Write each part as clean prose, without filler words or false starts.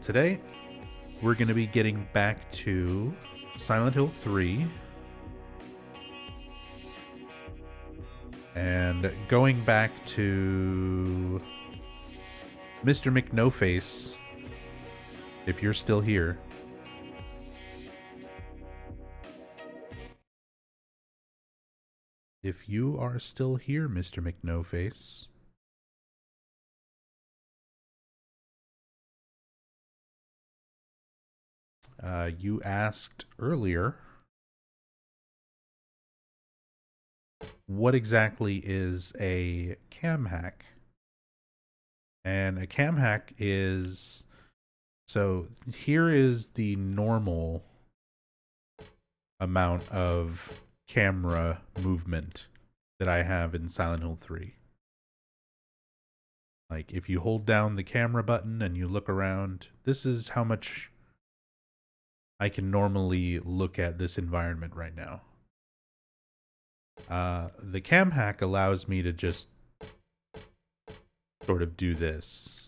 today we're going to be getting back to Silent Hill 3 and going back to Mr. McNoface, if you're still here. If you are still here, Mr. McNoface. You asked earlier, what exactly is a cam hack? And a cam hack is, so here is the normal amount of camera movement that I have in Silent Hill 3. Like, if you hold down the camera button and you look around, this is how much I can normally look at this environment right now. The cam hack allows me to just sort of do this.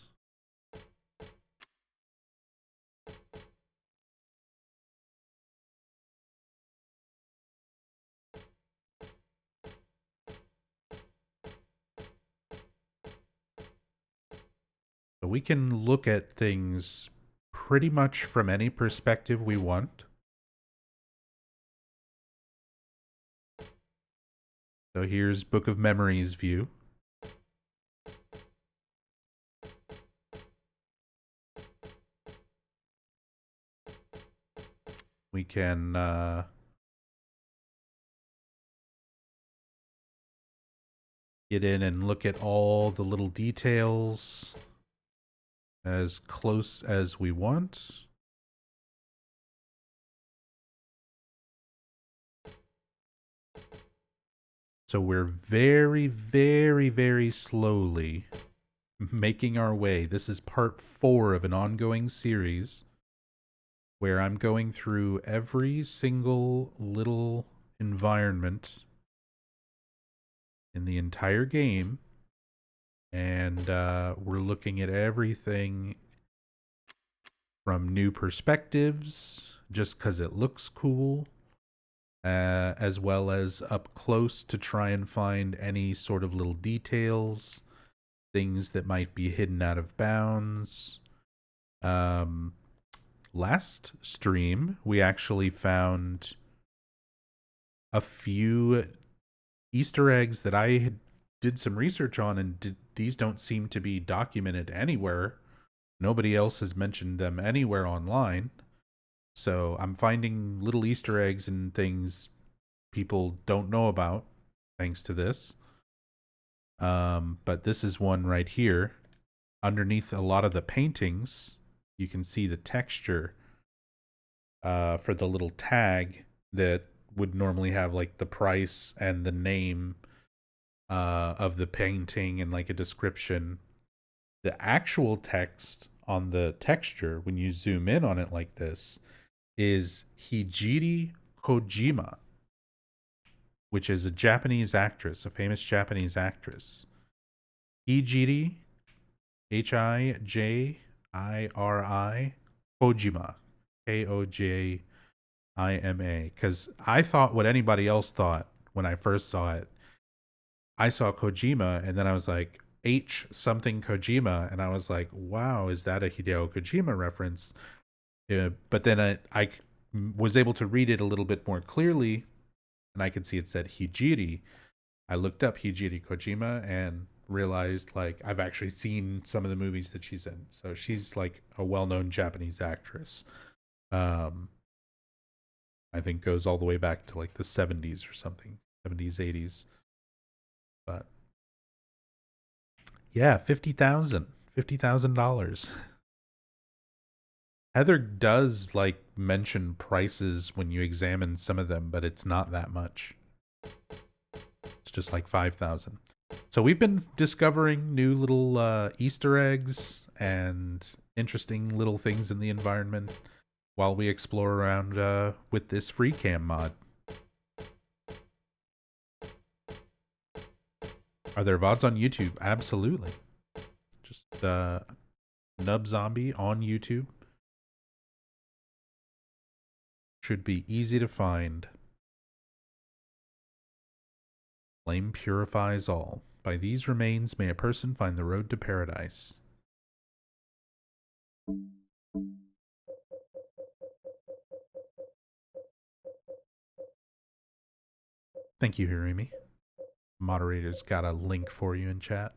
So we can look at things pretty much from any perspective we want. So here's Book of Memories view. We can get in and look at all the little details as close as we want. So we're very, very, very slowly making our way. This is part 4 of an ongoing series where I'm going through every single little environment in the entire game, and we're looking at everything from new perspectives, just because it looks cool, as well as up close to try and find any sort of little details, things that might be hidden out of bounds. Last stream, we actually found a few Easter eggs that I did some research on, and these don't seem to be documented anywhere. Nobody else has mentioned them anywhere online. So I'm finding little Easter eggs and things people don't know about thanks to this. But this is one right here. Underneath a lot of the paintings, you can see the texture for the little tag that would normally have like the price and the name of the painting and like a description. The actual text on the texture, when you zoom in on it like this, is Hijiri Kojima, which is a Japanese actress, a famous Japanese actress. Hijiri, Hijiri Kojima, Kojima. Because I thought what anybody else thought when I first saw it. I saw Kojima, and then I was like, H something Kojima, and I was like, wow, is that a Hideo Kojima reference? But then I was able to read it a little bit more clearly, and I could see it said Hijiri. I looked up Hijiri Kojima and realized, like, I've actually seen some of the movies that she's in. So she's like a well-known Japanese actress. I think goes all the way back to like the 70s or something, 70s, 80s. But yeah, $50,000. Heather does like mention prices when you examine some of them, but it's not that much. It's just like 5,000. So we've been discovering new little Easter eggs and interesting little things in the environment while we explore around with this free cam mod. Are there VODs on YouTube? Absolutely. Just Nub Zombie on YouTube. Should be easy to find. Flame purifies all. By these remains may a person find the road to paradise. Thank you, Hirimi. Moderator's got a link for you in chat.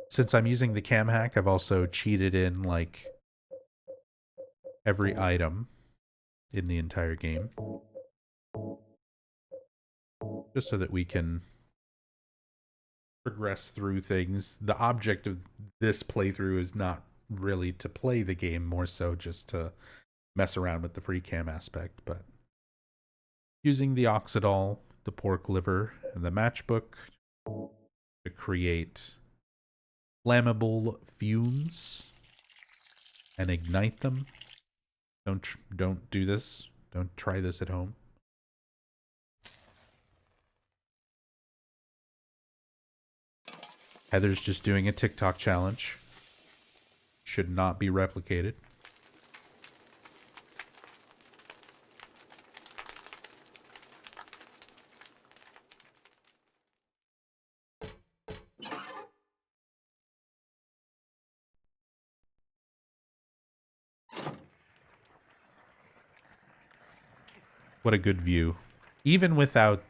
Since I'm using the cam hack, I've also cheated in like every item in the entire game, just so that we can progress through things. The object of this playthrough is not really to play the game, more so just to mess around with the free cam aspect, but using the oxidol, the pork liver, and the matchbook to create flammable fumes and ignite them. Don't do this. Don't try this at home. Heather's just doing a TikTok challenge. Should not be replicated. What a good view. Even without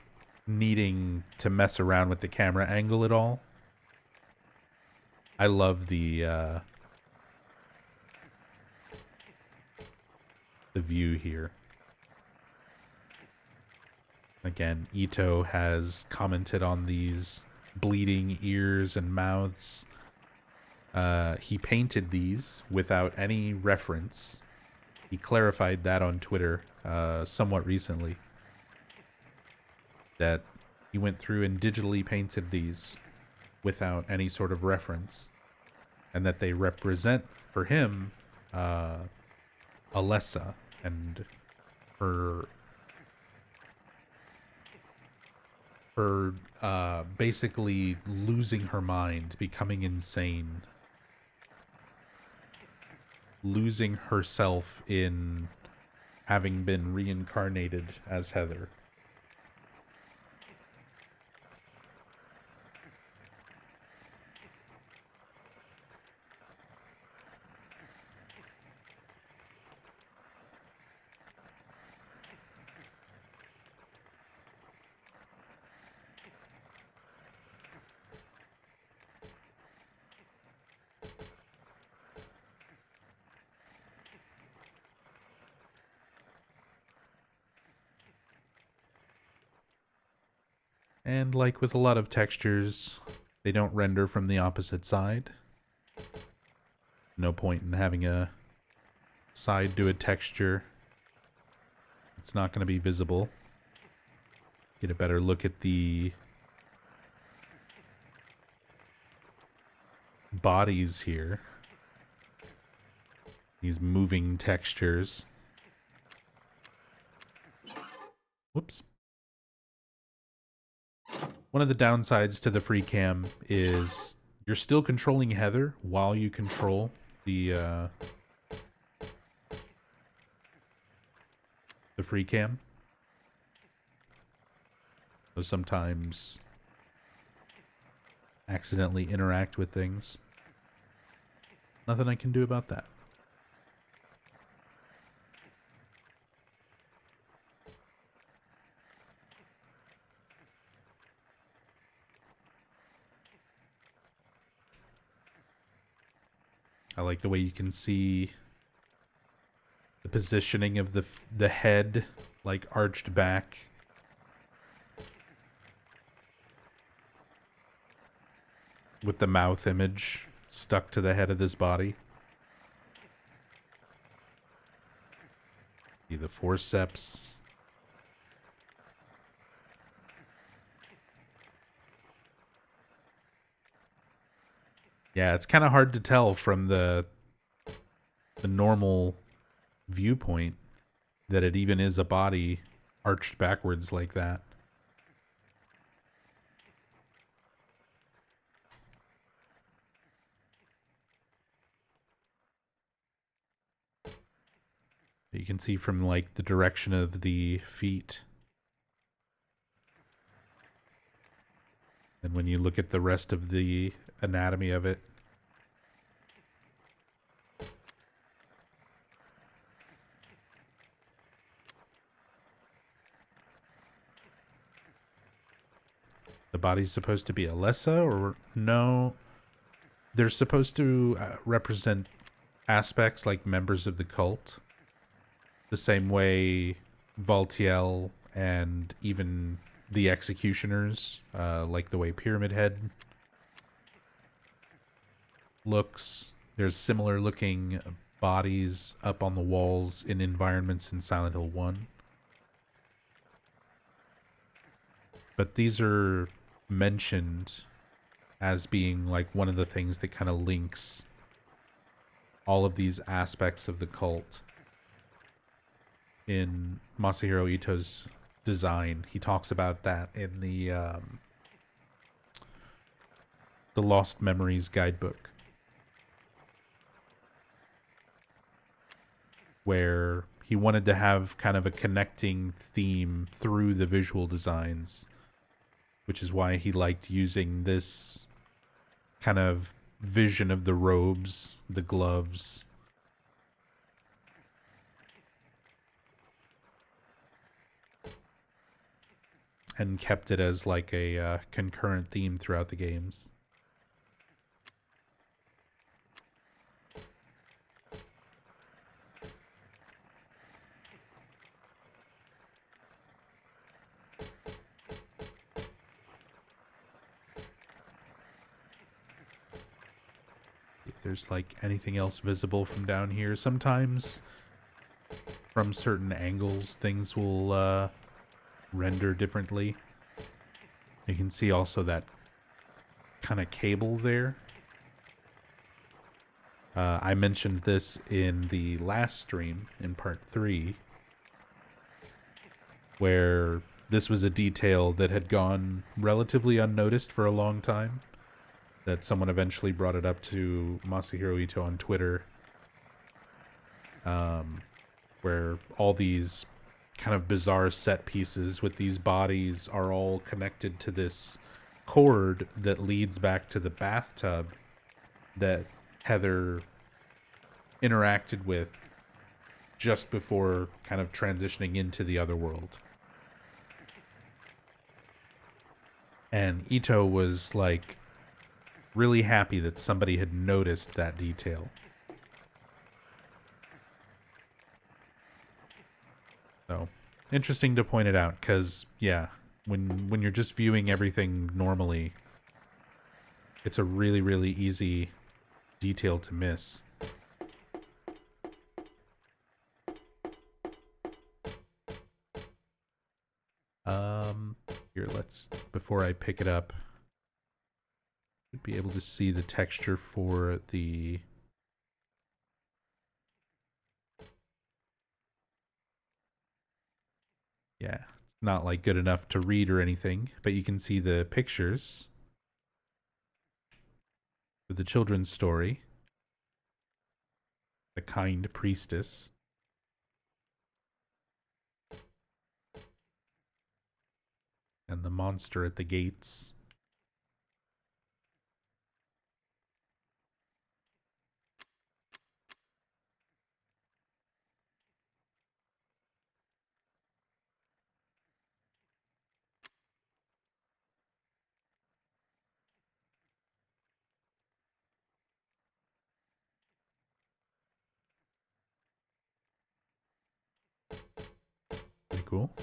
needing to mess around with the camera angle at all, I love the view here. Again, Ito has commented on these bleeding ears and mouths. He painted these without any reference. He clarified that on Twitter somewhat recently. That he went through and digitally painted these without any sort of reference. And that they represent, for him, Alessa and her basically losing her mind, becoming insane, losing herself in having been reincarnated as Heather. And like with a lot of textures, they don't render from the opposite side. No point in having a side to a texture. It's not going to be visible. Get a better look at the bodies here. These moving textures. Whoops. One of the downsides to the free cam is you're still controlling Heather while you control the free cam. So sometimes accidentally interact with things. Nothing I can do about that. I like the way you can see the positioning of the head, like arched back. With the mouth image stuck to the head of this body. See the forceps. Yeah, it's kind of hard to tell from the normal viewpoint that it even is a body arched backwards like that. You can see from like the direction of the feet. And when you look at the rest of the anatomy of it, the body's supposed to be Alessa, or no? They're supposed to represent aspects like members of the cult, the same way Valtiel and even the executioners, like the way Pyramid Head looks. There's similar looking bodies up on the walls in environments in Silent Hill 1. But these are mentioned as being like one of the things that kind of links all of these aspects of the cult in Masahiro Ito's design. He talks about that in the Lost Memories guidebook, where he wanted to have kind of a connecting theme through the visual designs, which is why he liked using this kind of vision of the robes, the gloves, and kept it as like a concurrent theme throughout the games. If there's like anything else visible from down here, sometimes from certain angles things will render differently. You can see also that kind of cable there. I mentioned this in the last stream in part 3, where this was a detail that had gone relatively unnoticed for a long time, that someone eventually brought it up to Masahiro Ito on Twitter, where all these kind of bizarre set pieces with these bodies are all connected to this cord that leads back to the bathtub that Heather interacted with just before kind of transitioning into the other world. And Ito was like really happy that somebody had noticed that detail. So interesting to point it out, because yeah, when you're just viewing everything normally, it's a really, really easy detail to miss. Here, let's, before I pick it up, should be able to see the texture for the, yeah, it's not like good enough to read or anything, but you can see the pictures for the children's story, the kind priestess, and the monster at the gates. Pretty cool.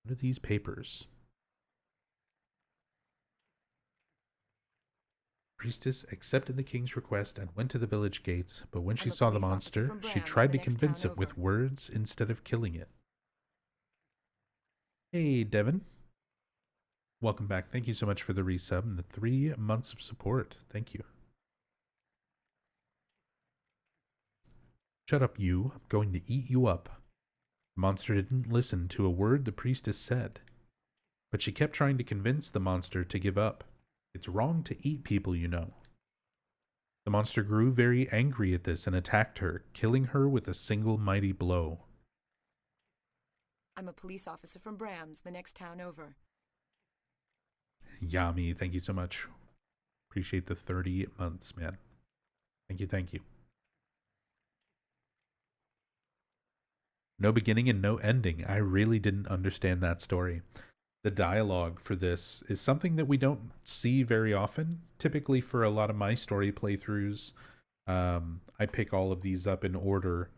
What are these papers? Priestess accepted the king's request and went to the village gates, but when she saw the monster, she tried to convince it with words instead of killing it. Hey, Devin. Welcome back. Thank you so much for the resub and the 3 months of support. Thank you. Shut up, you. I'm going to eat you up. The monster didn't listen to a word the priestess said, but she kept trying to convince the monster to give up. It's wrong to eat people, you know. The monster grew very angry at this and attacked her, killing her with a single mighty blow. I'm a police officer from Brams, the next town over. Yami, thank you so much. Appreciate the 30 months, man. Thank you, thank you. No beginning and no ending. I really didn't understand that story. The dialogue for this is something that we don't see very often. Typically, for a lot of my story playthroughs, I pick all of these up in order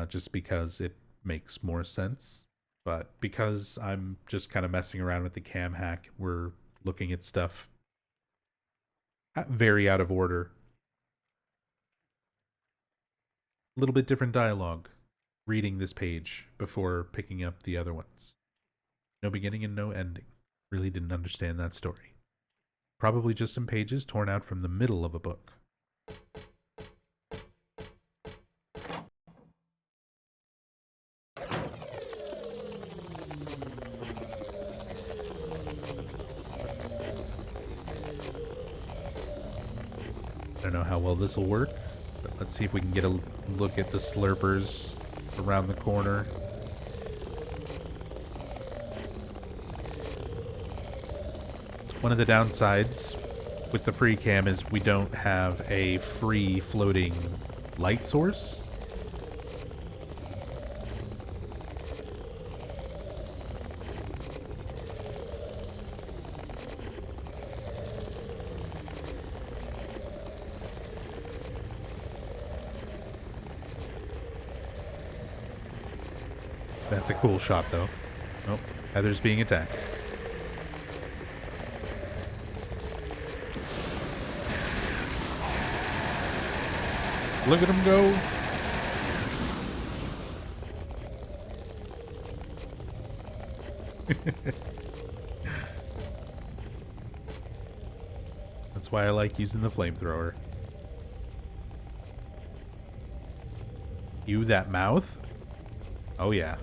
just because it makes more sense. But because I'm just kind of messing around with the cam hack, we're looking at stuff very out of order. A little bit different dialogue reading this page before picking up the other ones. No beginning and no ending. Really didn't understand that story. Probably just some pages torn out from the middle of a book. I don't know how well this will work, but let's see if we can get a look at the slurpers around the corner. One of the downsides with the free cam is we don't have a free floating light source. That's a cool shot, though. Oh, Heather's being attacked. Look at him go. That's why I like using the flamethrower. You, that mouth? Oh, yeah.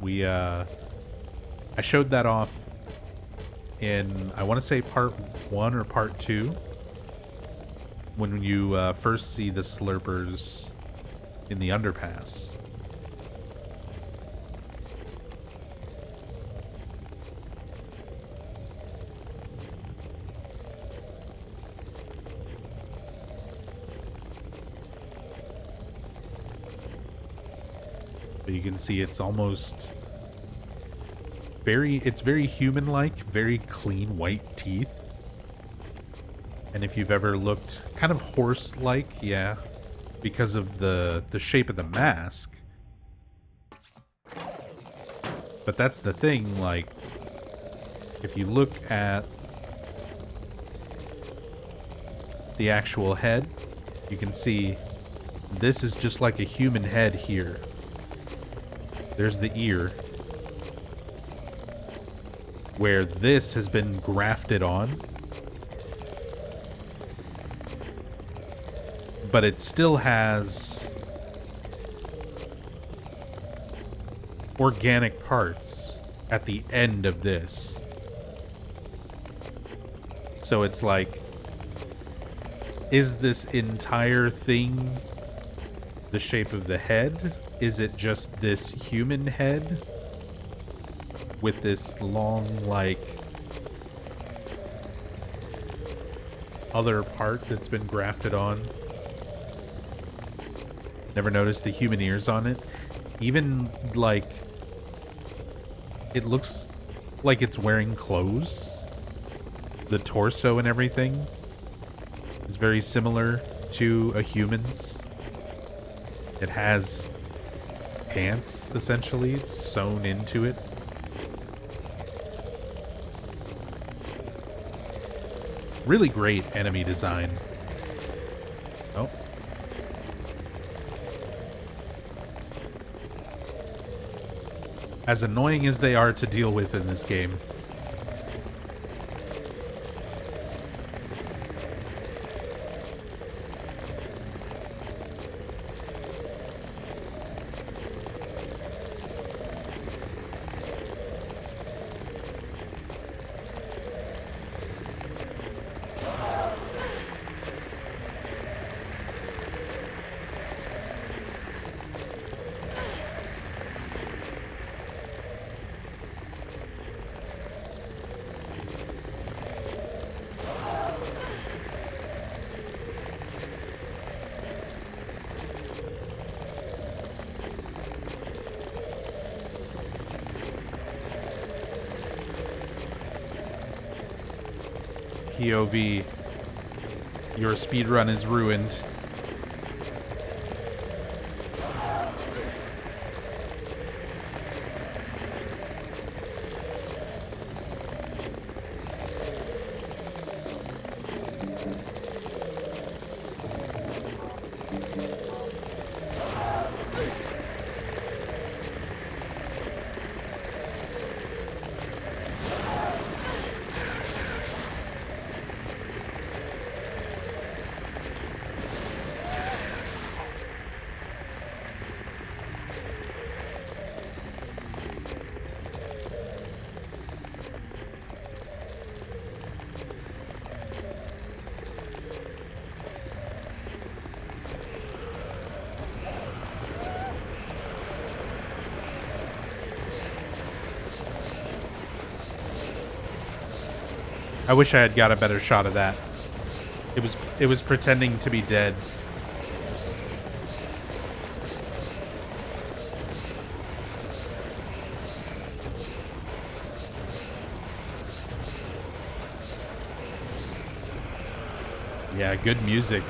I showed that off in, I want to say part 1 or part 2. When you first see the slurpers in the underpass. But you can see it's almost it's very human-like, very clean white teeth. And if you've ever looked kind of horse-like, yeah, because of the shape of the mask. But that's the thing, like, if you look at the actual head, you can see this is just like a human head here. There's the ear, where this has been grafted on. But it still has organic parts at the end of this. So it's like, is this entire thing the shape of the head? Is it just this human head with this long, like, other part that's been grafted on? Never noticed the human ears on it. Even, like, it looks like it's wearing clothes. The torso and everything is very similar to a human's. It has pants, essentially, sewn into it. Really great enemy design. Oh. As annoying as they are to deal with in this game. POV, your speedrun is ruined. I wish I had got a better shot of that. It was pretending to be dead. Yeah, good music.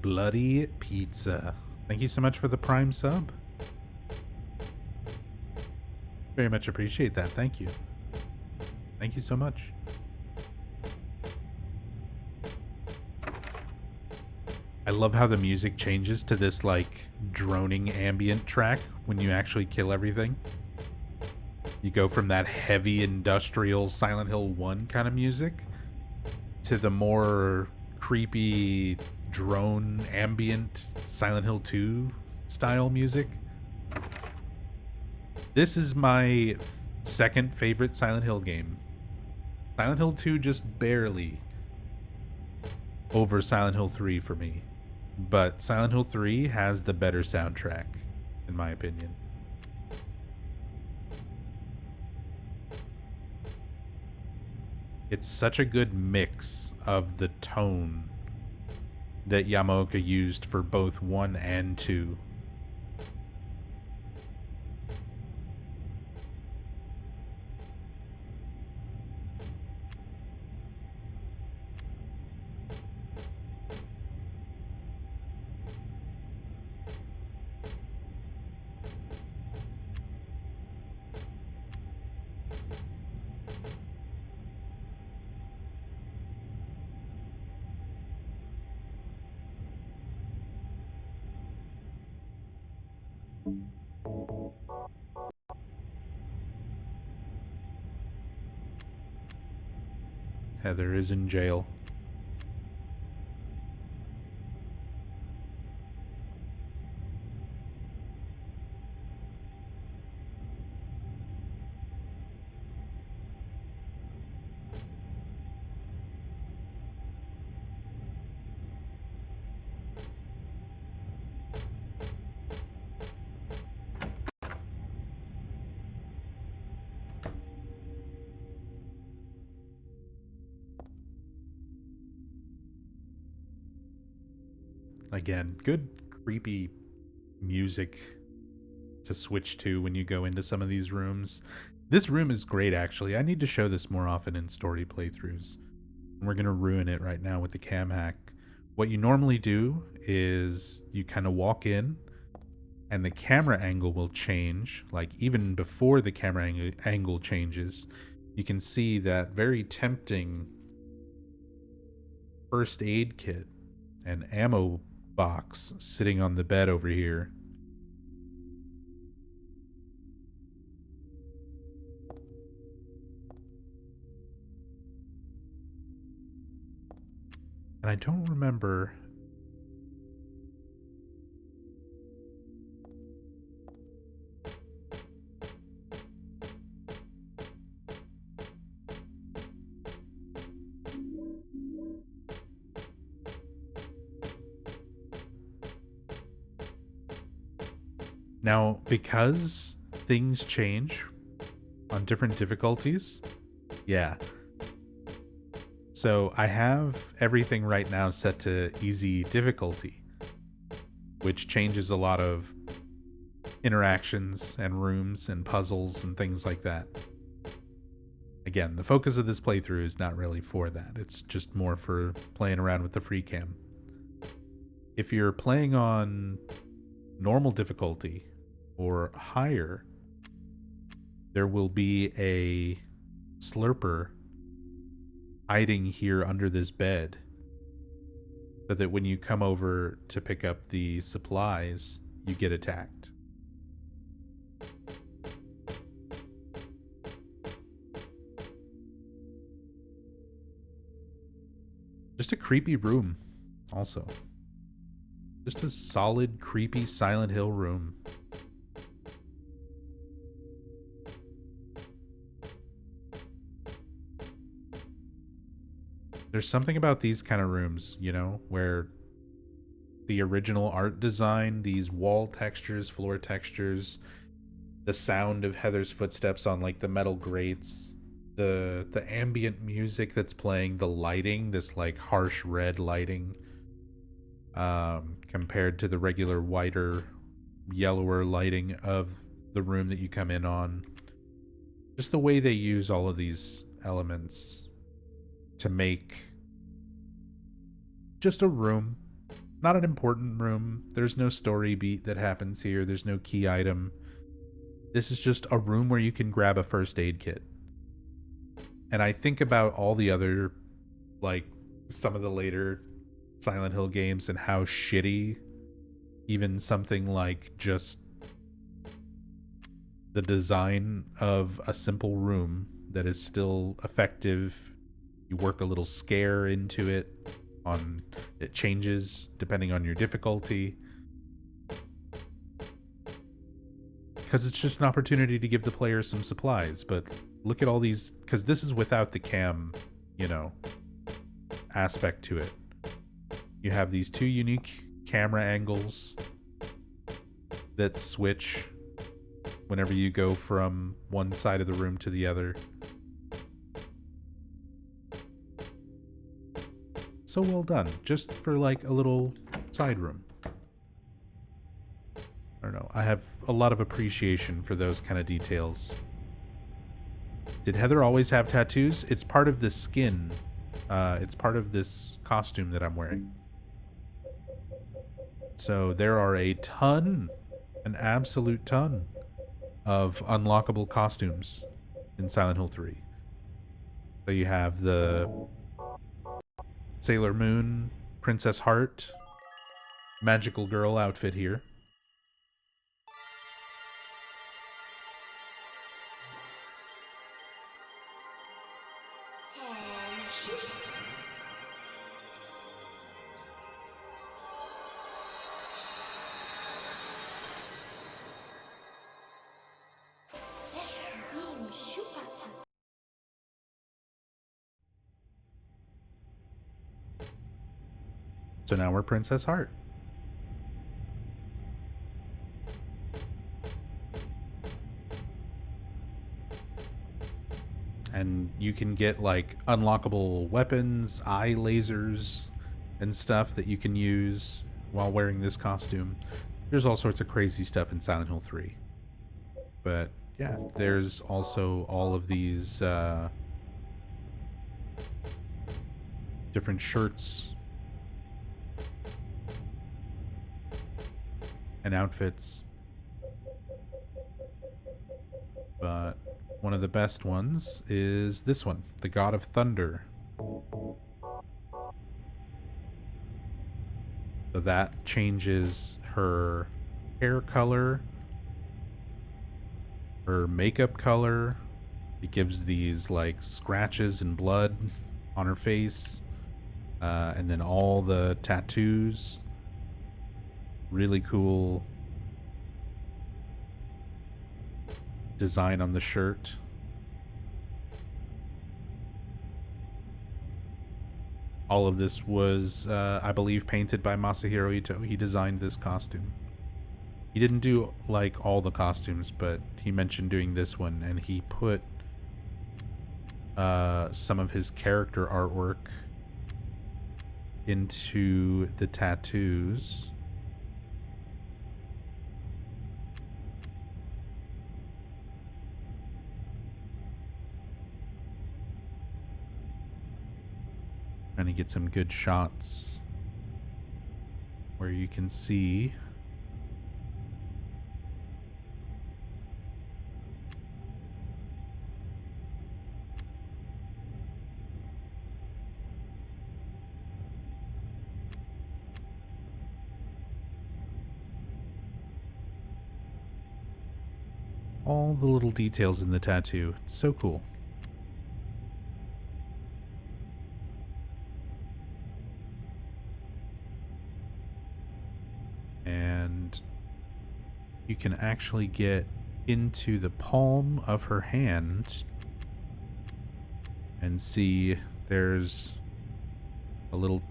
Bloody pizza. Thank you so much for the Prime sub. Very much appreciate that. Thank you. Thank you so much. I love how the music changes to this like droning ambient track when you actually kill everything. You go from that heavy industrial Silent Hill 1 kind of music to the more creepy drone ambient Silent Hill 2 style music. This is my second favorite Silent Hill game. Silent Hill 2 just barely over Silent Hill 3 for me. But Silent Hill 3 has the better soundtrack, in my opinion. It's such a good mix of the tone that Yamaoka used for both 1 and 2. Heather is in jail. Again, good creepy music to switch to when you go into some of these rooms. This room is great, actually. I need to show this more often in story playthroughs. We're going to ruin it right now with the cam hack. What you normally do is you kind of walk in and the camera angle will change. Like, even before the camera angle changes, you can see that very tempting first aid kit and ammo box sitting on the bed over here. And I don't remember. Now, because things change on different difficulties, yeah. So I have everything right now set to easy difficulty, which changes a lot of interactions and rooms and puzzles and things like that. Again, the focus of this playthrough is not really for that. It's just more for playing around with the free cam. If you're playing on normal difficulty or higher, there will be a slurper hiding here under this bed, so that when you come over to pick up the supplies, you get attacked. Just a creepy room, also. Just a solid, creepy Silent Hill room. There's something about these kind of rooms, you know, where the original art design, these wall textures, floor textures, the sound of Heather's footsteps on like the metal grates, the ambient music that's playing, the lighting, this like harsh red lighting, compared to the regular whiter, yellower lighting of the room that you come in on. Just the way they use all of these elements to make just a room. Not an important room. There's no story beat that happens here. There's no key item. This is just a room where you can grab a first aid kit. And I think about all the other, like, some of the later Silent Hill games and how shitty even something like just the design of a simple room that is still effective. You work a little scare into it. It changes depending on your difficulty, because it's just an opportunity to give the player some supplies. But look at all these, because this is without the cam, you know, aspect to it. You have these two unique camera angles that switch whenever you go from one side of the room to the other. So well done, just for like a little side room. I don't know, I have a lot of appreciation for those kind of details. Did Heather always have tattoos? It's part of the skin. It's part of this costume that I'm wearing. So there are a ton, an absolute ton, of unlockable costumes in Silent Hill 3. So you have the Sailor Moon, Princess Heart, Magical Girl outfit here. So now we're Princess Heart. And you can get like unlockable weapons, eye lasers, and stuff that you can use while wearing this costume. There's all sorts of crazy stuff in Silent Hill 3. But yeah, there's also all of these different shirts and outfits. But one of the best ones is this one, the God of Thunder. So that changes her hair color, her makeup color. It gives these like scratches and blood on her face. And then all the tattoos. Really cool design on the shirt. All of this was, I believe, painted by Masahiro Ito. He designed this costume. He didn't do, like, all the costumes, but he mentioned doing this one, and he put some of his character artwork into the tattoos. Trying to get some good shots where you can see all the little details in the tattoo. It's so cool. And you can actually get into the palm of her hand and see there's a little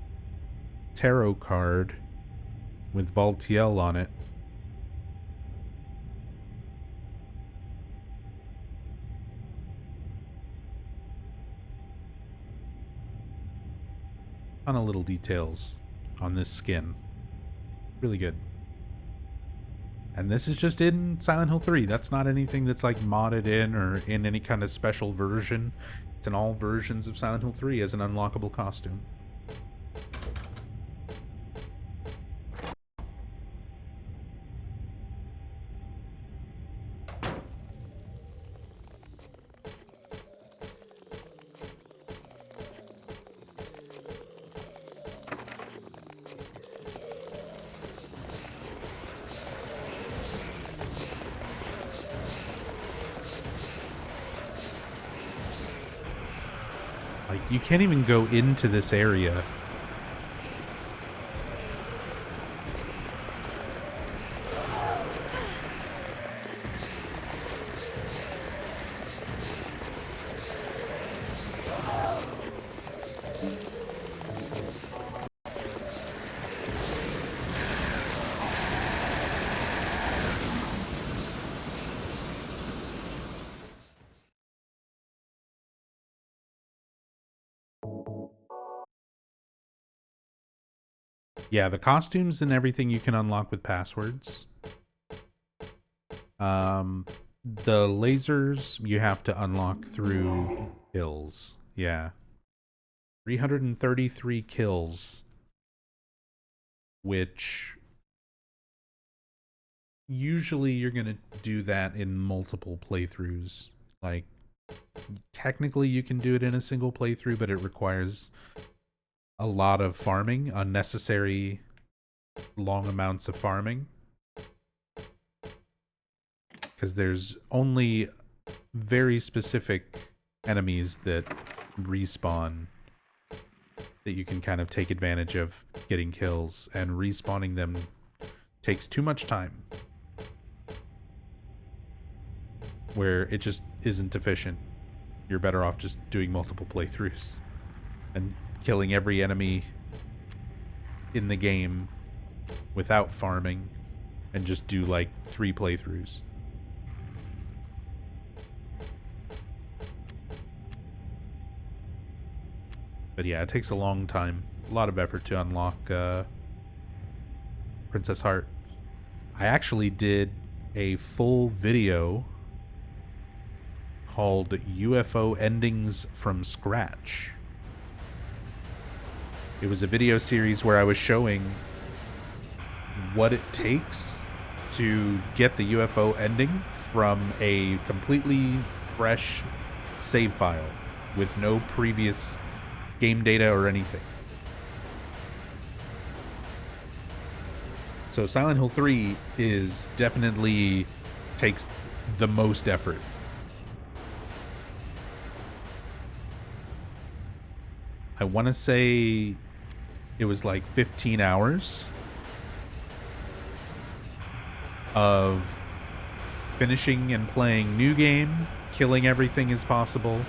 tarot card with Valtiel on it. Ton of little details on this skin. Really good. And this is just in Silent Hill 3. That's not anything that's like modded in or in any kind of special version. It's in all versions of Silent Hill 3 as an unlockable costume. Like, you can't even go into this area. Yeah, the costumes and everything you can unlock with passwords. The lasers you have to unlock through kills. Yeah. 333 kills, which usually you're going to do that in multiple playthroughs. Like, technically you can do it in a single playthrough, but it requires a lot of farming, unnecessary long amounts of farming. Because there's only very specific enemies that respawn that you can kind of take advantage of getting kills, and respawning them takes too much time. Where it just isn't efficient. You're better off just doing multiple playthroughs and killing every enemy in the game without farming, and just do like 3 playthroughs. But yeah, it takes a long time, a lot of effort to unlock Princess Heart. I actually did a full video called UFO Endings from Scratch. It was a video series where I was showing what it takes to get the UFO ending from a completely fresh save file with no previous game data or anything. So Silent Hill 3 is definitely takes the most effort. I want to say it was like 15 hours of finishing and playing new game, killing everything as possible,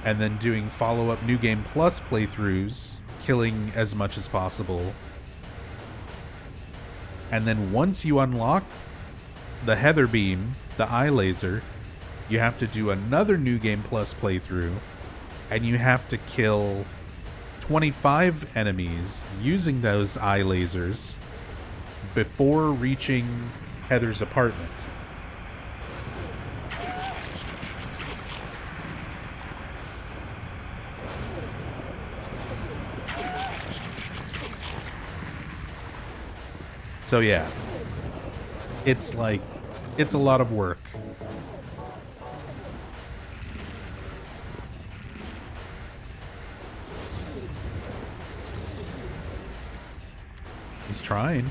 and then doing follow-up new game plus playthroughs, killing as much as possible. And then once you unlock the Heather Beam, the eye laser, you have to do another new game plus playthrough, and you have to kill 25 enemies using those eye lasers before reaching Heather's apartment. So yeah, it's a lot of work. He's trying.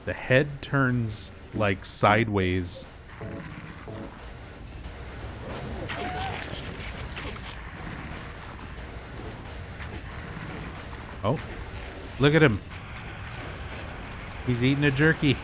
The head turns like sideways. Oh, look at him. He's eating a jerky.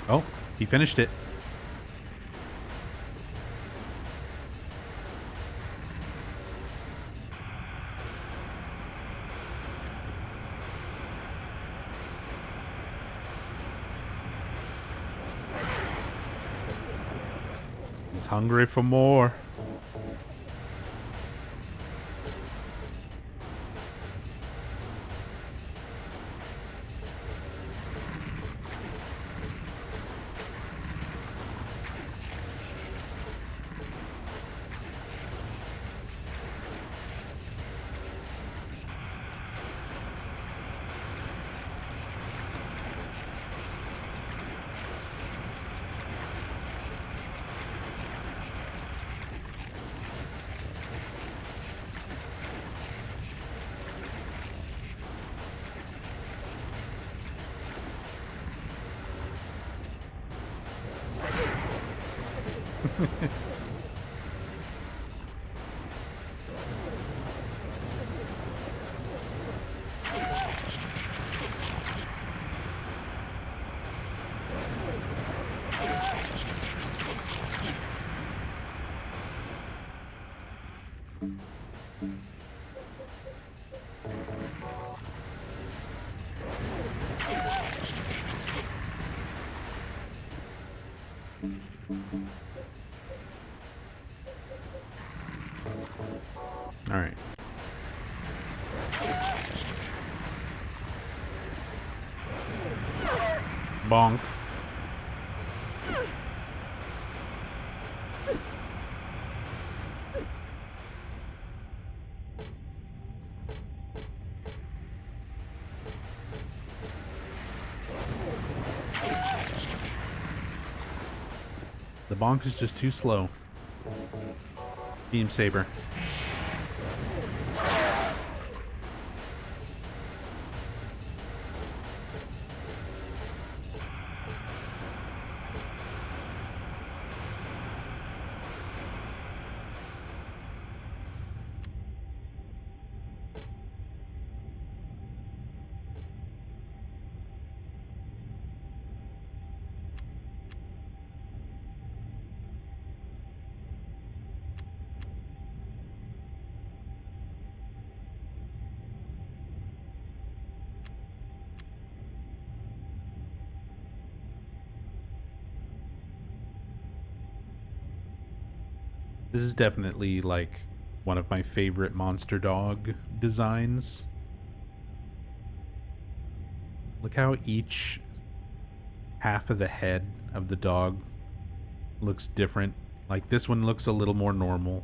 Oh, he finished it. He's hungry for more. All right. Bonk. The bonk is just too slow. Beam saber. This is definitely like one of my favorite monster dog designs. Look how each half of the head of the dog looks different. Like this one looks a little more normal.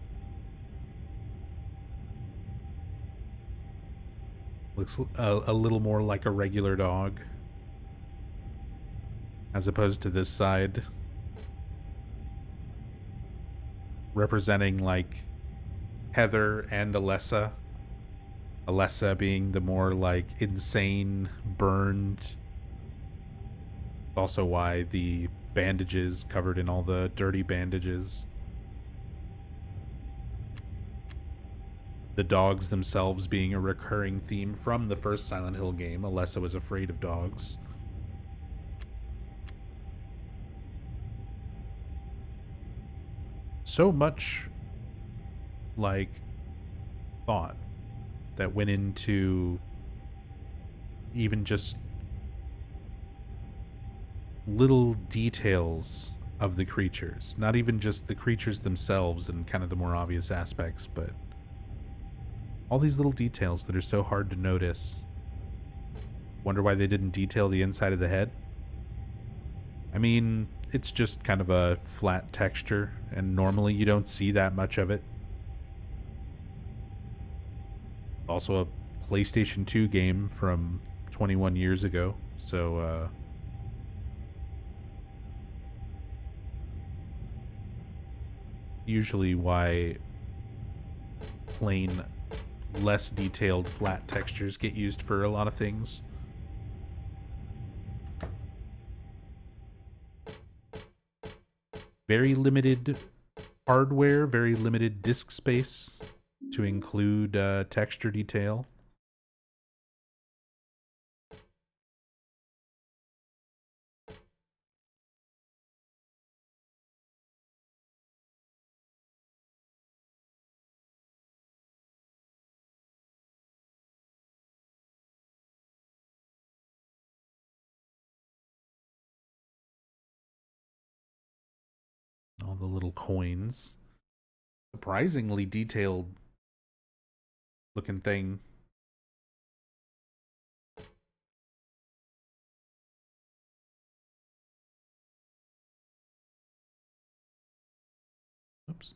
Looks a little more like a regular dog. As opposed to this side. Representing like Heather and Alessa. Alessa being the more like insane, burned. Also why the bandages covered in all the dirty bandages. The dogs themselves being a recurring theme from the first Silent Hill game. Alessa was afraid of dogs. So much like thought that went into even just little details of the creatures. Not even just the creatures themselves and kind of the more obvious aspects, but all these little details that are so hard to notice. Wonder why they didn't detail the inside of the head? I mean, it's just kind of a flat texture, and normally you don't see that much of it. Also a PlayStation 2 game from 21 years ago, so usually why plain, less detailed flat textures get used for a lot of things. Very limited hardware, very limited disk space to include texture detail. All the little coins. Surprisingly detailed looking thing. Oops.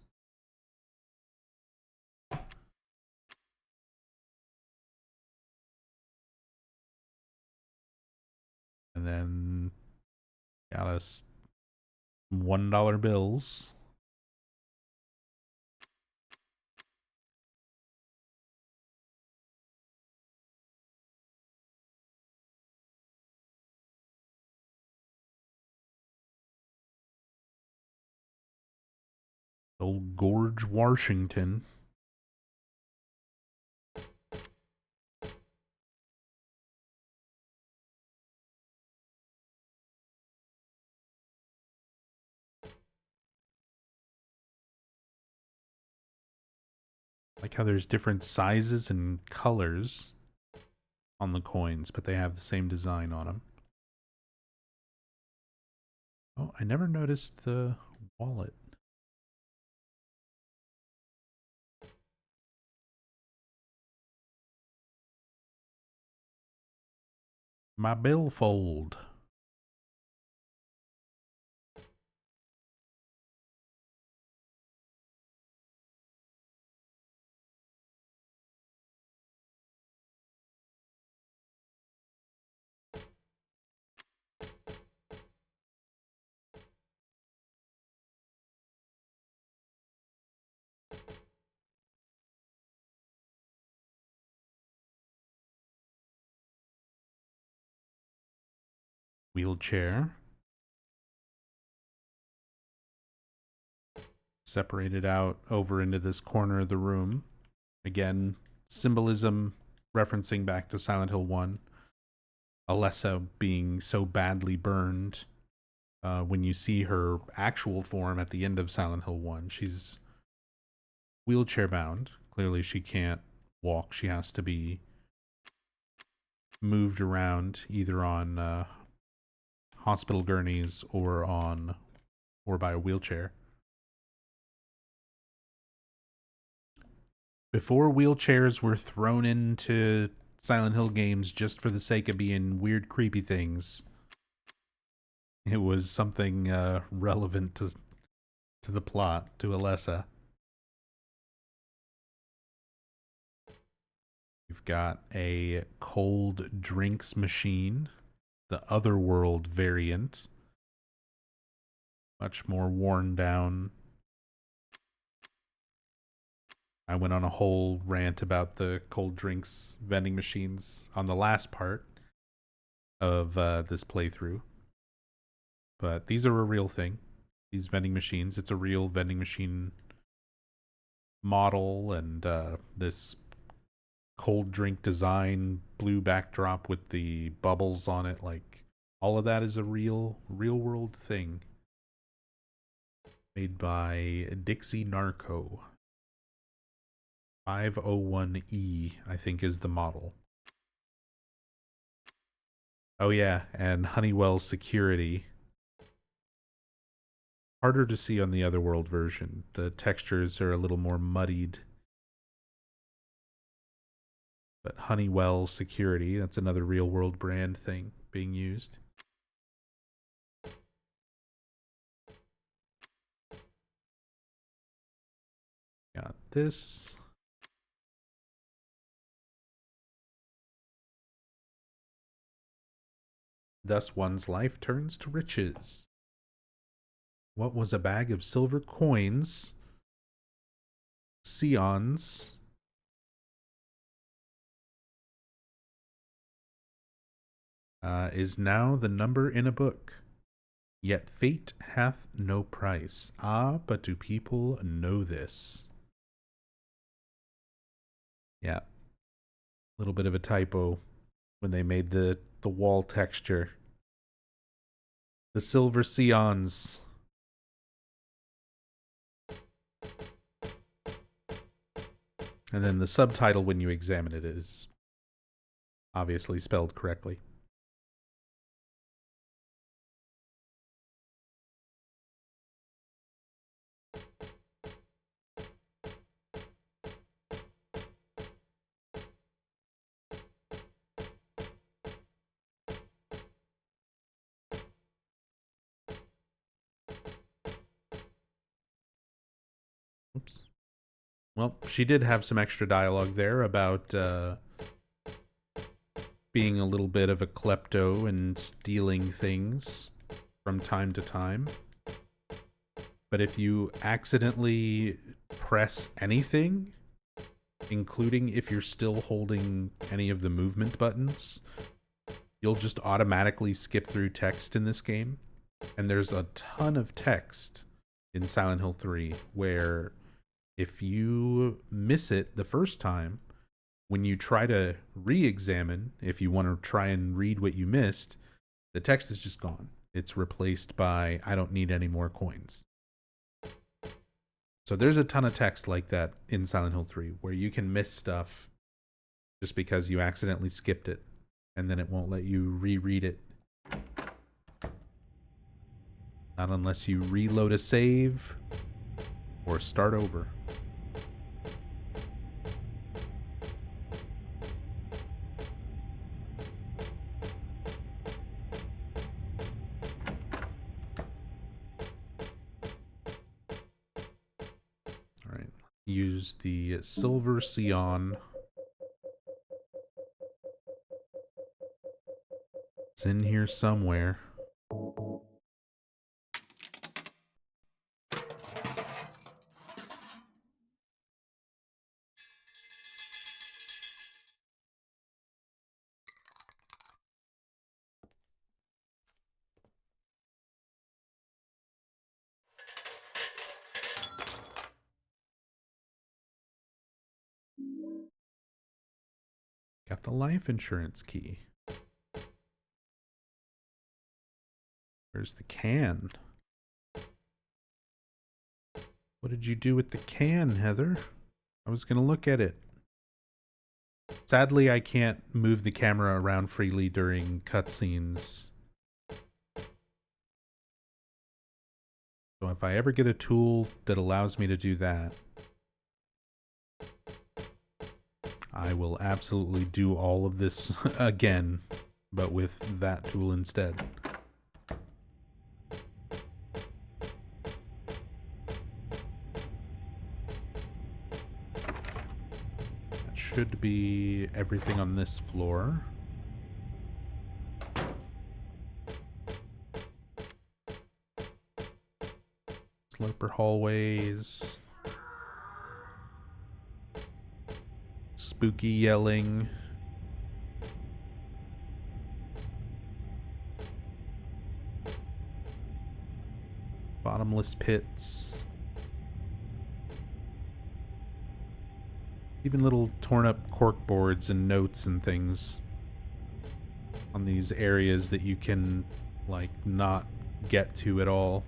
And then got us $1 bills. Old Gorge, Washington. Like how there's different sizes and colors on the coins, but they have the same design on them. Oh, I never noticed the wallet. My billfold. Wheelchair. Separated out over into this corner of the room. Again, symbolism referencing back to Silent Hill 1. Alessa being so badly burned. When you see her actual form at the end of Silent Hill 1, she's wheelchair bound. Clearly, she can't walk. She has to be moved around either on hospital gurneys or by a wheelchair. Before wheelchairs were thrown into Silent Hill games just for the sake of being weird, creepy things, it was something relevant to the plot, to Alessa. We've got a cold drinks machine, the Otherworld variant, much more worn down. I went on a whole rant about the cold drinks vending machines on the last part of this playthrough. But these are a real thing. These vending machines, it's a real vending machine model, and this cold drink design, blue backdrop with the bubbles on it, like all of that is a real world thing made by Dixie Narco. 501E, I think, is the model. Oh yeah, and Honeywell Security. Harder to see on the Otherworld version. The textures are a little more muddied. But Honeywell Security, that's another real world brand thing being used. Got this. Thus one's life turns to riches. What was a bag of silver coins? Scions. Is now the number in a book. Yet fate hath no price. Ah, but do people know this? Yeah. A little bit of a typo when they made the wall texture. The silver scions. And then the subtitle, when you examine it, is obviously spelled correctly. Oops. Well, she did have some extra dialogue there about being a little bit of a klepto and stealing things from time to time. But if you accidentally press anything, including if you're still holding any of the movement buttons, you'll just automatically skip through text in this game. And there's a ton of text in Silent Hill 3 where if you miss it the first time, when you try to re-examine, if you want to try and read what you missed, the text is just gone. It's replaced by, I don't need any more coins. So there's a ton of text like that in Silent Hill 3 where you can miss stuff just because you accidentally skipped it, and then it won't let you reread it. Not unless you reload a save or start over. Alright, use the silver scion. It's in here somewhere. Got the life insurance key. Where's the can? What did you do with the can, Heather? I was gonna look at it. Sadly, I can't move the camera around freely during cutscenes. So if I ever get a tool that allows me to do that, I will absolutely do all of this again, but with that tool instead. That should be everything on this floor. Slurper hallways. Spooky yelling. Bottomless pits. Even little torn up cork boards and notes and things on these areas that you can, like, not get to at all.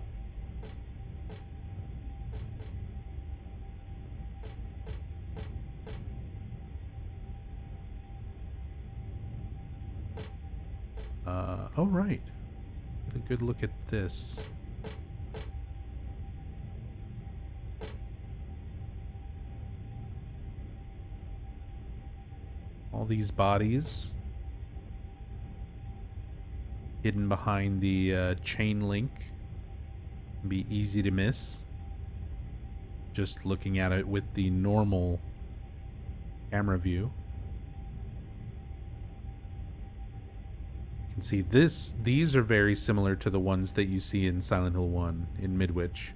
Oh, right. Get a good look at this. All these bodies hidden behind the chain link can be easy to miss. Just looking at it with the normal camera view. You can see these are very similar to the ones that you see in Silent Hill 1 in Midwich.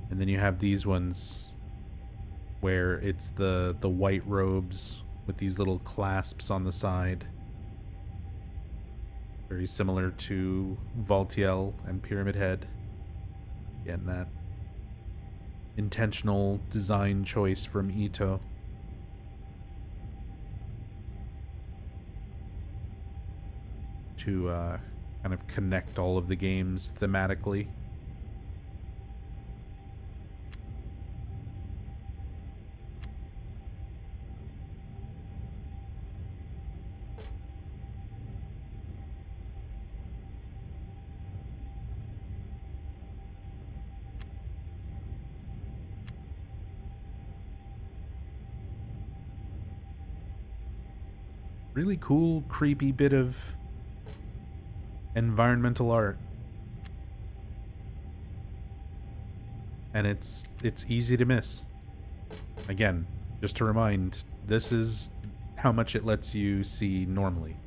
And then you have these ones where it's the white robes with these little clasps on the side. Very similar to Valtiel and Pyramid Head. Again, that intentional design choice from Ito. To kind of connect all of the games thematically. Really cool, creepy bit of environmental art. And it's easy to miss. Again, just to remind, this is how much it lets you see normally.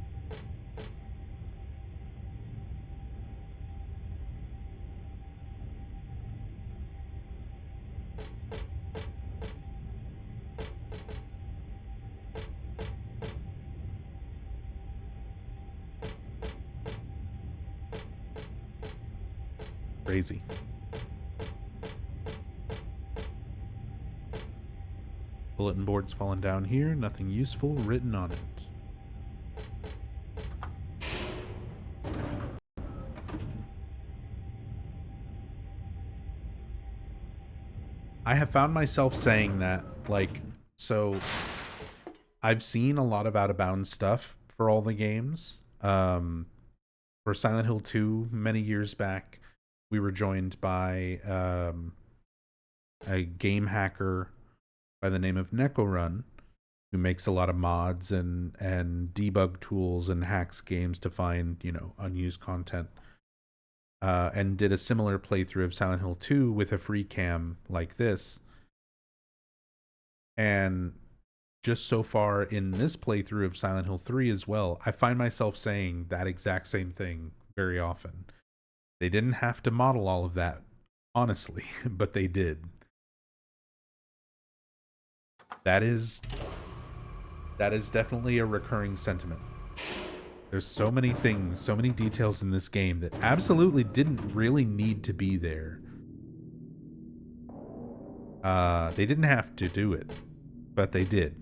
Crazy. Bulletin board's fallen down here, nothing useful written on it. I have found myself saying that, like, so I've seen a lot of out of bounds stuff for all the games. For Silent Hill 2, many years back, we were joined by a game hacker by the name of Nekorun, who makes a lot of mods and debug tools and hacks games to find, you know, unused content. And did a similar playthrough of Silent Hill 2 with a free cam like this. And just so far in this playthrough of Silent Hill 3 as well, I find myself saying that exact same thing very often. They didn't have to model all of that, honestly, but they did. That is definitely a recurring sentiment. There's so many things, so many details in this game that absolutely didn't really need to be there. They didn't have to do it, but they did.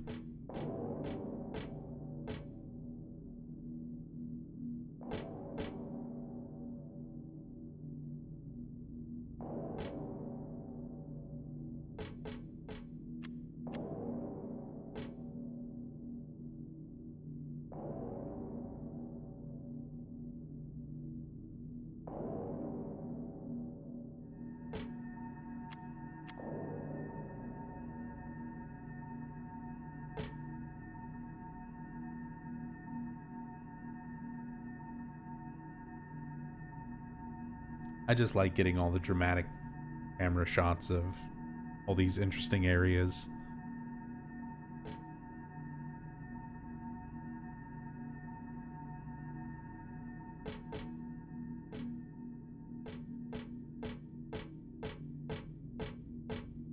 I just like getting all the dramatic camera shots of all these interesting areas.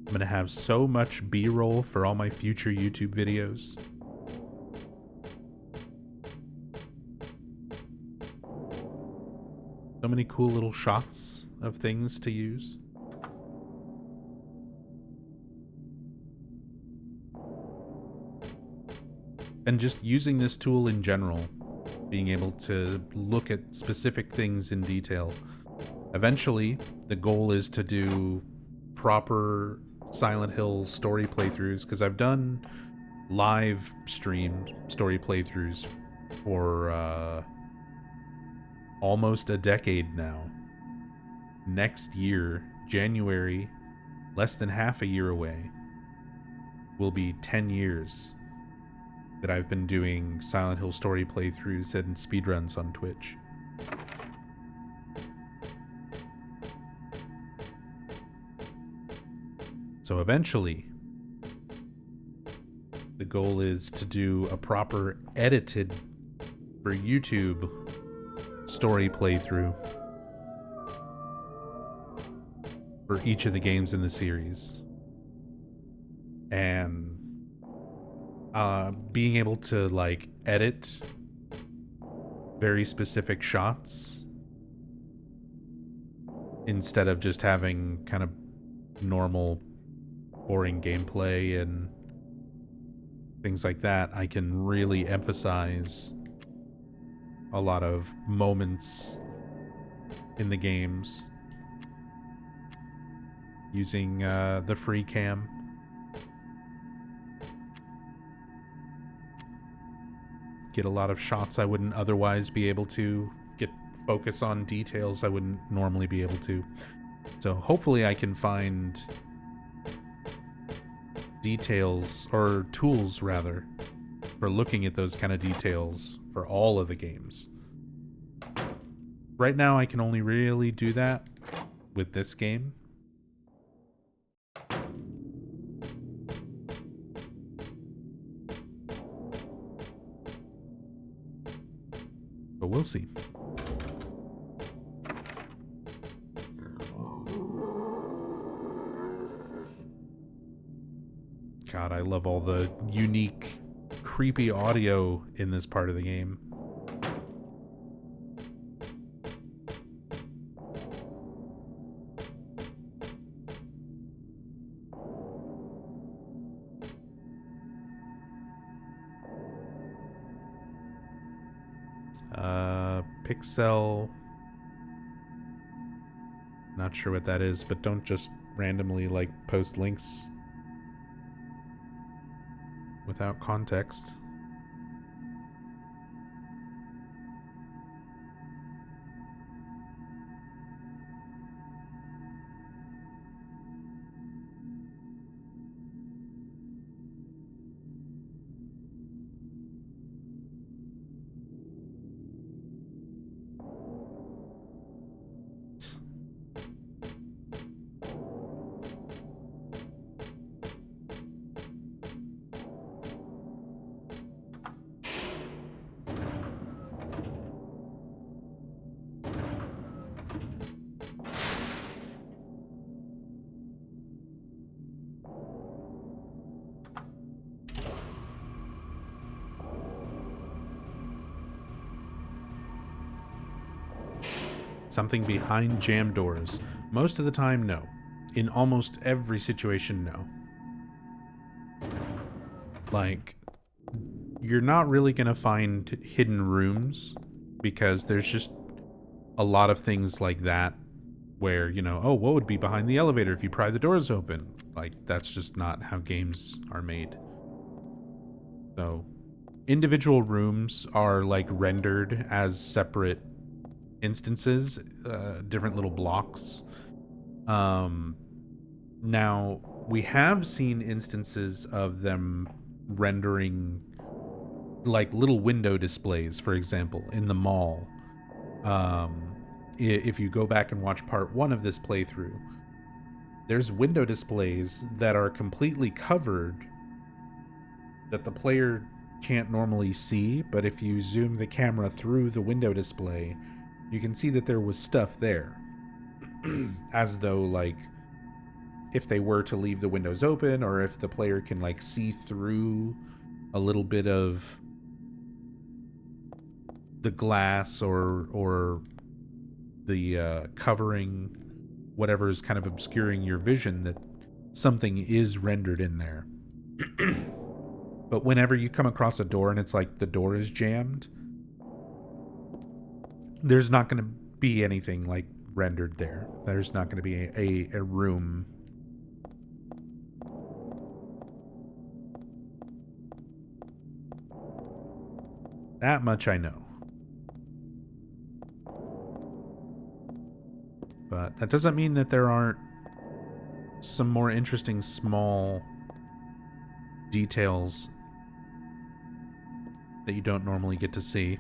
I'm gonna have so much B-roll for all my future YouTube videos. So many cool little shots of things to use. And just using this tool in general, being able to look at specific things in detail. Eventually, the goal is to do proper Silent Hill story playthroughs, because I've done live stream story playthroughs for almost a decade now. Next year, January, less than half a year away, will be 10 years that I've been doing Silent Hill story playthroughs and speedruns on Twitch. So eventually, the goal is to do a proper edited for YouTube story playthrough for each of the games in the series. And being able to like edit very specific shots instead of just having kind of normal boring gameplay and things like that, I can really emphasize a lot of moments in the games using the free cam. Get a lot of shots I wouldn't otherwise be able to, get focus on details I wouldn't normally be able to. So hopefully I can find details, or tools rather, for looking at those kind of details for all of the games. Right now I can only really do that with this game. But we'll see. God, I love all the unique, creepy audio in this part of the game. Pixel. Not sure what that is, but don't just randomly like post links without context. Something behind jam doors. Most of the time, no. In almost every situation, no. Like, you're not really gonna find hidden rooms because there's just a lot of things like that where, you know, oh, what would be behind the elevator if you pry the doors open? Like, that's just not how games are made. So, individual rooms are like rendered as separate instances, different little blocks. Now, we have seen instances of them rendering like little window displays, for example, in the mall. if you go back and watch part 1 of this playthrough, there's window displays that are completely covered that the player can't normally see, but if you zoom the camera through the window display, you can see that there was stuff there. As though, like, if they were to leave the windows open, or if the player can, like, see through a little bit of the glass or the covering, whatever is kind of obscuring your vision, that something is rendered in there. But whenever you come across a door and it's like the door is jammed, there's not going to be anything like rendered there. There's not going to be a room. That much I know. But that doesn't mean that there aren't some more interesting small details that you don't normally get to see.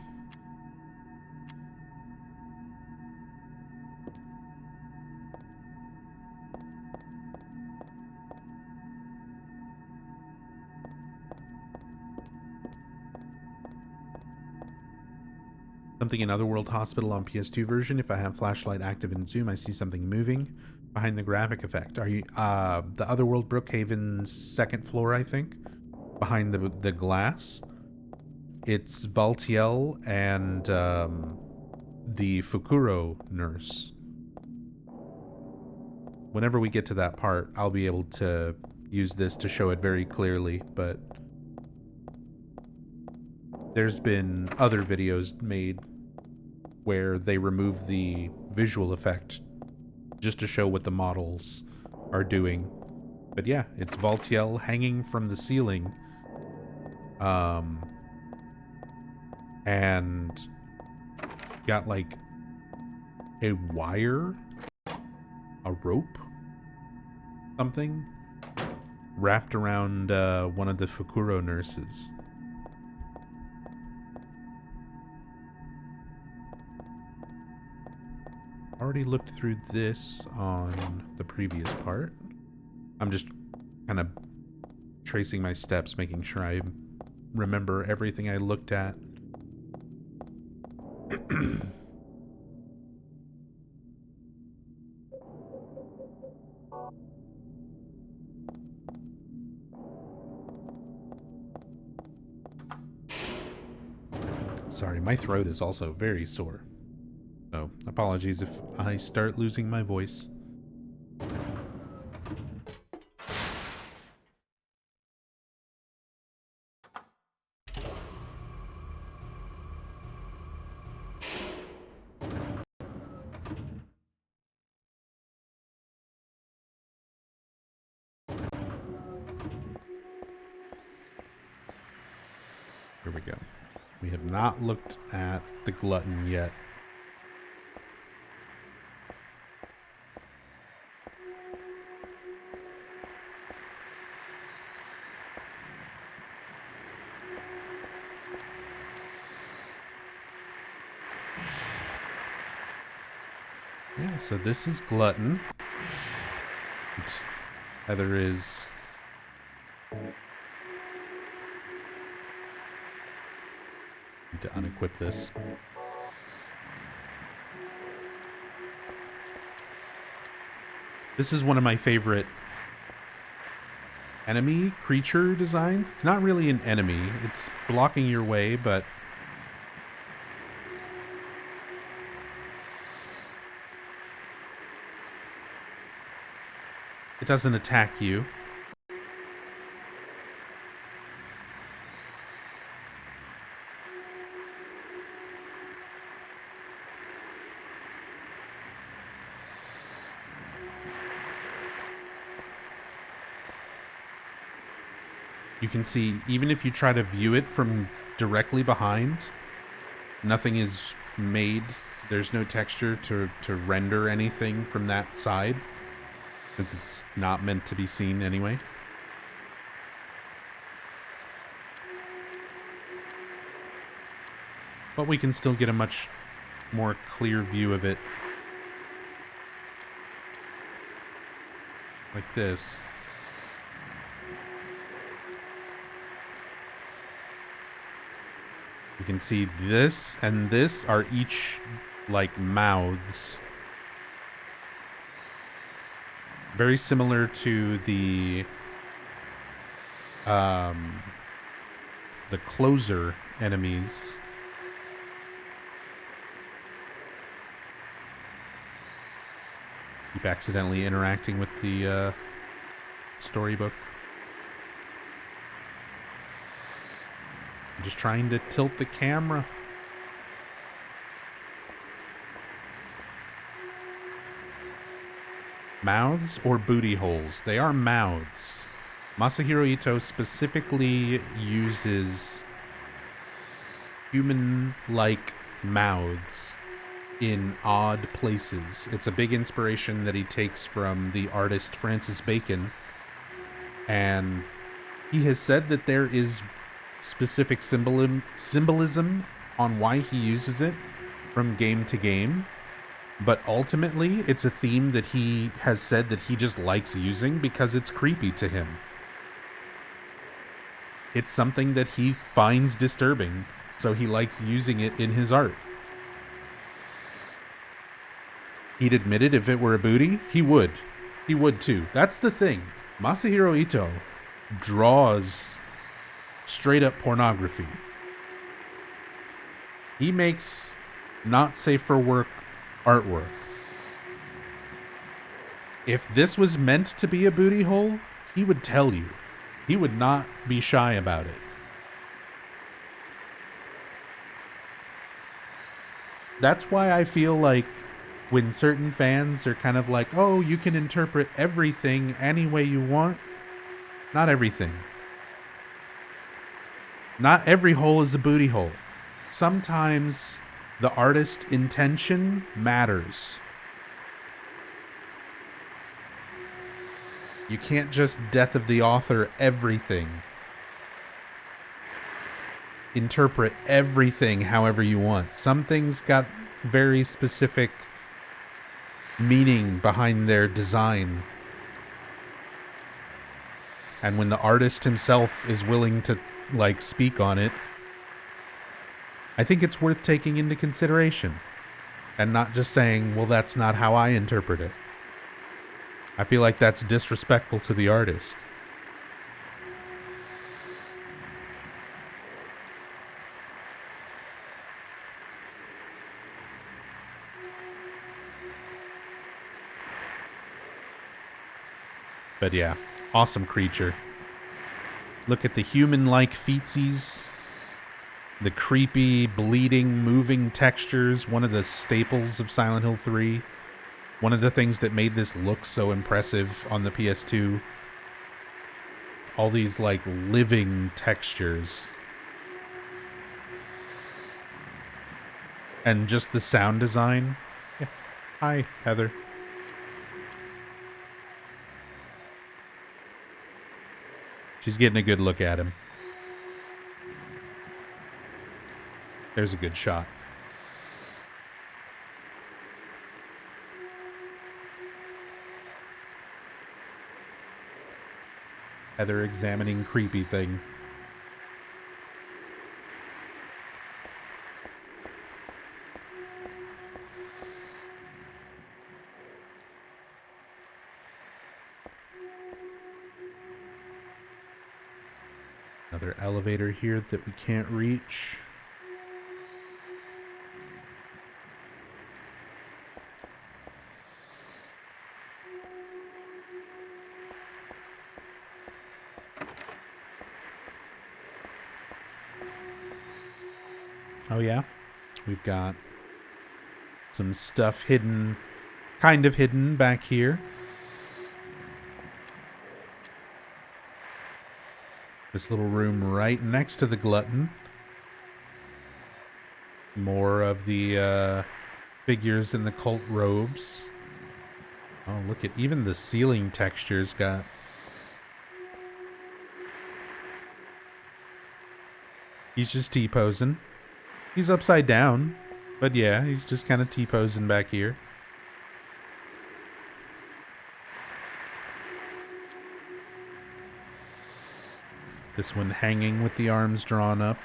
Something in Otherworld Hospital on PS2 version. If I have flashlight active in zoom, I see something moving behind the graphic effect. Are you the Otherworld Brookhaven's second floor, I think, behind the glass? It's Valtiel and the Fukuro nurse. Whenever we get to that part, I'll be able to use this to show it very clearly, but there's been other videos made where they remove the visual effect just to show what the models are doing. But yeah, it's Valtiel hanging from the ceiling. And got like a wire, a rope, something wrapped around one of the Fukuro nurses. Already looked through this on the previous part. I'm just kind of tracing my steps, making sure I remember everything I looked at. Sorry, my throat is also very sore. So, apologies if I start losing my voice. Here we go. We have not looked at the glutton yet. Yeah, so this is glutton. Heather is... Need to unequip this. This is one of my favorite enemy creature designs. It's not really an enemy. It's blocking your way, but it doesn't attack you. You can see, even if you try to view it from directly behind, nothing is made. There's no texture to render anything from that side, since it's not meant to be seen anyway. But we can still get a much more clear view of it like this. You can see this and this are each like mouths. Very similar to the closer enemies. Keep accidentally interacting with the storybook. I'm just trying to tilt the camera. Mouths or booty holes? They are mouths. Masahiro Ito specifically uses human-like mouths in odd places. It's a big inspiration that he takes from the artist Francis Bacon, and he has said that there is specific symbolism on why he uses it from game to game, but ultimately it's a theme that he has said that he just likes using because it's creepy to him. It's something that he finds disturbing, so he likes using it in his art. He'd admit it if it were a booty. He would. He would too. That's the thing. Masahiro Ito draws straight up pornography. He makes not safe for work artwork. If this was meant to be a booty hole, he would tell you. He would not be shy about it. That's why I feel like when certain fans are kind of like, oh, you can interpret everything any way you want. Not everything. Not every hole is a booty hole. Sometimes the artist's intention matters. You can't just death of the author everything. Interpret everything however you want. Some things got very specific meaning behind their design. And when the artist himself is willing to, like, speak on it, I think it's worth taking into consideration. And not just saying, well, that's not how I interpret it. I feel like that's disrespectful to the artist. But yeah, awesome creature. Look at the human-like feetsies. The creepy, bleeding, moving textures. One of the staples of Silent Hill 3. One of the things that made this look so impressive on the PS2. All these, like, living textures. And just the sound design. Yeah. Hi, Heather. She's getting a good look at him. There's a good shot. Heather examining creepy thing. Another elevator here that we can't reach. Oh yeah, we've got some stuff hidden, kind of hidden back here. This little room right next to the glutton. More of the figures in the cult robes. Oh, look at even the ceiling textures got... He's just T-posing. He's upside down. But yeah, he's just kind of T-posing back here. This one hanging with the arms drawn up,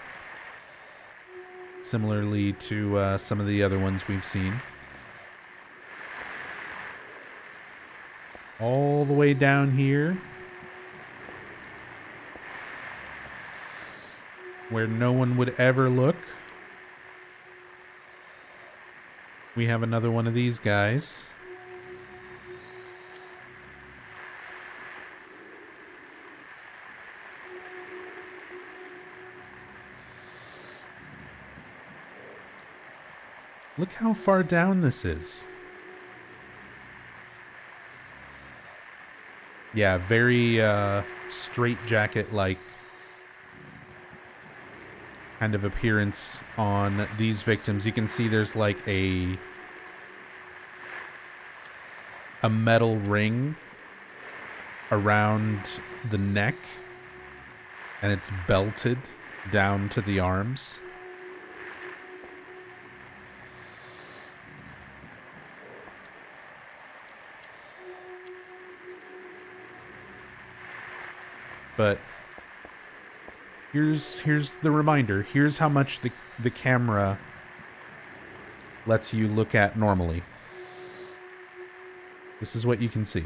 similarly to some of the other ones we've seen. All the way down here, where no one would ever look, we have another one of these guys. Look how far down this is. Yeah, very straitjacket-like kind of appearance on these victims. You can see there's like a metal ring around the neck, and it's belted down to the arms. But here's the reminder. Here's how much the camera lets you look at normally. This is what you can see.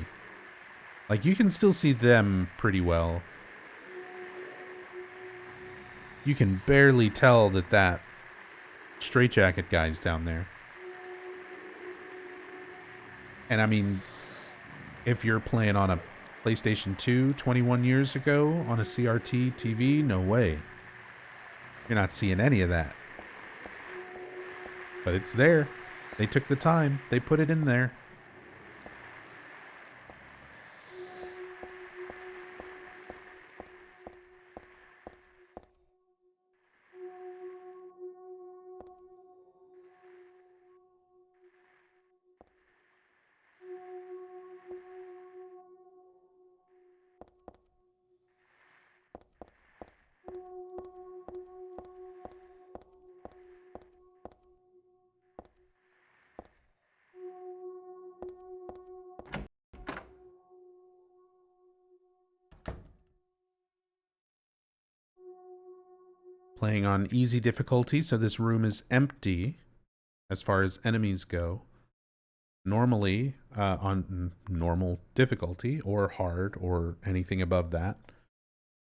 Like, you can still see them pretty well. You can barely tell that straitjacket guy's down there. And I mean, if you're playing on a PlayStation 2 21 years ago on a CRT TV, no way. You're not seeing any of that. But it's there. They took the time. They put it in there. Playing on easy difficulty, so this room is empty as far as enemies go. Normally, on normal difficulty or hard or anything above that,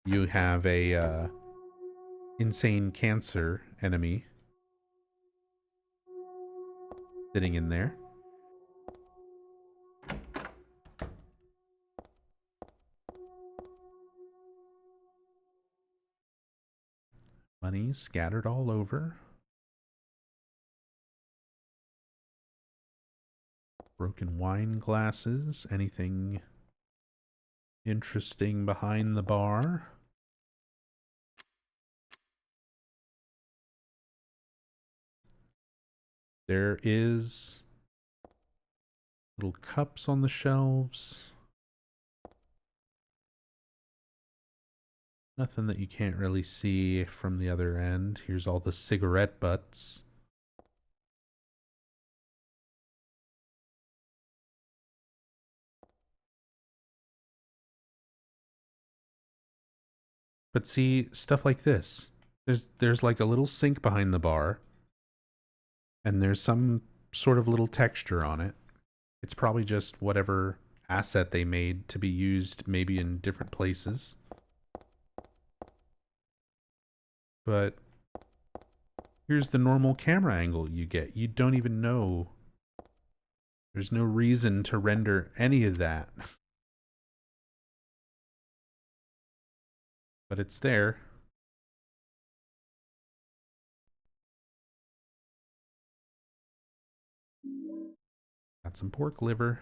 you have a insane cancer enemy sitting in there. Money scattered all over. Broken wine glasses. Anything interesting behind the bar? There is little cups on the shelves. Nothing that you can't really see from the other end. Here's all the cigarette butts. But see, stuff like this. There's like a little sink behind the bar, and there's some sort of little texture on it. It's probably just whatever asset they made to be used maybe in different places. But here's the normal camera angle you get. You don't even know. There's no reason to render any of that. But it's there. Got some pork liver.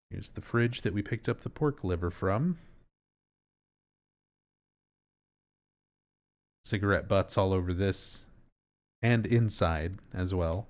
Here's the fridge that we picked up the pork liver from. Cigarette butts all over this and inside as well.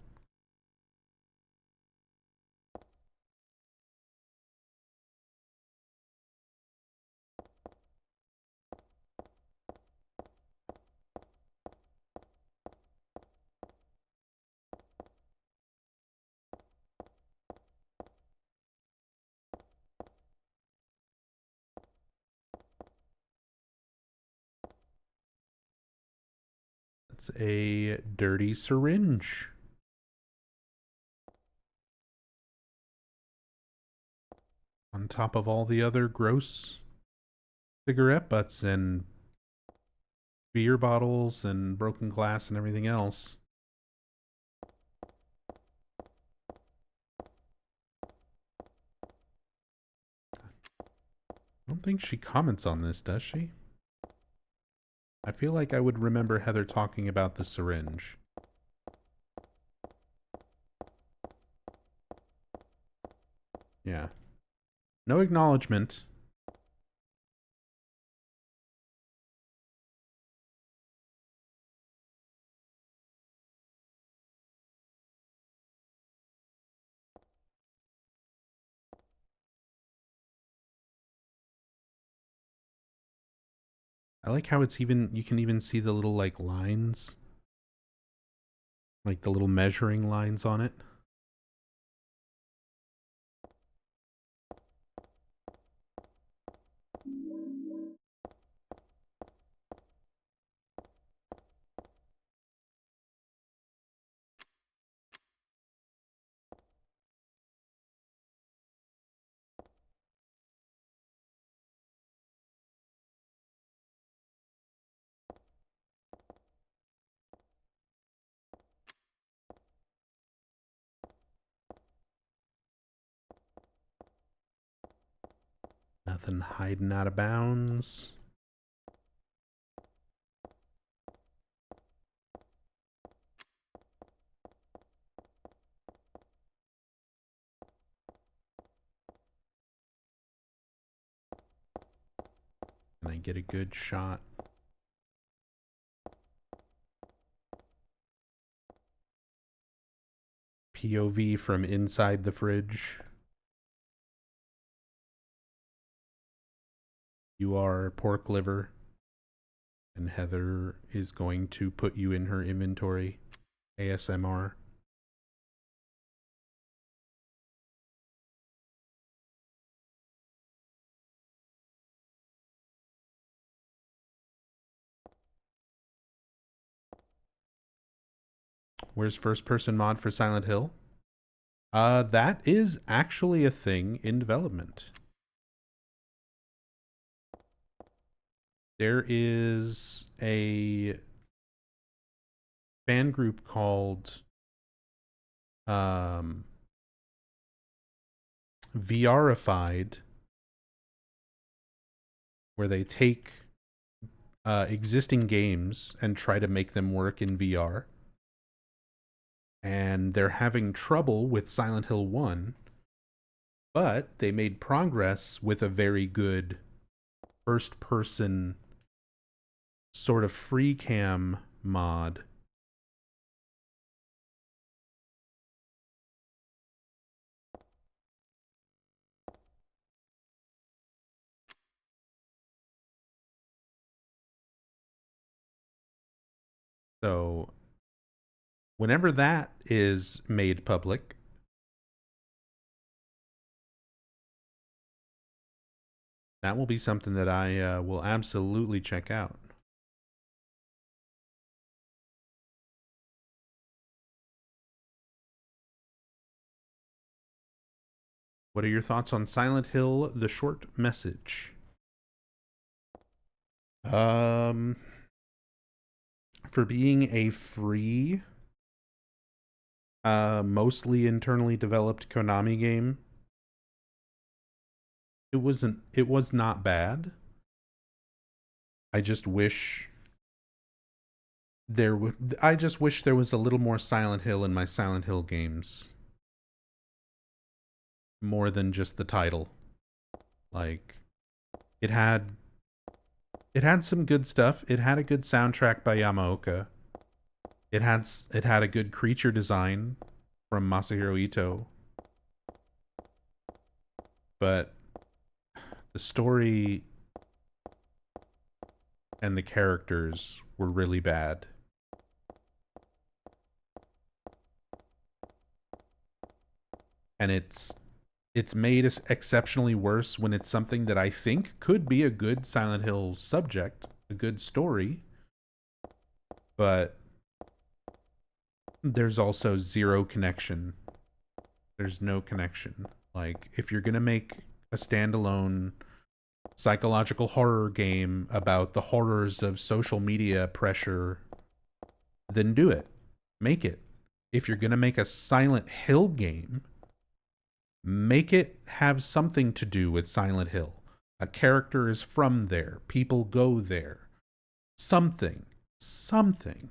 It's a dirty syringe. On top of all the other gross cigarette butts and beer bottles and broken glass and everything else. I don't think she comments on this, does she? I feel like I would remember Heather talking about the syringe. Yeah. No acknowledgement. I like how it's even, you can even see the little like lines, like the little measuring lines on it. Nothing hiding out of bounds. Can I get a good shot? POV from inside the fridge. You are pork liver, and Heather is going to put you in her inventory. ASMR. Where's first person mod for Silent Hill? That is actually a thing in development. There is a fan group called VRified, where they take existing games and try to make them work in VR. And they're having trouble with Silent Hill 1, but they made progress with a very good first person sort of free cam mod. So whenever that is made public, that will be something that I will absolutely check out. What are your thoughts on Silent Hill: The Short Message? For being a free, mostly internally developed Konami game, it was not bad. I just wish there was a little more Silent Hill in my Silent Hill games. More than just the title. Like, it had some good stuff. It had a good soundtrack by Yamaoka. It had a good creature design from Masahiro Ito. But the story and the characters were really bad. And it's made exceptionally worse when it's something that I think could be a good Silent Hill subject, a good story, but There's also zero connection. There's no connection. Like, if you're gonna make a standalone psychological horror game about the horrors of social media pressure, then do it. Make it. If you're gonna make a Silent Hill game, make it have something to do with Silent Hill. A character is from there. People go there. Something. Something.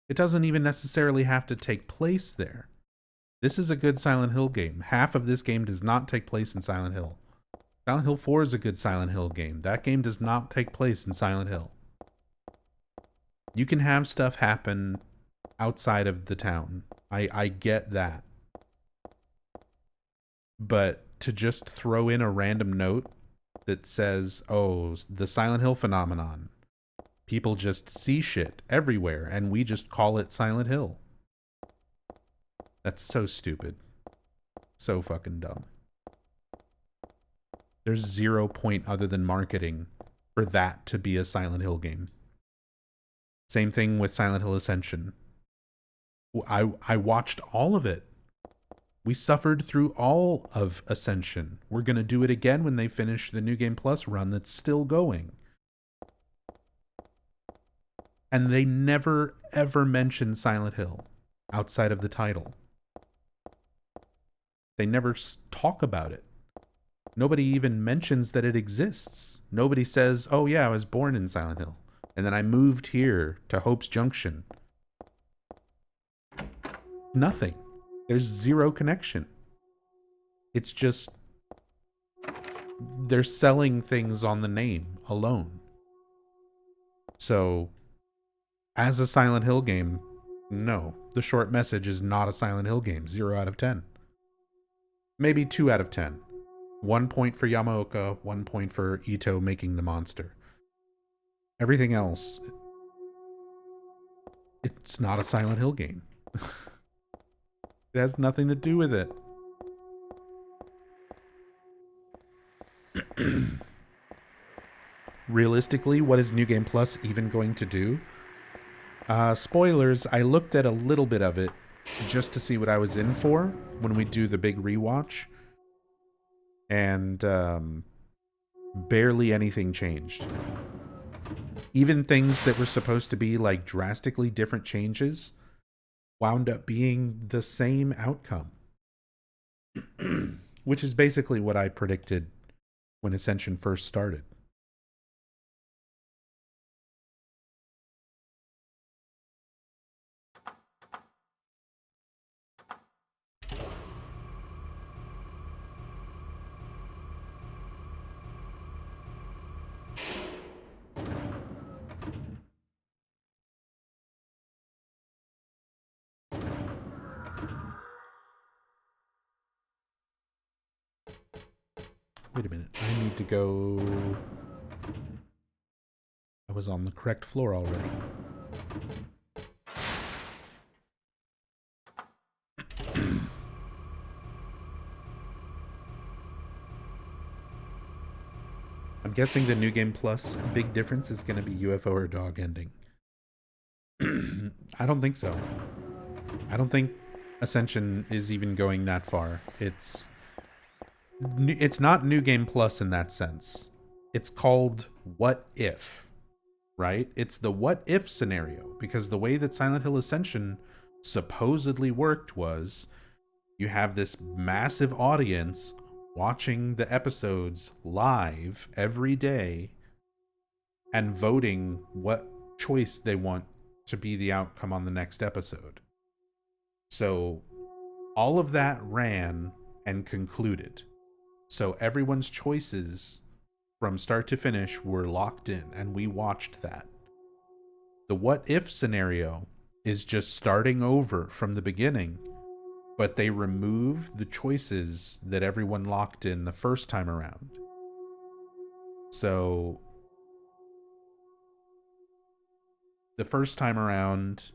It doesn't even necessarily have to take place there. This is a good Silent Hill game. Half of this game does not take place in Silent Hill. Silent Hill 4 is a good Silent Hill game. That game does not take place in Silent Hill. You can have stuff happen outside of the town. I get that. But to just throw in a random note that says, oh, the Silent Hill phenomenon. People just see shit everywhere, and we just call it Silent Hill. That's so stupid. So fucking dumb. There's 0 point other than marketing for that to be a Silent Hill game. Same thing with Silent Hill Ascension. I watched all of it. We suffered through all of Ascension. We're going to do it again when they finish the New Game Plus run that's still going. And they never, ever mention Silent Hill outside of the title. They never talk about it. Nobody even mentions that it exists. Nobody says, oh yeah, I was born in Silent Hill. And then I moved here to Hope's Junction. Nothing. There's 0 connection. It's just they're selling things on the name alone. So, as a Silent Hill game, no. The short message is not a Silent Hill game. 0 out of 10. Maybe 2 out of 10. 1 point for Yamaoka, 1 point for Ito making the monster. Everything else, it's not a Silent Hill game. It has nothing to do with it. Realistically, what is New Game Plus even going to do? Spoilers, I looked at a little bit of it just to see what I was in for when we do the big rewatch. And barely anything changed. Even things that were supposed to be like drastically different changes wound up being the same outcome. Which is basically what I predicted when Ascension first started. Wait a minute. I need to go... I was on the correct floor already. I'm guessing the New Game Plus big difference is going to be UFO or dog ending. I don't think so. I don't think Ascension is even going that far. It's not New Game Plus in that sense. It's called What If, right? It's the what if scenario, because the way that Silent Hill Ascension supposedly worked was you have this massive audience watching the episodes live every day and voting what choice they want to be the outcome on the next episode. So all of that ran and concluded. So everyone's choices from start to finish were locked in, and we watched that. The what if scenario is just starting over from the beginning, but they remove the choices that everyone locked in the first time around. So the first time around,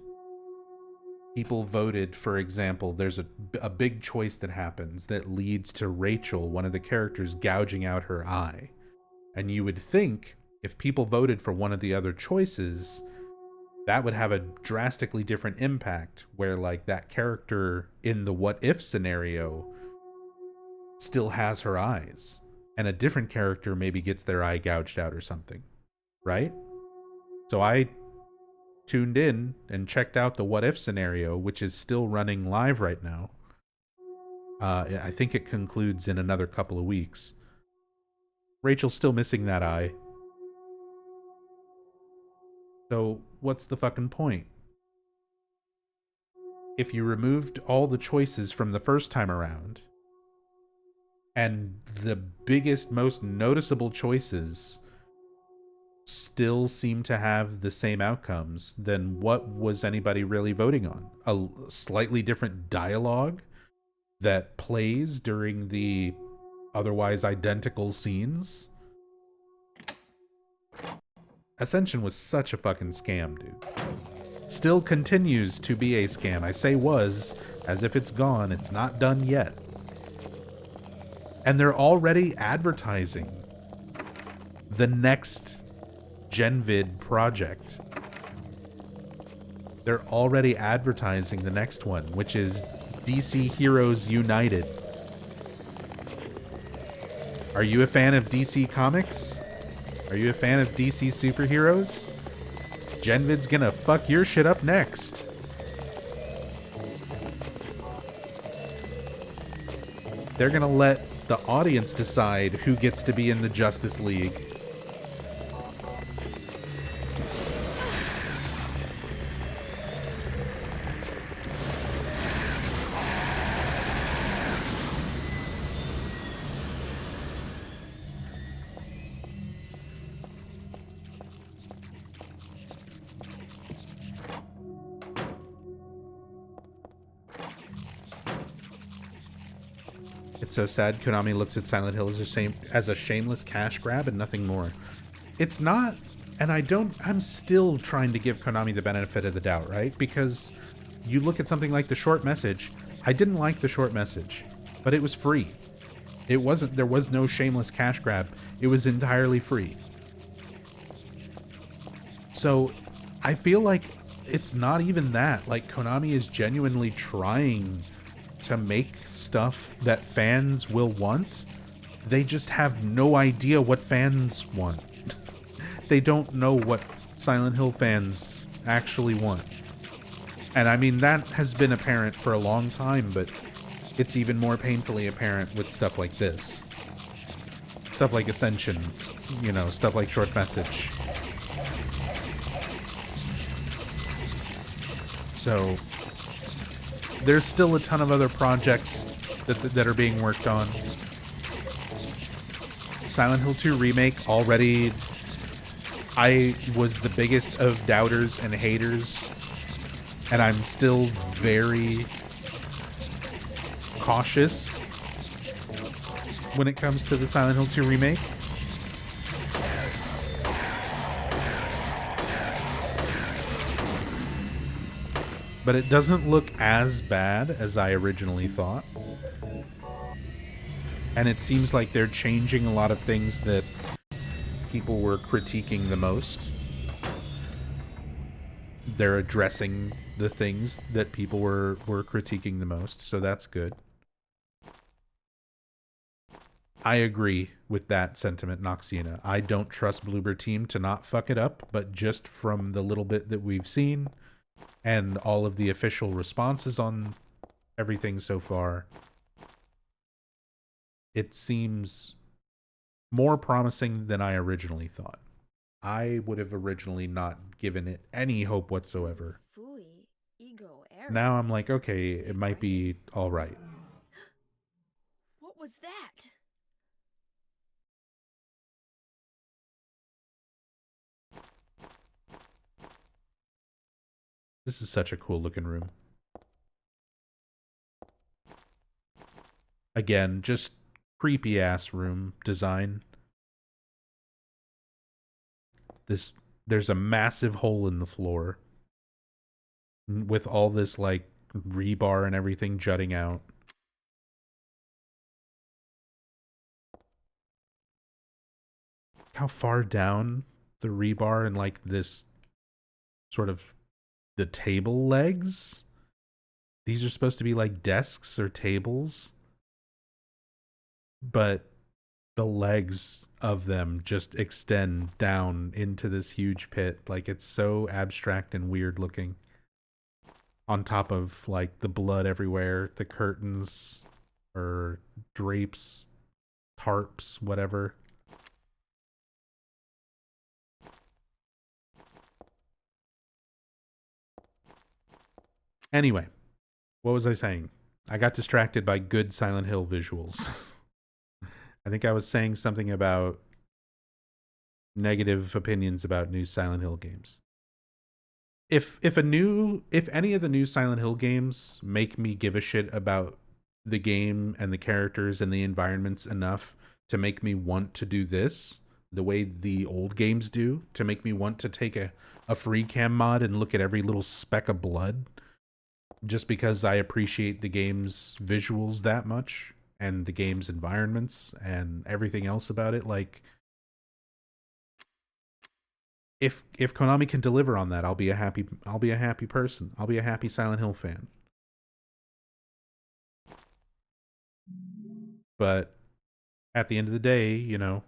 people voted, for example, there's a big choice that happens that leads to Rachel, one of the characters, gouging out her eye. And you would think if people voted for one of the other choices, that would have a drastically different impact where like that character in the what if scenario still has her eyes and a different character maybe gets their eye gouged out or something, right? So I tuned in and checked out the what if scenario, which is still running live right now. I think it concludes in another couple of weeks. Rachel's still missing that eye. So what's the fucking point? If you removed all the choices from the first time around, and the biggest, most noticeable choices still seem to have the same outcomes, then what was anybody really voting on? A slightly different dialogue that plays during the otherwise identical scenes? Ascension was such a fucking scam, dude. Still continues to be a scam. I say was, as if it's gone. It's not done yet. And they're already advertising the next GenVid project. They're already advertising the next one, which is DC Heroes United. Are you a fan of DC Comics? Are you a fan of DC superheroes? GenVid's gonna fuck your shit up next. They're gonna let the audience decide who gets to be in the Justice League. It's so sad. Konami looks at Silent Hill as a shameless cash grab and nothing more. It's not, and I'm still trying to give Konami the benefit of the doubt, right? Because you look at something like The Short Message. I didn't like The Short Message, but it was free. There was no shameless cash grab. It was entirely free. So I feel like it's not even that. Like, Konami is genuinely trying to make stuff that fans will want. They just have no idea what fans want. They don't know what Silent Hill fans actually want. And I mean, that has been apparent for a long time, but it's even more painfully apparent with stuff like this. Stuff like Ascension, you know, stuff like Short Message. So there's still a ton of other projects that are being worked on. Silent Hill 2 Remake already, I was the biggest of doubters and haters, and I'm still very cautious when it comes to the Silent Hill 2 Remake. But it doesn't look as bad as I originally thought. And it seems like they're changing a lot of things that people were critiquing the most. They're addressing the things that people were critiquing the most, so that's good. I agree with that sentiment, Noxina. I don't trust Bloober Team to not fuck it up, but just from the little bit that we've seen and all of the official responses on everything so far, it seems more promising than I originally thought. I would have originally not given it any hope whatsoever. Now I'm like, okay, it might be all right. What was that? This is such a cool looking room. Again, just creepy ass room design. There's a massive hole in the floor with all this like rebar and everything jutting out. How far down the rebar and like this sort of the table legs. These are supposed to be like desks or tables, but the legs of them just extend down into this huge pit. Like it's so abstract and weird looking. On top of like the blood everywhere, the curtains or drapes, tarps, whatever. Anyway, what was I saying? I got distracted by good Silent Hill visuals. I think I was saying something about negative opinions about new Silent Hill games. If any of the new Silent Hill games make me give a shit about the game and the characters and the environments enough to make me want to do this the way the old games do, to make me want to take a free cam mod and look at every little speck of blood just because I appreciate the game's visuals that much and the game's environments and everything else about it, like if Konami can deliver on that, I'll be a happy person. I'll be a happy Silent Hill fan. But at the end of the day, you know,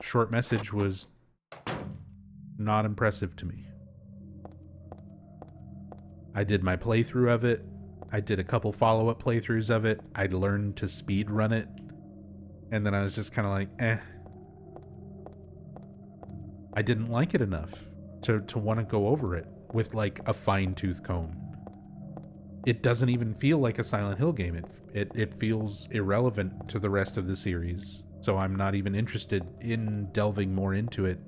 short message was not impressive to me. I did my playthrough of it. I did a couple follow-up playthroughs of it. I learned to speed run it. And then I was just kind of like, eh. I didn't like it enough to want to go over it with like a fine-tooth comb. It doesn't even feel like a Silent Hill game. It feels irrelevant to the rest of the series. So I'm not even interested in delving more into it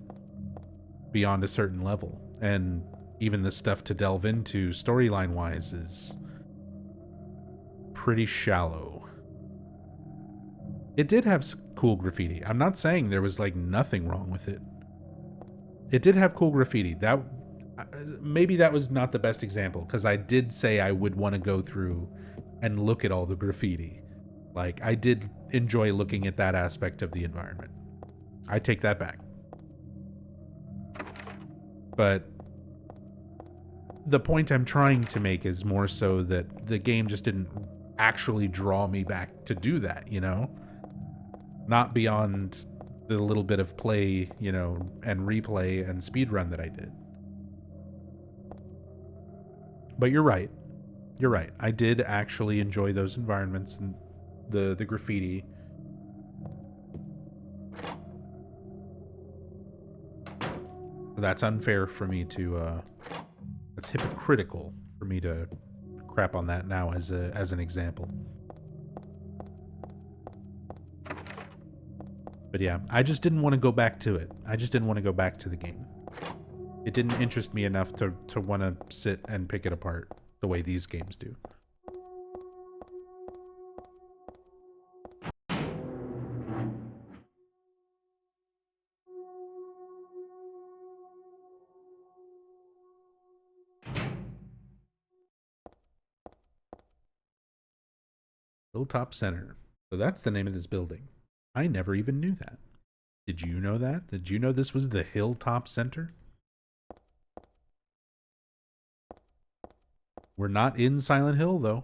beyond a certain level. And even the stuff to delve into storyline wise is pretty shallow. It did have cool graffiti. I'm not saying there was like nothing wrong with it. It did have cool graffiti. That maybe that was not the best example, because I did say I would want to go through and look at all the graffiti. Like I did enjoy looking at that aspect of the environment. I take that back. But the point I'm trying to make is more so that the game just didn't actually draw me back to do that, you know? Not beyond the little bit of play, you know, and replay and speedrun that I did. But you're right. You're right. I did actually enjoy those environments and the graffiti. That's unfair for me to that's hypocritical for me to crap on that now as an example. But yeah, I just didn't want to go back to it. I just didn't want to go back to the game. It didn't interest me enough to want to sit and pick it apart the way these games do. Hilltop Center. So that's the name of this building. I never even knew that. Did you know that? Did you know this was the Hilltop Center? We're not in Silent Hill, though.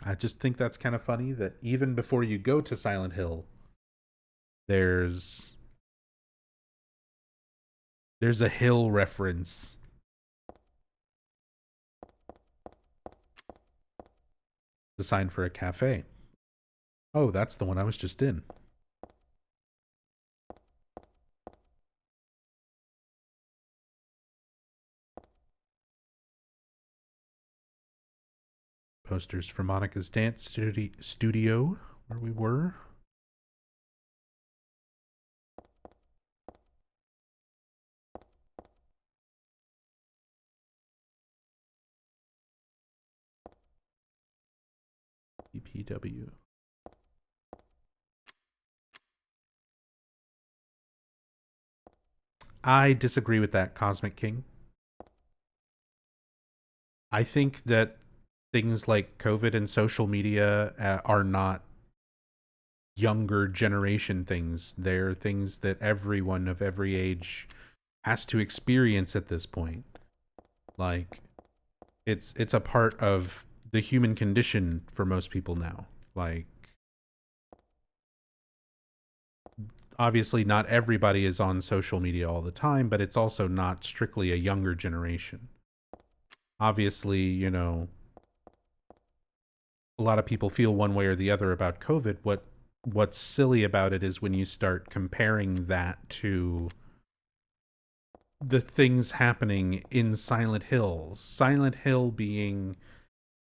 I just think that's kind of funny that even before you go to Silent Hill, there's a hill reference. The sign for a cafe. Oh, that's the one I was just in. Posters for Monica's dance studio, where we were. EPW. I disagree with that, Cosmic King. I think that things like COVID and social media are not younger generation things. They're things that everyone of every age has to experience at this point. Like it's a part of the human condition for most people now. Like obviously not everybody is on social media all the time, but it's also not strictly a younger generation. Obviously, a lot of people feel one way or the other about COVID. What's silly about it is when you start comparing that to the things happening in Silent Hill. Silent Hill being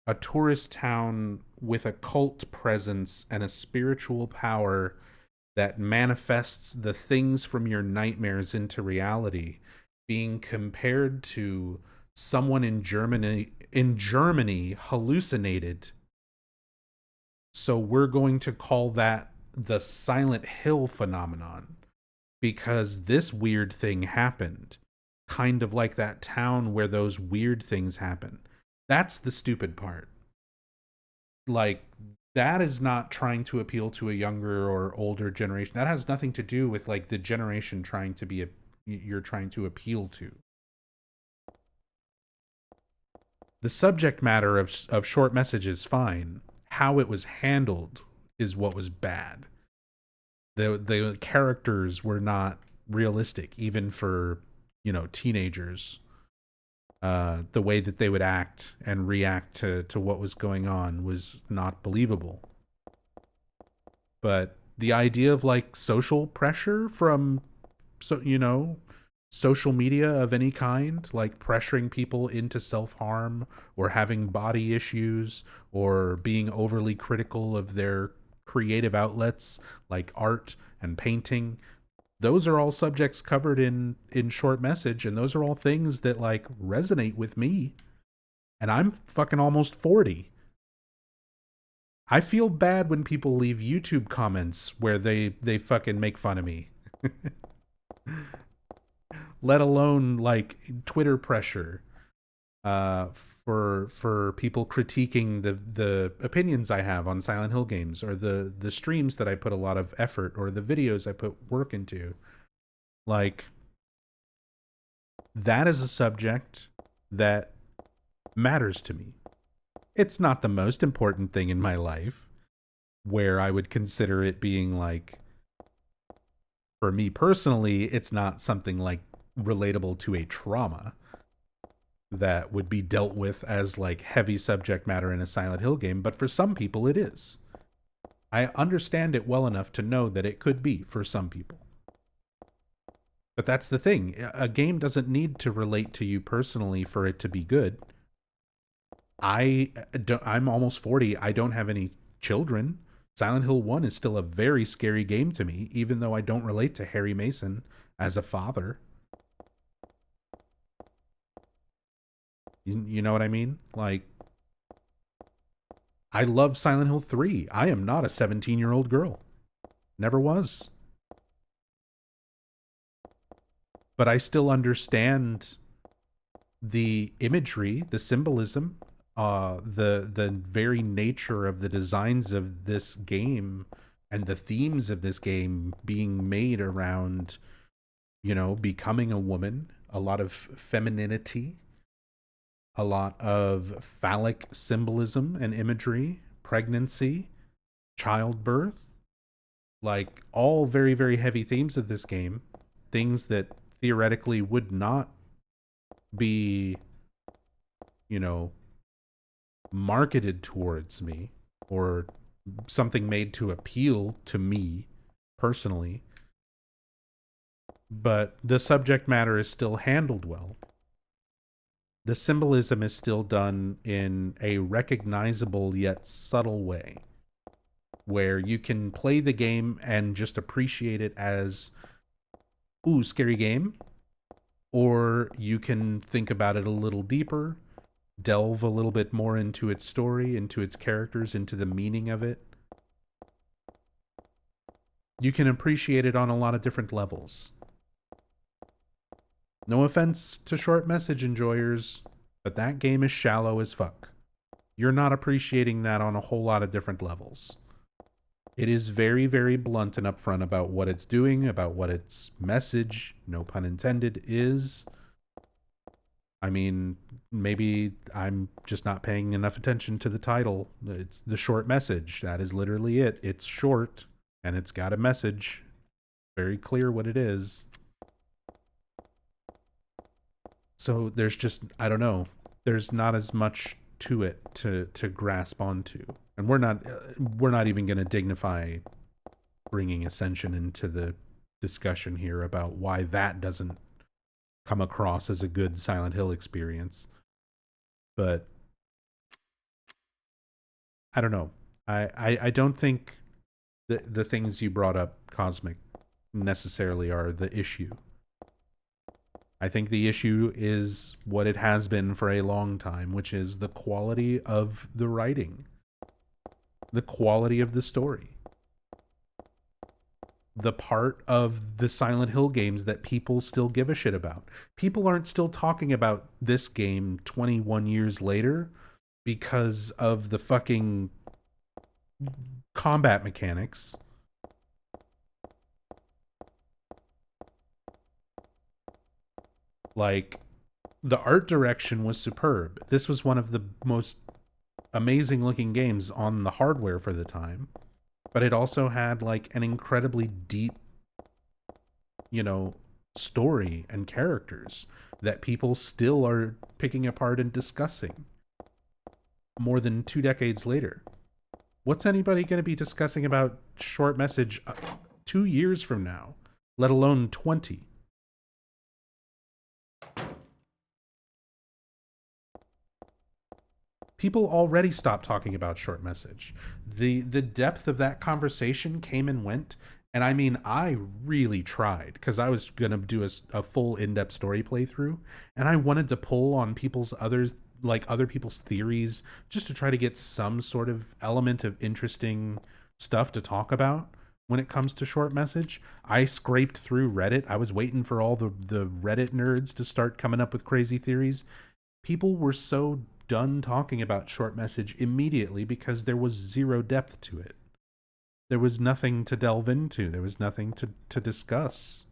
a tourist town with a cult presence and a spiritual power that manifests the things from your nightmares into reality, being compared to someone in Germany hallucinated. So we're going to call that the Silent Hill phenomenon because this weird thing happened, kind of like that town where those weird things happen. That's the stupid part. Like, that is not trying to appeal to a younger or older generation. That has nothing to do with like the generation trying to be you're trying to appeal to. The subject matter of short messages fine. How it was handled is what was bad. The characters were not realistic even for, teenagers. The way that they would act and react to what was going on was not believable. But the idea of like social pressure from, so social media of any kind, like pressuring people into self-harm or having body issues or being overly critical of their creative outlets like art and painting, those are all subjects covered in short message, and those are all things that like resonate with me, and I'm fucking almost 40. I feel bad when people leave YouTube comments where they fucking make fun of me. Let alone like Twitter pressure uh for people critiquing the opinions I have on Silent Hill games, or the streams that I put a lot of effort, or the videos I put work into. Like, that is a subject that matters to me. It's not the most important thing in my life where I would consider it being like, for me personally, it's not something like relatable to a trauma that would be dealt with as like heavy subject matter in a Silent Hill game, but for some people it is. I understand it well enough to know that it could be for some people. But that's the thing. A game doesn't need to relate to you personally for it to be good. I'm almost 40. I don't have any children. Silent Hill 1 is still a very scary game to me, even though I don't relate to Harry Mason as a father. You know what I mean? Like, I love Silent Hill 3. I am not a 17-year-old girl. Never was. But I still understand the imagery, the symbolism, the very nature of the designs of this game and the themes of this game being made around, becoming a woman, a lot of femininity, a lot of phallic symbolism and imagery, pregnancy, childbirth, like all very, very heavy themes of this game, things that theoretically would not be, you know, marketed towards me, or something made to appeal to me personally. But the subject matter is still handled well. The symbolism is still done in a recognizable yet subtle way, where you can play the game and just appreciate it as, ooh, scary game, or you can think about it a little deeper, delve a little bit more into its story, into its characters, into the meaning of it. You can appreciate it on a lot of different levels. No offense to short message enjoyers, but that game is shallow as fuck. You're not appreciating that on a whole lot of different levels. It is very, very blunt and upfront about what it's doing, about what its message, no pun intended, is. I mean, maybe I'm just not paying enough attention to the title. It's the short message. That is literally it. It's short and it's got a message. Very clear what it is. So there's just, I don't know. There's not as much to it to grasp onto. And we're not even going to dignify bringing Ascension into the discussion here about why that doesn't come across as a good Silent Hill experience. But I don't know. I don't think the things you brought up, Cosmic, necessarily are the issue. I think the issue is what it has been for a long time, which is the quality of the writing, the quality of the story, the part of the Silent Hill games that people still give a shit about. People aren't still talking about this game 21 years later because of the fucking combat mechanics. Like, the art direction was superb. This was one of the most amazing looking games on the hardware for the time, but it also had like an incredibly deep, you know, story and characters that people still are picking apart and discussing more than 2 decades later. What's anybody going to be discussing about Short Message 2 years from now, let alone 20? People already stopped talking about Short Message. The depth of that conversation came and went, and I mean, I really tried because I was gonna do a full in-depth story playthrough, and I wanted to pull on other people's theories just to try to get some sort of element of interesting stuff to talk about when it comes to Short Message. I scraped through Reddit. I was waiting for all the Reddit nerds to start coming up with crazy theories. People were so done talking about Short Message immediately because there was zero depth to it. There was nothing to delve into. There was nothing to discuss.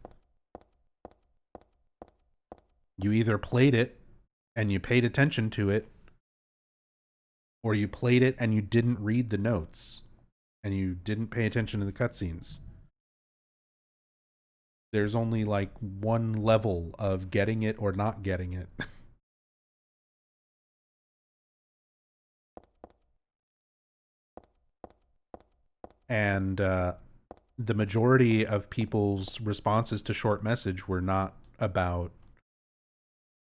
You either played it and you paid attention to it, or you played it and you didn't read the notes and you didn't pay attention to the cutscenes. There's only like one level of getting it or not getting it. And the majority of people's responses to Short Message were not about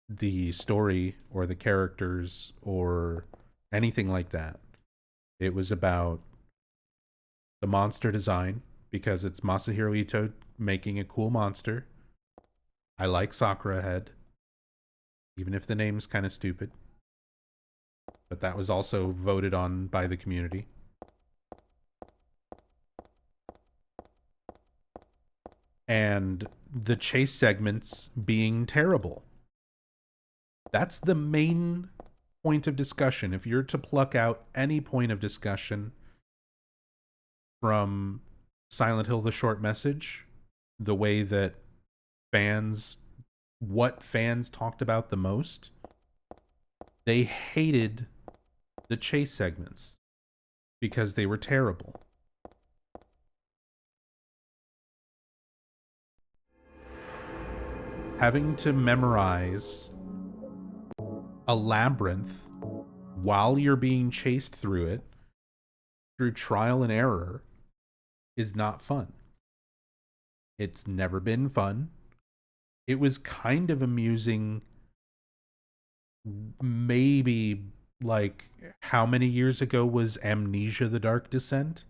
the story or the characters or anything like that. It was about the monster design because it's Masahiro Ito making a cool monster. I like Sakura Head, even if the name's kind of stupid. But that was also voted on by the community. And the chase segments being terrible. That's the main point of discussion. If you're to pluck out any point of discussion from Silent Hill the Short Message, the way that what fans talked about the most, they hated the chase segments because they were terrible. Having to memorize a labyrinth while you're being chased through it, through trial and error, is not fun. It's never been fun. It was kind of amusing, maybe, like, how many years ago was Amnesia: The Dark Descent?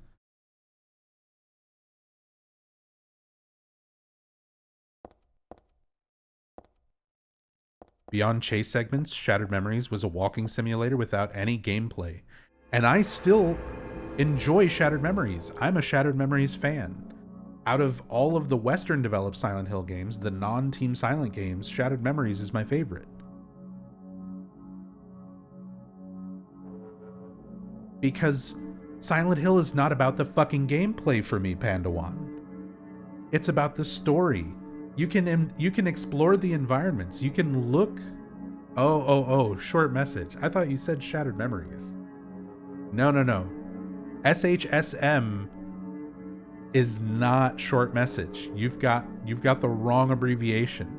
Beyond chase segments, Shattered Memories was a walking simulator without any gameplay. And I still enjoy Shattered Memories. I'm a Shattered Memories fan. Out of all of the Western developed Silent Hill games, the non-Team Silent games, Shattered Memories is my favorite. Because Silent Hill is not about the fucking gameplay for me, Pandawan. It's about the story. You can explore the environments. You can look. Oh, short message. I thought you said Shattered Memories. No, no, no. SHSM is not short message. You've got the wrong abbreviation.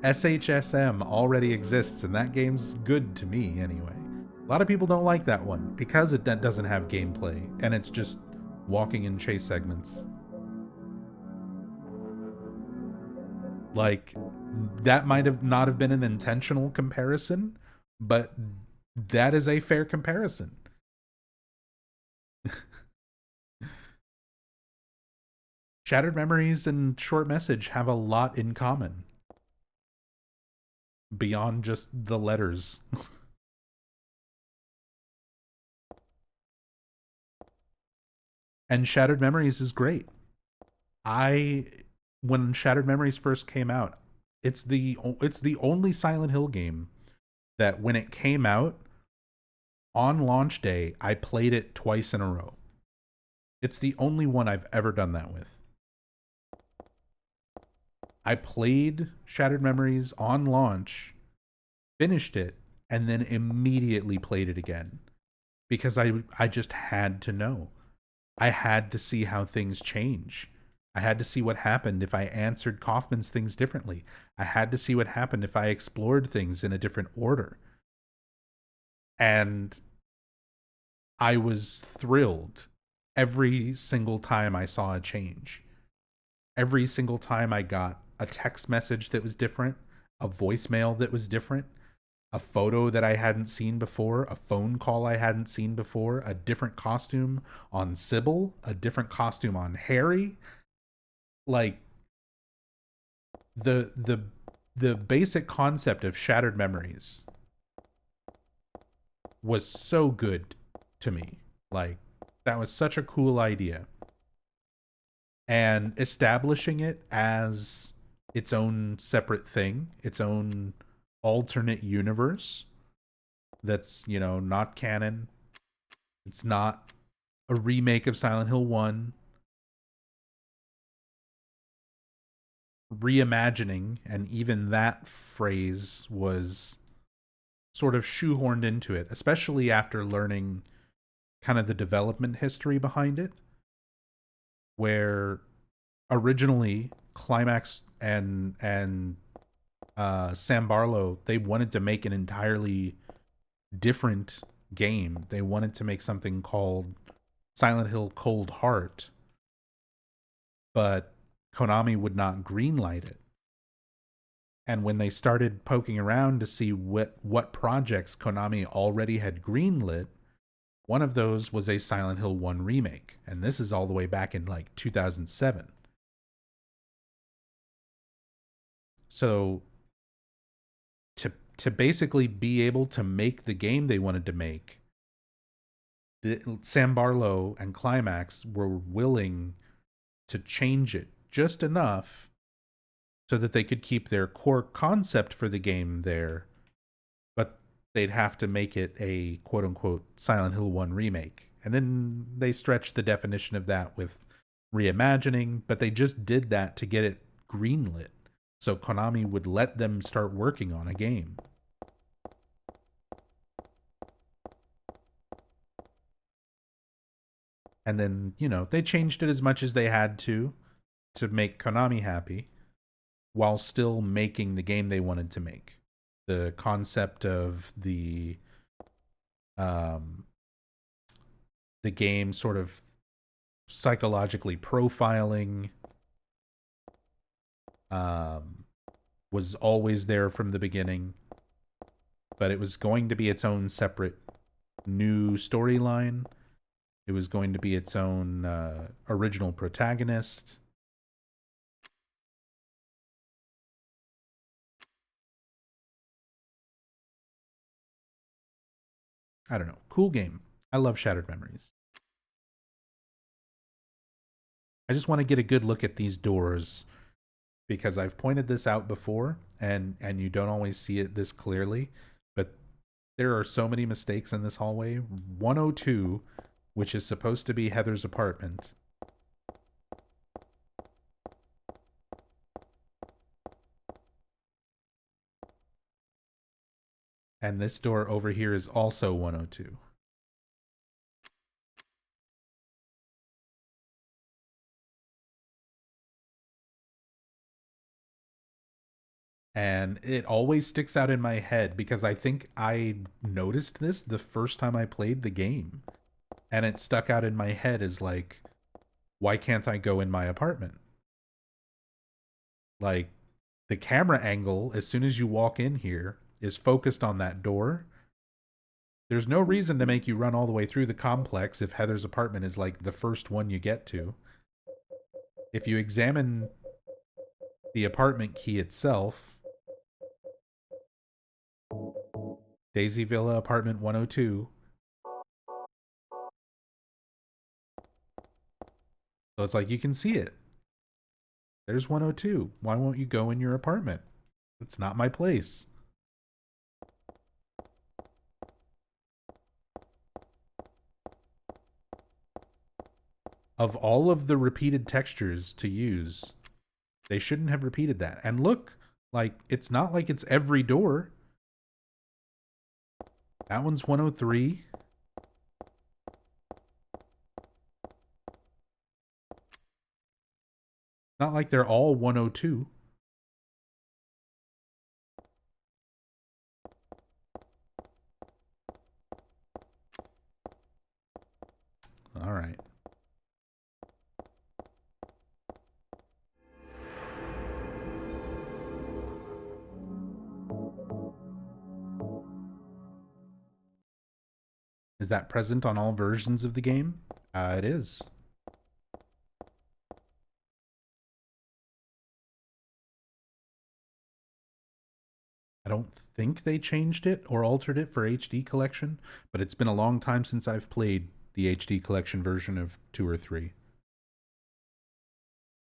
SHSM already exists, and that game's good to me anyway. A lot of people don't like that one because it doesn't have gameplay and it's just walking in chase segments. Like, that might have not have been an intentional comparison, but that is a fair comparison. Shattered Memories and Short Message have a lot in common beyond just the letters. And Shattered Memories is great. I When Shattered Memories first came out, it's the only Silent Hill game that when it came out on launch day, I played it twice in a row. It's the only one I've ever done that with. I played Shattered Memories on launch, finished it, and then immediately played it again because I just had to know. I had to see how things change. I had to see what happened if I answered Kaufman's things differently. I had to see what happened if I explored things in a different order. And I was thrilled every single time I saw a change. Every single time I got a text message that was different, a voicemail that was different, a photo that I hadn't seen before, a phone call I hadn't seen before, a different costume on Sybil, a different costume on Harry. Like, the basic concept of Shattered Memories was so good to me. Like, that was such a cool idea. And establishing it as its own separate thing, its own alternate universe that's, not canon. It's not a remake of Silent Hill 1. Reimagining, and even that phrase was sort of shoehorned into it, especially after learning kind of the development history behind it, where originally Climax and Sam Barlow, they wanted to make an entirely different game. They wanted to make something called Silent Hill Cold Heart, but Konami would not greenlight it. And when they started poking around to see what projects Konami already had greenlit, one of those was a Silent Hill 1 remake. And this is all the way back in like 2007. So to basically be able to make the game they wanted to make, Sam Barlow and Climax were willing to change it just enough so that they could keep their core concept for the game there, but they'd have to make it a quote unquote Silent Hill 1 remake. And then they stretched the definition of that with reimagining, but they just did that to get it greenlit so Konami would let them start working on a game. And then, they changed it as much as they had to make Konami happy while still making the game they wanted to make. The concept of um the game sort of psychologically profiling was always there from the beginning, but it was going to be its own separate new storyline. It was going to be its own original protagonist. I don't know. Cool game. I love Shattered Memories. I just want to get a good look at these doors because I've pointed this out before and you don't always see it this clearly, but there are so many mistakes in this hallway. 102 which is supposed to be Heather's apartment. And this door over here is also 102. And it always sticks out in my head because I think I noticed this the first time I played the game. And it stuck out in my head as like, why can't I go in my apartment? Like, the camera angle, as soon as you walk in here, is focused on that door. There's no reason to make you run all the way through the complex if Heather's apartment is like the first one you get to. If you examine the apartment key itself, Daisy Villa apartment 102. So it's like you can see it. There's 102. Why won't you go in your apartment? It's not my place. Of all of the repeated textures to use, they shouldn't have repeated that. And look, like, it's not like it's every door. That one's 103. Not like they're all 102. All right. Is that present on all versions of the game? It is. I don't think they changed it or altered it for HD collection, but it's been a long time since I've played the HD collection version of 2 or 3.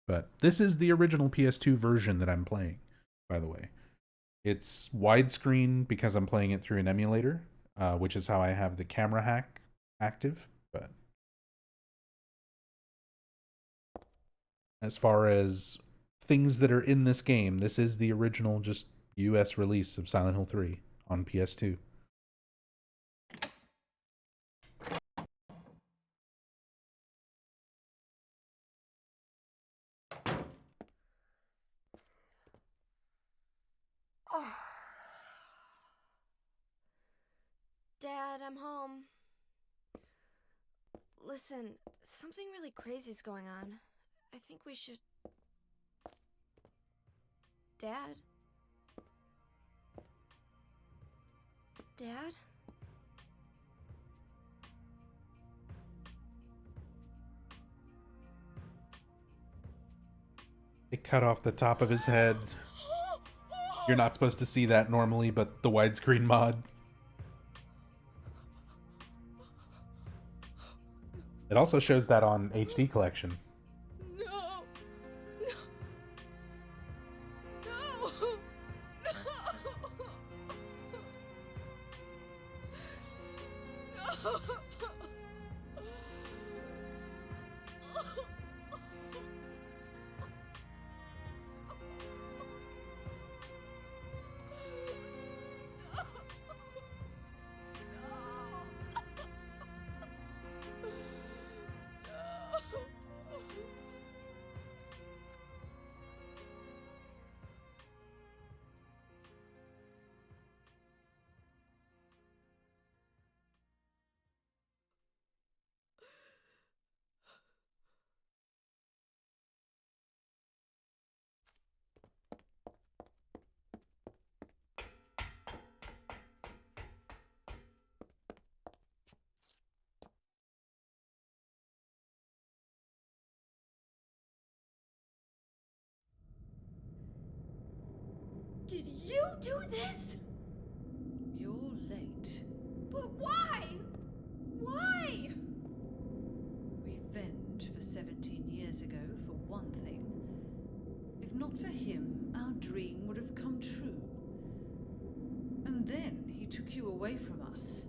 But this is the original PS2 version that I'm playing, by the way. It's widescreen because I'm playing it through an emulator, which is how I have the camera hack active. But as far as things that are in this game, this is the original just US release of Silent Hill 3 on PS2. Oh. Dad, I'm home. Listen, something really crazy's going on. I think we should... Dad? Dad? It cut off the top of his head. You're not supposed to see that normally, but the widescreen mod. It also shows that on HD collection. No! No! No! No! Did you do this? You're late. But why? Why? Revenge for 17 years ago, for one thing. If not for him, our dream would have come true. And then he took you away from us.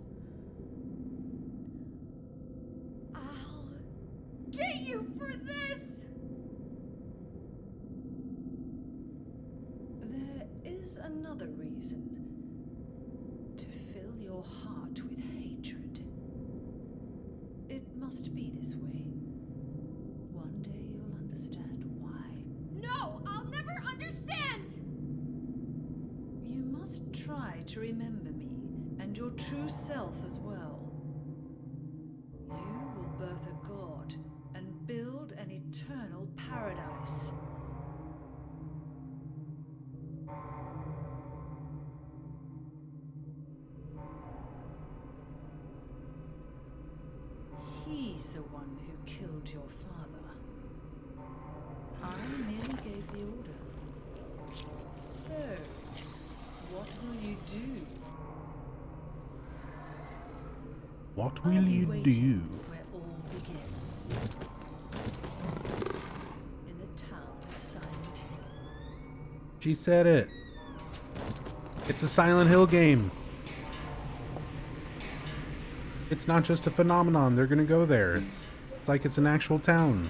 you for this! There is another reason. To fill your heart with hatred. It must be this way. One day you'll understand why. No, I'll never understand! You must try to remember me, and your true self as well. You will birth a god, and build an eternal paradise. He's the one who killed your father. I merely gave the order. So, what will you do? What I'll will be you waiting do? where all begins. In the town of Silent Hill. She said it. It's a Silent Hill game. It's not just a phenomenon. They're gonna go there. It's like it's an actual town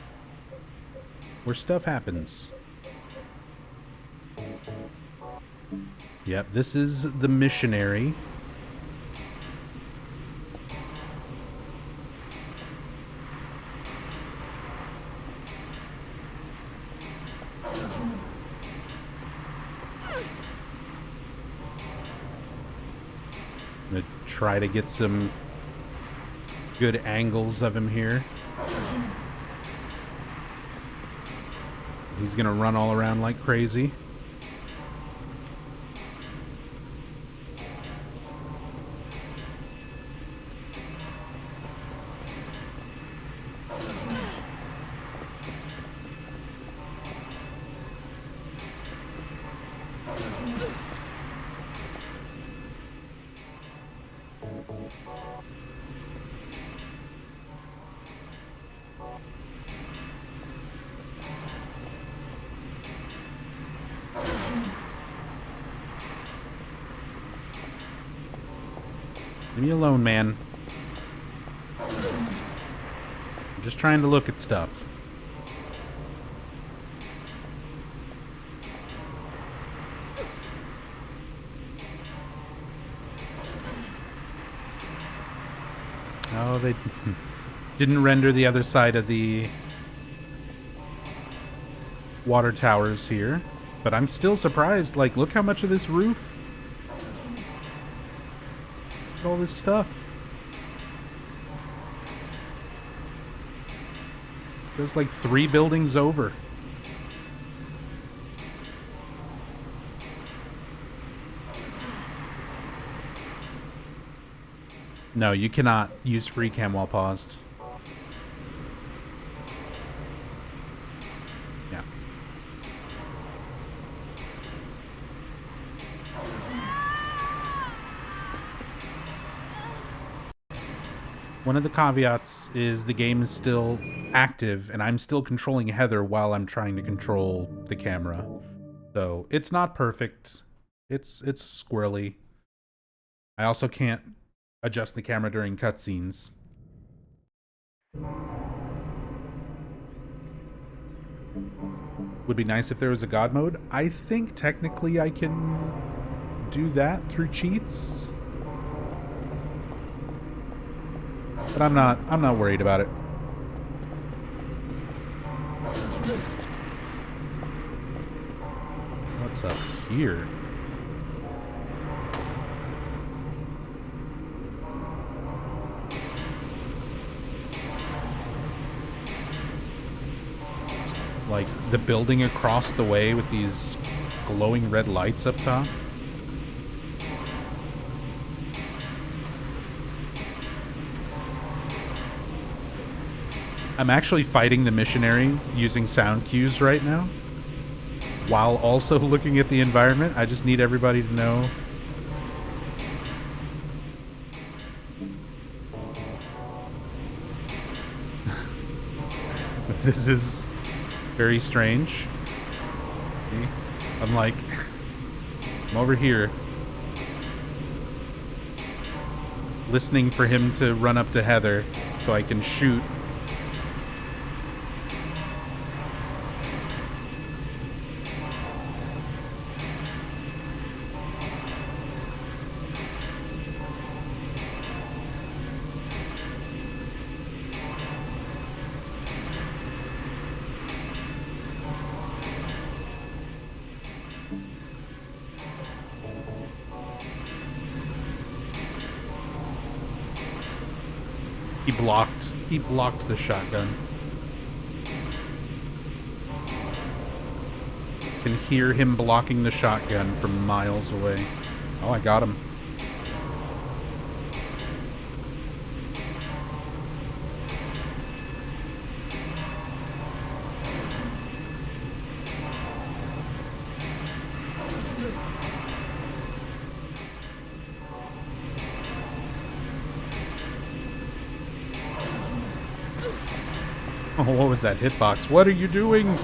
where stuff happens. Yep, this is the missionary. I'm gonna try to get some good angles of him here. He's gonna run all around like crazy. Leave me alone, man. I'm just trying to look at stuff. Oh, they didn't render the other side of the water towers here. But I'm still surprised. Like, look how much of this roof. All this stuff goes like 3 buildings over. No, you cannot use free cam while paused. Yeah. One of the caveats is the game is still active and I'm still controlling Heather while I'm trying to control the camera. So it's not perfect. It's squirrely. I also can't adjust the camera during cutscenes. Would be nice if there was a god mode. I think technically I can do that through cheats. But I'm not worried about it. What's up here? Like the building across the way with these glowing red lights up top. I'm actually fighting the missionary using sound cues right now, while also looking at the environment. I just need everybody to know. This is very strange. I'm like, I'm over here, listening for him to run up to Heather so I can shoot. He blocked. He blocked the shotgun. Can hear him blocking the shotgun from miles away. Oh, I got him. Oh, what was that hitbox? What are you doing?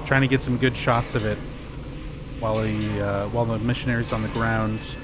Trying to get some good shots of it while the missionary's on the ground.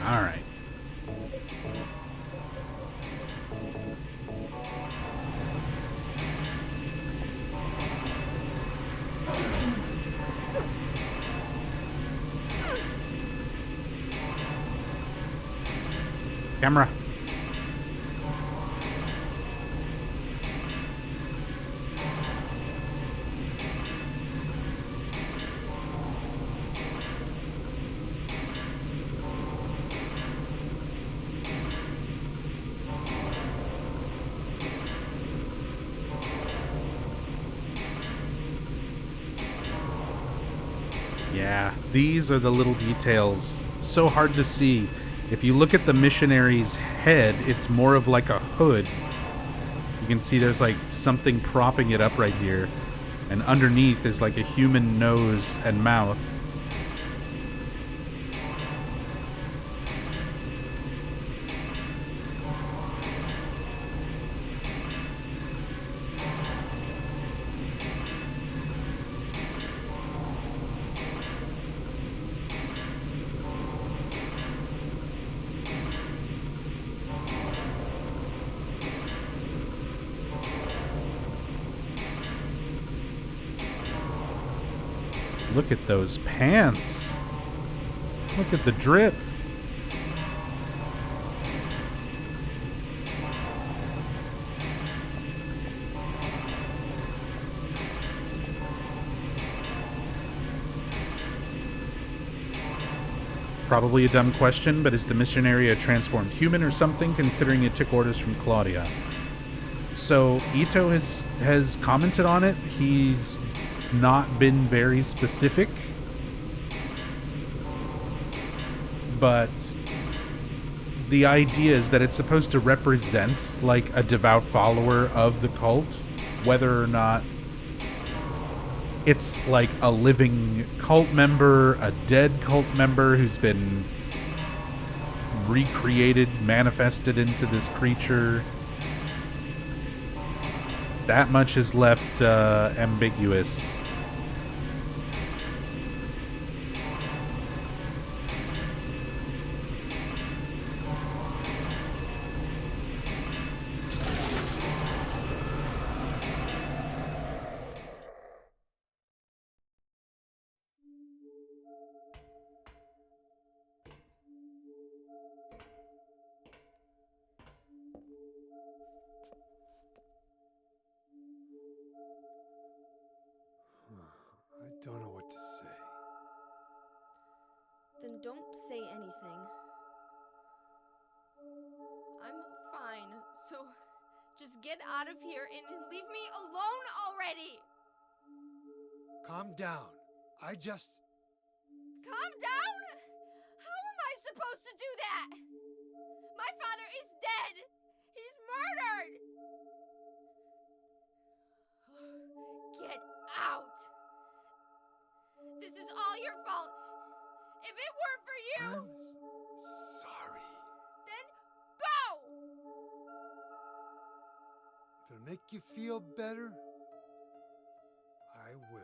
All right. Camera. Yeah, these are the little details. So hard to see. If you look at the missionary's head, it's more of like a hood. You can see there's like something propping it up right here. And underneath is like a human nose and mouth. Look at those pants. Look at the drip. Probably a dumb question, but is the missionary a transformed human or something, considering it took orders from Claudia? So Ito has commented on it. He's not been very specific, but the idea is that it's supposed to represent like a devout follower of the cult, whether or not it's like a living cult member, a dead cult member who's been recreated, manifested into this creature. That much is left ambiguous. Just get out of here and leave me alone already! Calm down. Calm down? How am I supposed to do that? My father is dead! He's murdered! Get out! This is all your fault! If it weren't for you, I'm sorry. then go! If it'll make you feel better, I will.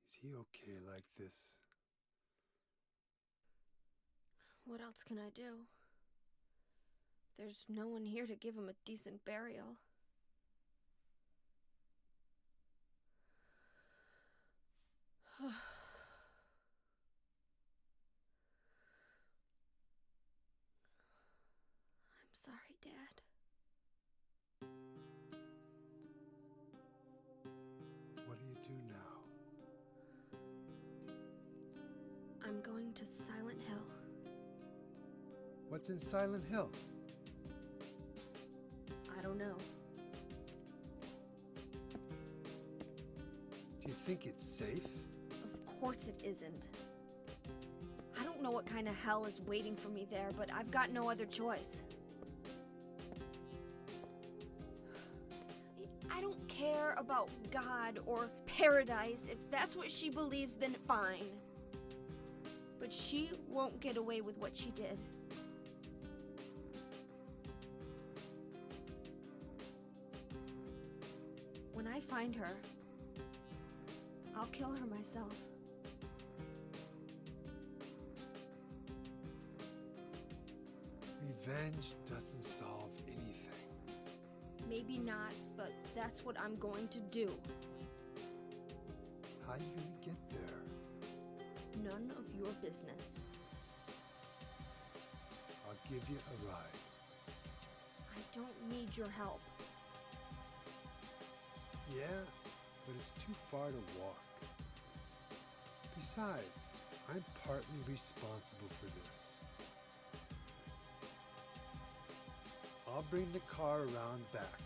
Is he okay like this? What else can I do? There's no one here to give him a decent burial. I'm sorry, Dad. What do you do now? I'm going to Silent Hill. What's in Silent Hill? I don't know. Do you think it's safe? Of course it isn't. I don't know what kind of hell is waiting for me there, but I've got no other choice. I don't care about God or paradise. If that's what she believes, then fine. But she won't get away with what she did. When I find her, I'll kill her myself. Revenge doesn't solve anything. Maybe not, but that's what I'm going to do. How are you gonna get there? None of your business. I'll give you a ride. I don't need your help. Yeah, but it's too far to walk. Besides, I'm partly responsible for this. I'll bring the car around back.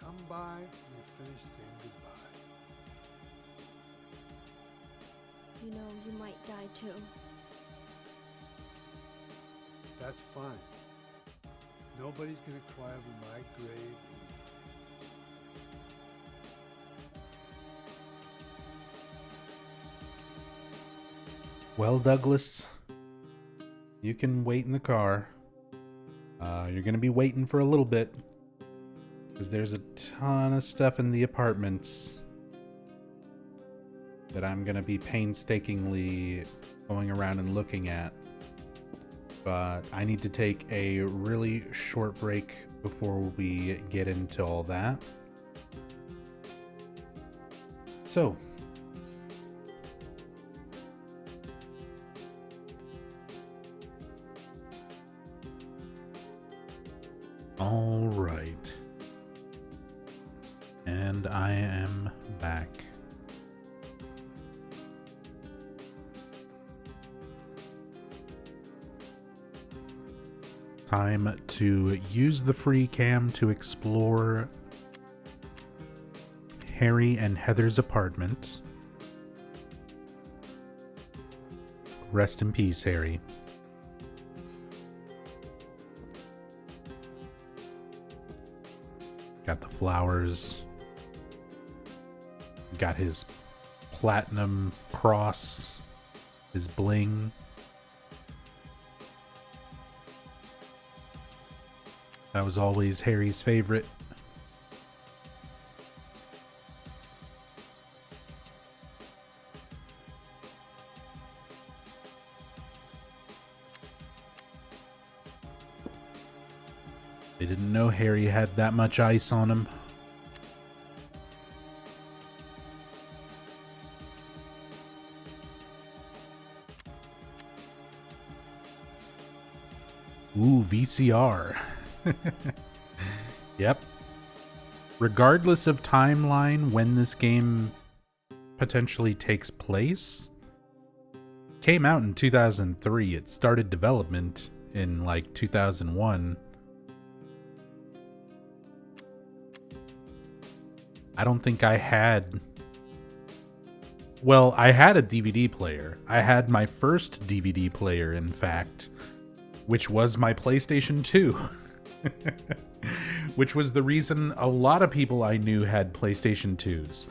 Come by when you're finished saying goodbye. You know, you might die too. That's fine. Nobody's gonna cry over my grave. Well, Douglas, you can wait in the car. You're going to be waiting for a little bit because there's a ton of stuff in the apartments that I'm going to be painstakingly going around and looking at. But I need to take a really short break before we get into all that. So, all right. And I am back. Time to use the free cam to explore Harry and Heather's apartment. Rest in peace, Harry. Got the flowers. Got his platinum cross. His bling. That was always Harry's favorite. They didn't know Harry had that much ice on him. Ooh, VCR. Yep. regardless of timeline when this game potentially takes place, came out in 2003. It started development in like 2001. I don't think I had... Well, I had a DVD player. I had my first DVD player, in fact, which was my PlayStation 2. Which was the reason a lot of people I knew had PlayStation 2s.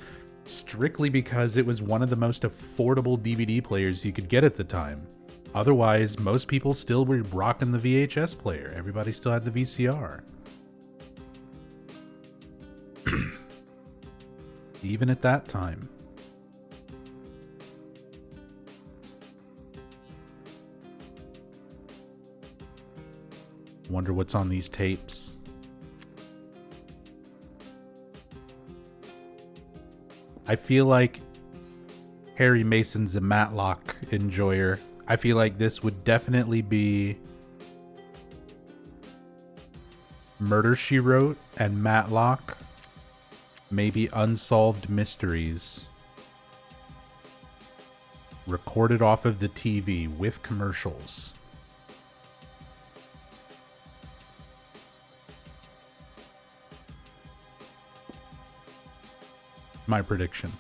Strictly because it was one of the most affordable DVD players you could get at the time. Otherwise, most people still were rocking the VHS player. Everybody still had the VCR. Even at that time. Wonder what's on these tapes. I feel like Harry Mason's a Matlock enjoyer. I feel like this would definitely be Murder, She Wrote and Matlock. Maybe Unsolved Mysteries. Recorded off of the TV with commercials. My prediction.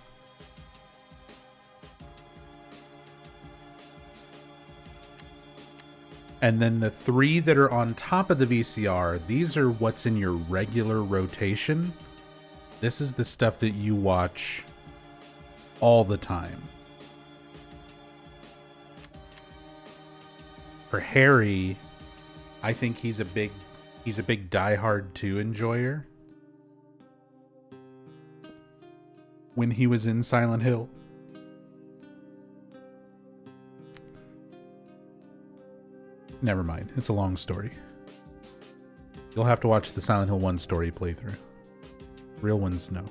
And then the 3 that are on top of the VCR, these are what's in your regular rotation. This is the stuff that you watch all the time. For Harry, I think he's a big Die Hard 2 enjoyer. When he was in Silent Hill. Never mind. It's a long story. You'll have to watch the Silent Hill 1 story playthrough. Real ones, no.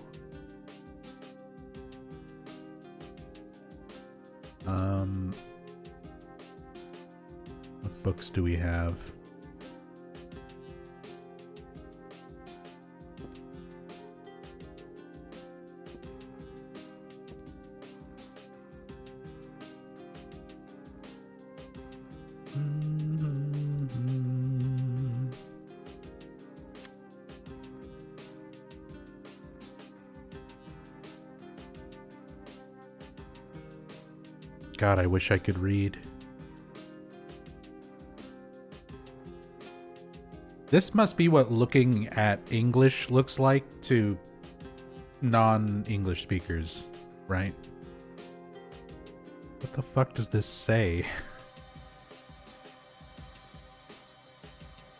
What books do we have? God, I wish I could read. This must be what looking at English looks like to non-English speakers, right? What the fuck does this say?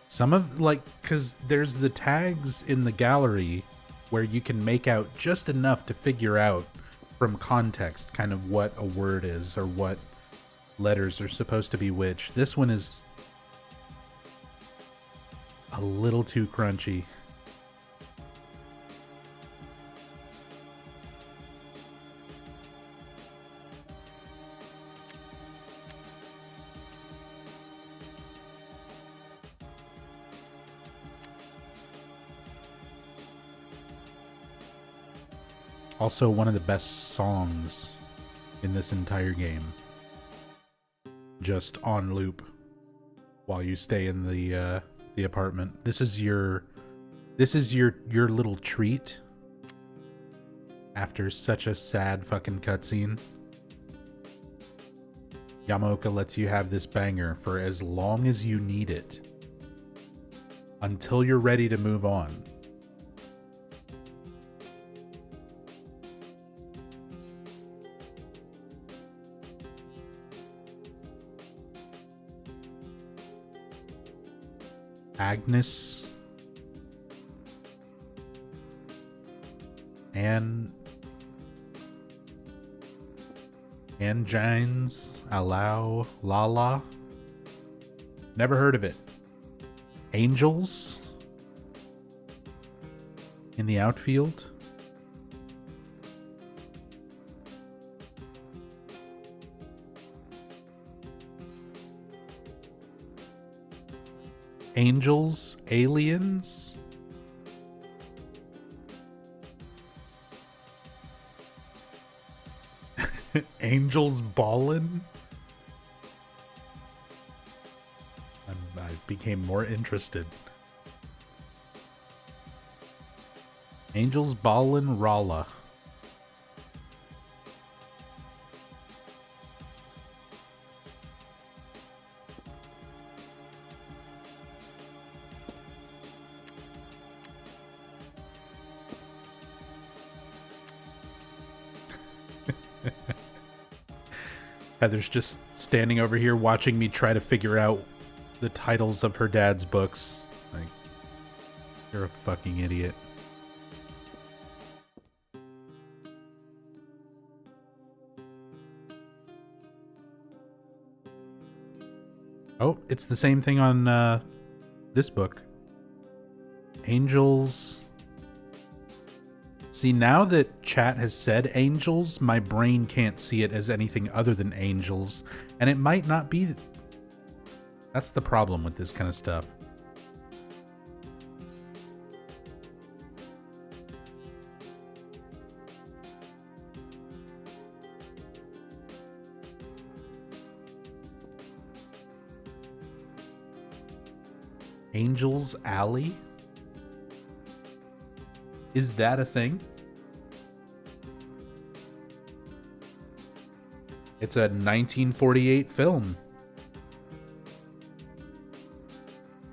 Some of, like, because there's the tags in the gallery where you can make out just enough to figure out from context kind of what a word is or what letters are supposed to be which. This one is a little too crunchy. Also, one of the best songs in this entire game. Just on loop while you stay in the apartment. This is your little treat after such a sad fucking cutscene. Yamaoka lets you have this banger for as long as you need it until you're ready to move on. Agnes and Angines Allow Lala. Never heard of it. Angels in the outfield. Angels, aliens. Angels Ballin'? I became more interested. Angels Ballin' Ralla. Heather's just standing over here watching me try to figure out the titles of her dad's books. Like, you're a fucking idiot. Oh, it's the same thing on this book. Angels. See, now that chat has said angels, my brain can't see it as anything other than angels, and it might not be. That's the problem with this kind of stuff. Angels Alley? Is that a thing? It's a 1948 film.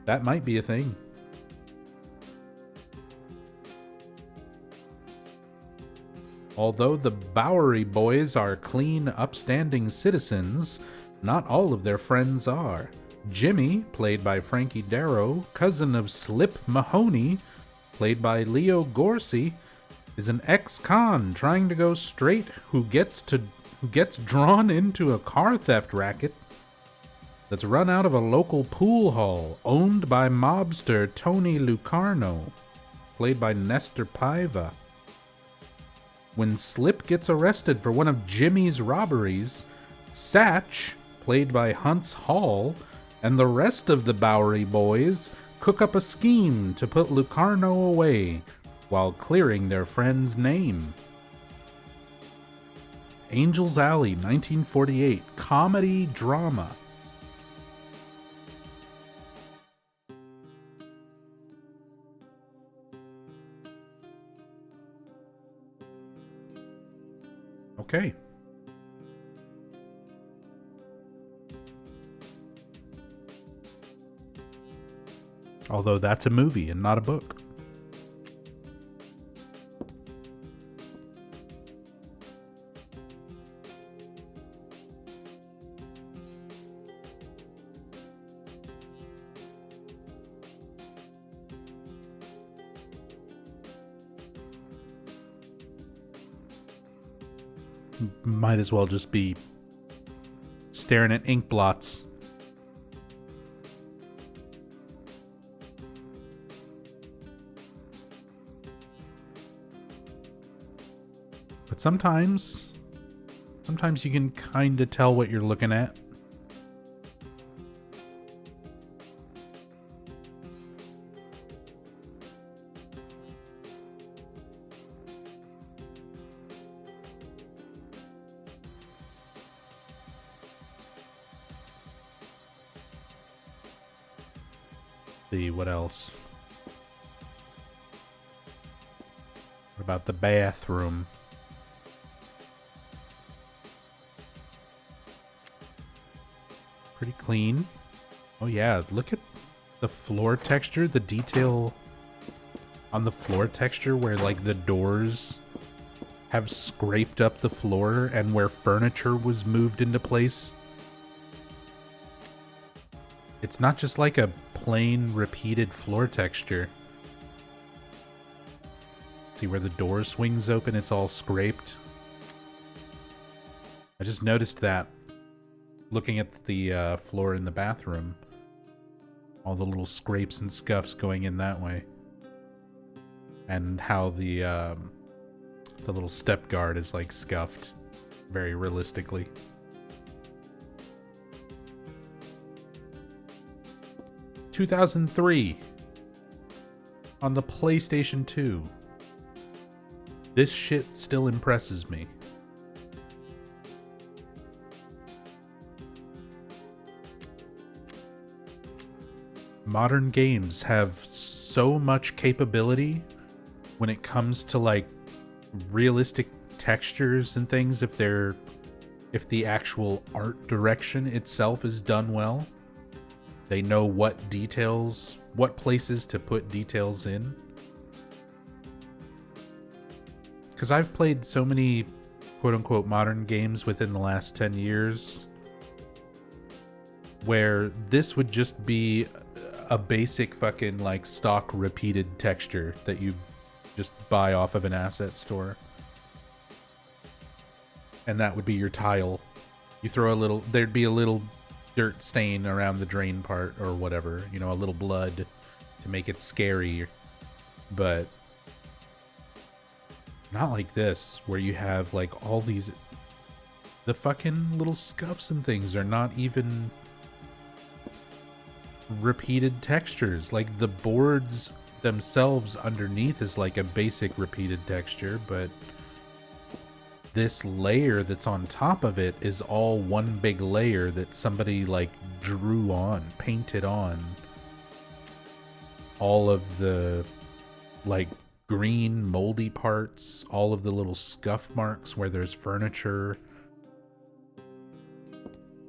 That might be a thing. Although the Bowery boys are clean, upstanding citizens, not all of their friends are. Jimmy, played by Frankie Darrow, cousin of Slip Mahoney, played by Leo Gorsey, is an ex-con trying to go straight who gets drawn into a car theft racket that's run out of a local pool hall owned by mobster Tony Lucarno, played by Nestor Paiva. When Slip gets arrested for one of Jimmy's robberies, Satch, played by Hunts Hall, and the rest of the Bowery boys cook up a scheme to put Lucarno away while clearing their friend's name. Angels Alley, 1948, comedy drama. Okay. Although that's a movie and not a book. Might as well just be staring at ink blots. But sometimes you can kind of tell what you're looking at. See what else? What about the bathroom? Pretty clean. Oh yeah, look at the floor texture, the detail on the floor texture where like the doors have scraped up the floor and where furniture was moved into place. It's not just like a plain repeated floor texture. See where the door swings open, it's all scraped. I just noticed that looking at the floor in the bathroom. All the little scrapes and scuffs going in that way. And how the little step guard is like scuffed very realistically. (2003) on the PlayStation 2. This shit still impresses me. modern games have so much capability when it comes to like realistic textures and things, if the actual art direction itself is done well. They know what places to put details in. Because I've played so many quote-unquote modern games within the last 10 years where this would just be a basic fucking like stock repeated texture that you just buy off of an asset store. And that would be your tile. You throw there'd be a little dirt stain around the drain part or whatever, you know, a little blood to make it scary. But not like this, where you have like all these, the fucking little scuffs and things are not even repeated textures. Like the boards themselves underneath is like a basic repeated texture, but this layer that's on top of it is all one big layer that somebody like drew on, painted on. All of the like green moldy parts, all of the little scuff marks where there's furniture,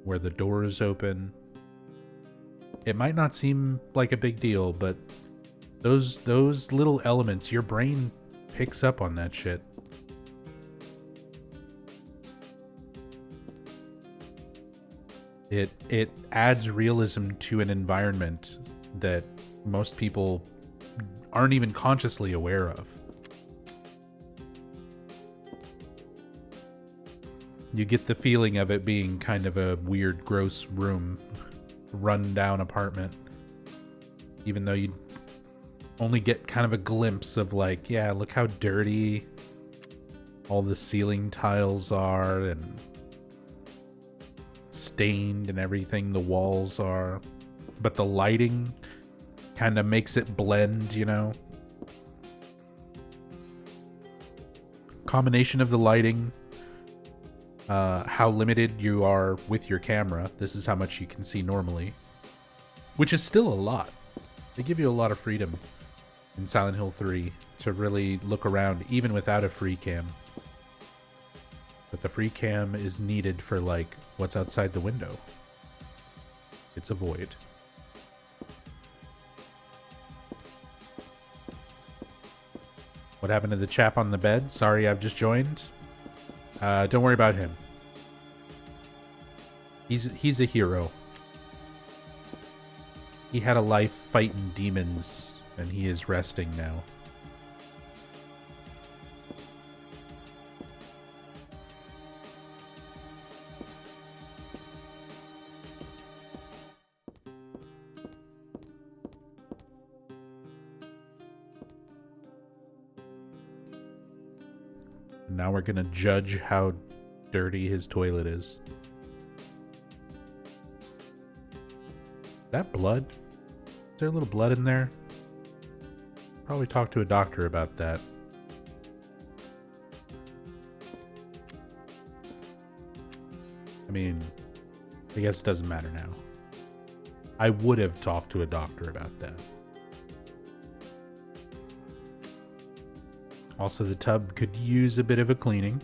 where the door is open. It might not seem like a big deal, but those little elements, your brain picks up on that shit. It adds realism to an environment that most people aren't even consciously aware of. You get the feeling of it being kind of a weird, gross room, run down apartment, even though you only get kind of a glimpse of like, yeah, look how dirty all the ceiling tiles are and stained and everything the walls are, but the lighting kind of makes it blend, you know. Combination of the lighting, how limited you are with your camera. This is how much you can see normally, which is still a lot. They give you a lot of freedom in Silent Hill 3 to really look around even without a free cam. But the free cam is needed for like what's outside the window. It's a void. What happened to the chap on the bed? Sorry, I've just joined. Don't worry about him. He's a hero. He had a life fighting demons, and he is resting now. Now we're gonna judge how dirty his toilet is. Is that blood? Is there a little blood in there? Probably talk to a doctor about that. I mean, I guess it doesn't matter now. I would have talked to a doctor about that. Also, the tub could use a bit of a cleaning.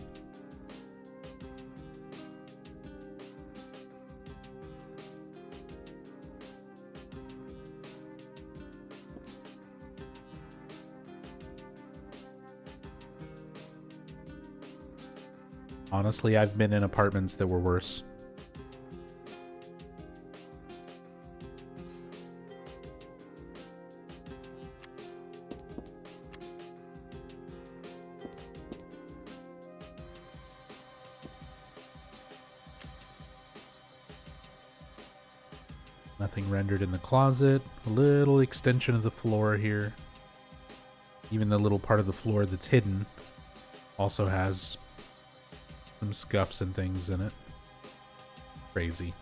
Honestly, I've been in apartments that were worse. Nothing rendered in the closet. A little extension of the floor here. Even the little part of the floor that's hidden also has some scuffs and things in it. Crazy.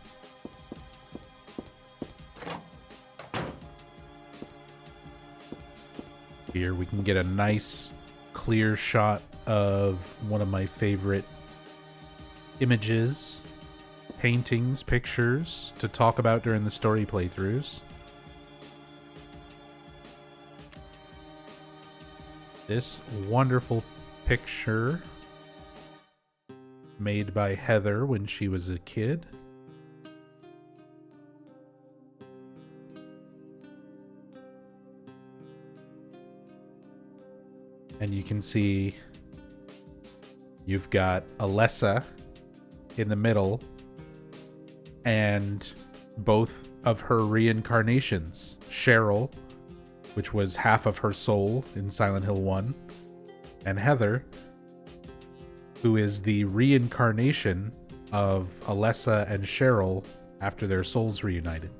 Here we can get a nice clear shot of one of my favorite images, paintings, pictures to talk about during the story playthroughs. this wonderful picture made by Heather when she was a kid. And you can see you've got Alessa in the middle and both of her reincarnations. Cheryl, which was half of her soul in Silent Hill 1, and Heather, who is the reincarnation of Alessa and Cheryl after their souls reunited.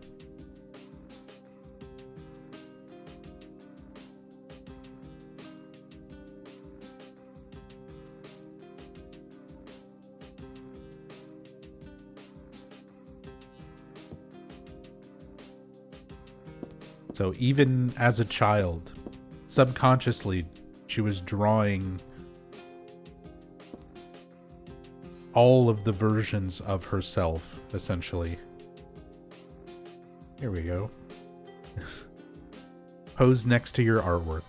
So even as a child, subconsciously, she was drawing all of the versions of herself, essentially. Here we go. Pose next to your artwork.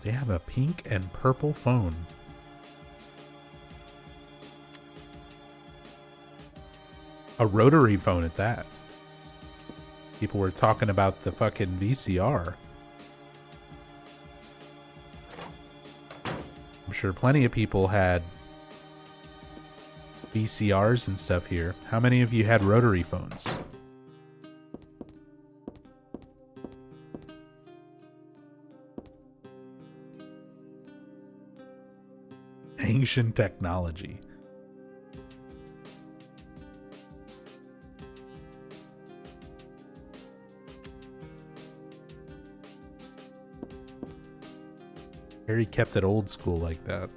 They have a pink and purple phone. A rotary phone at that. People were talking about the fucking VCR. I'm sure plenty of people had VCRs and stuff here. How many of you had rotary phones? Ancient technology. Harry kept it old school like that.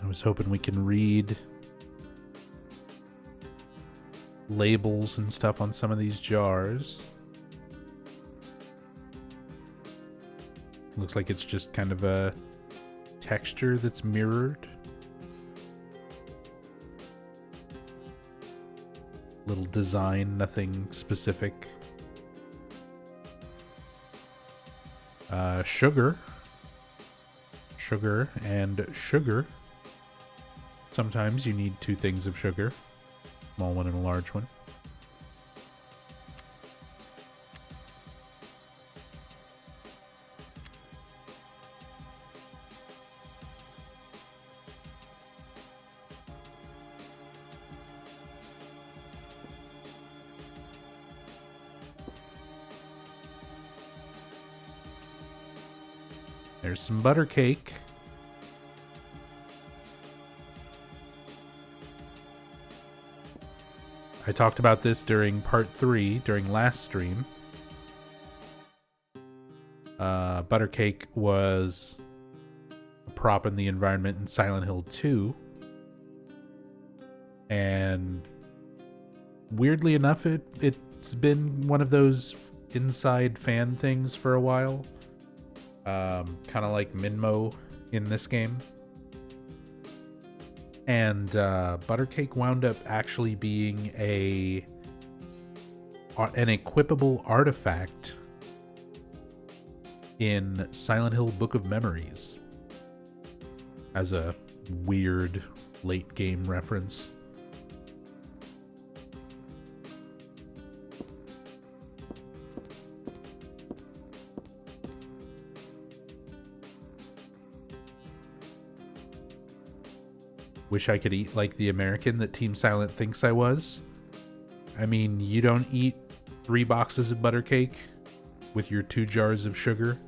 I was hoping we can read labels and stuff on some of these jars. Looks like it's just kind of a texture that's mirrored. Little design, nothing specific. Sugar. Sugar and sugar. Sometimes you need two things of sugar. Small one and a large one. There's some butter cake. I talked about this during part 3, during last stream. Buttercake was a prop in the environment in Silent Hill 2. And weirdly enough, it's been one of those inside fan things for a while. Kind of like Minmo in this game. And Buttercake wound up actually being an equipable artifact in Silent Hill Book of Memories as a weird late game reference. Wish I could eat like the American that Team Silent thinks I was. I mean, you don't eat 3 boxes of butter cake with your 2 jars of sugar.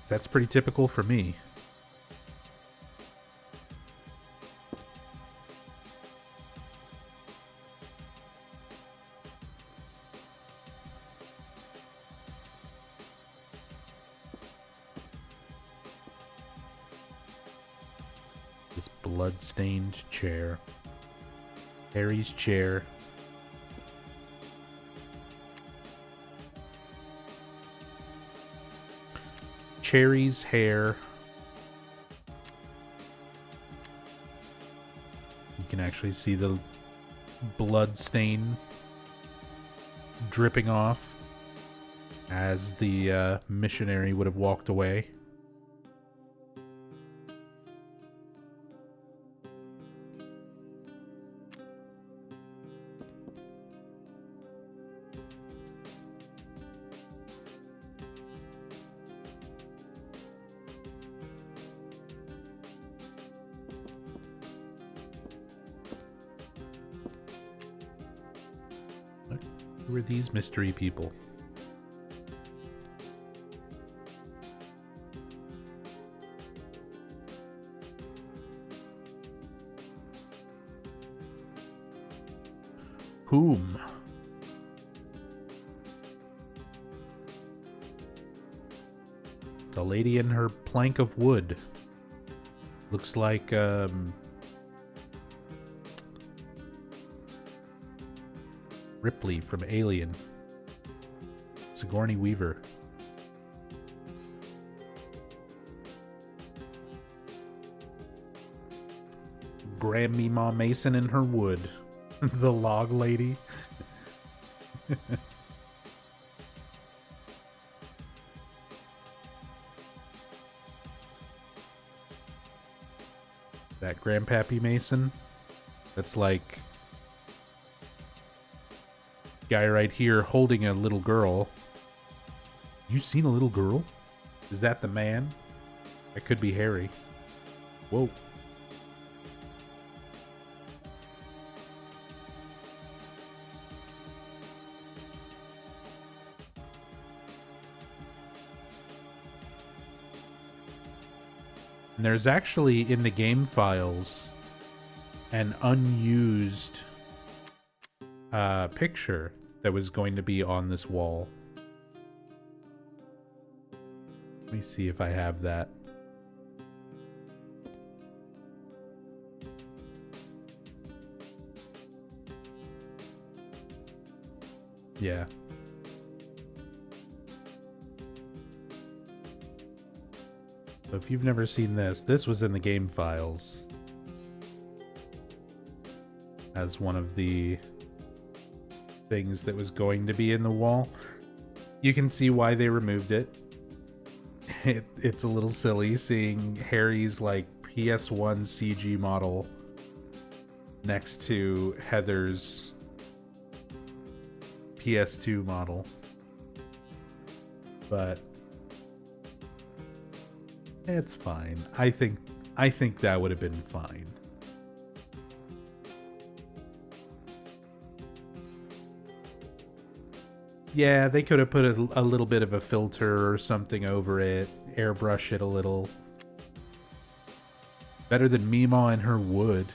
That's pretty typical for me. This blood-stained chair. Harry's chair. Cherry's hair. You can actually see the blood stain dripping off as the missionary would have walked away. Who are these mystery people? Whom? The lady in her plank of wood. Looks like, Ripley from Alien. Sigourney Weaver. Grandmama Mason in her wood. The log lady. That Grandpappy Mason. That's like guy right here holding a little girl. You seen a little girl? Is that the man? That could be Harry. Whoa. And there's actually in the game files an unused picture that was going to be on this wall. Let me see if I have that. Yeah. So if you've never seen this, this was in the game files as one of the things that was going to be in the wall. You can see why they removed it. It's a little silly seeing Harry's like PS1 CG model next to Heather's PS2 model. But it's fine. I think that would have been fine. Yeah, they could have put a little bit of a filter or something over it, airbrush it a little. Better than Meemaw and her wood.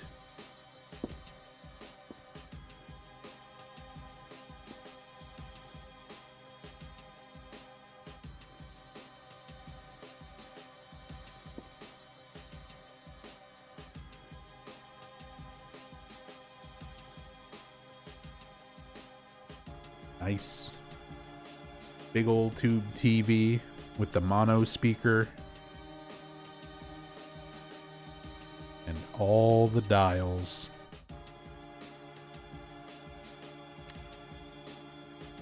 Nice. Big old tube TV with the mono speaker. And all the dials.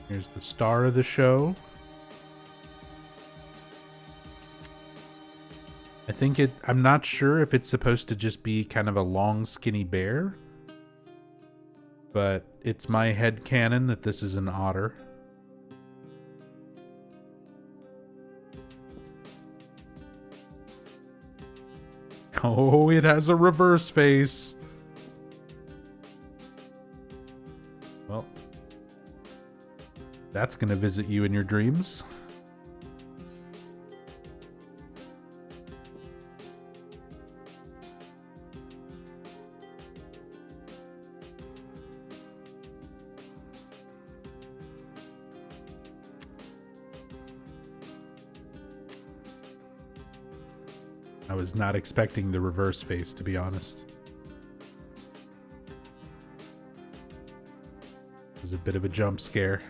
Here's the star of the show. I'm not sure if it's supposed to just be kind of a long, skinny bear. But it's my headcanon that this is an otter. Oh, it has a reverse face. Well, that's gonna visit you in your dreams. I was not expecting the reverse face, to be honest. It was a bit of a jump scare.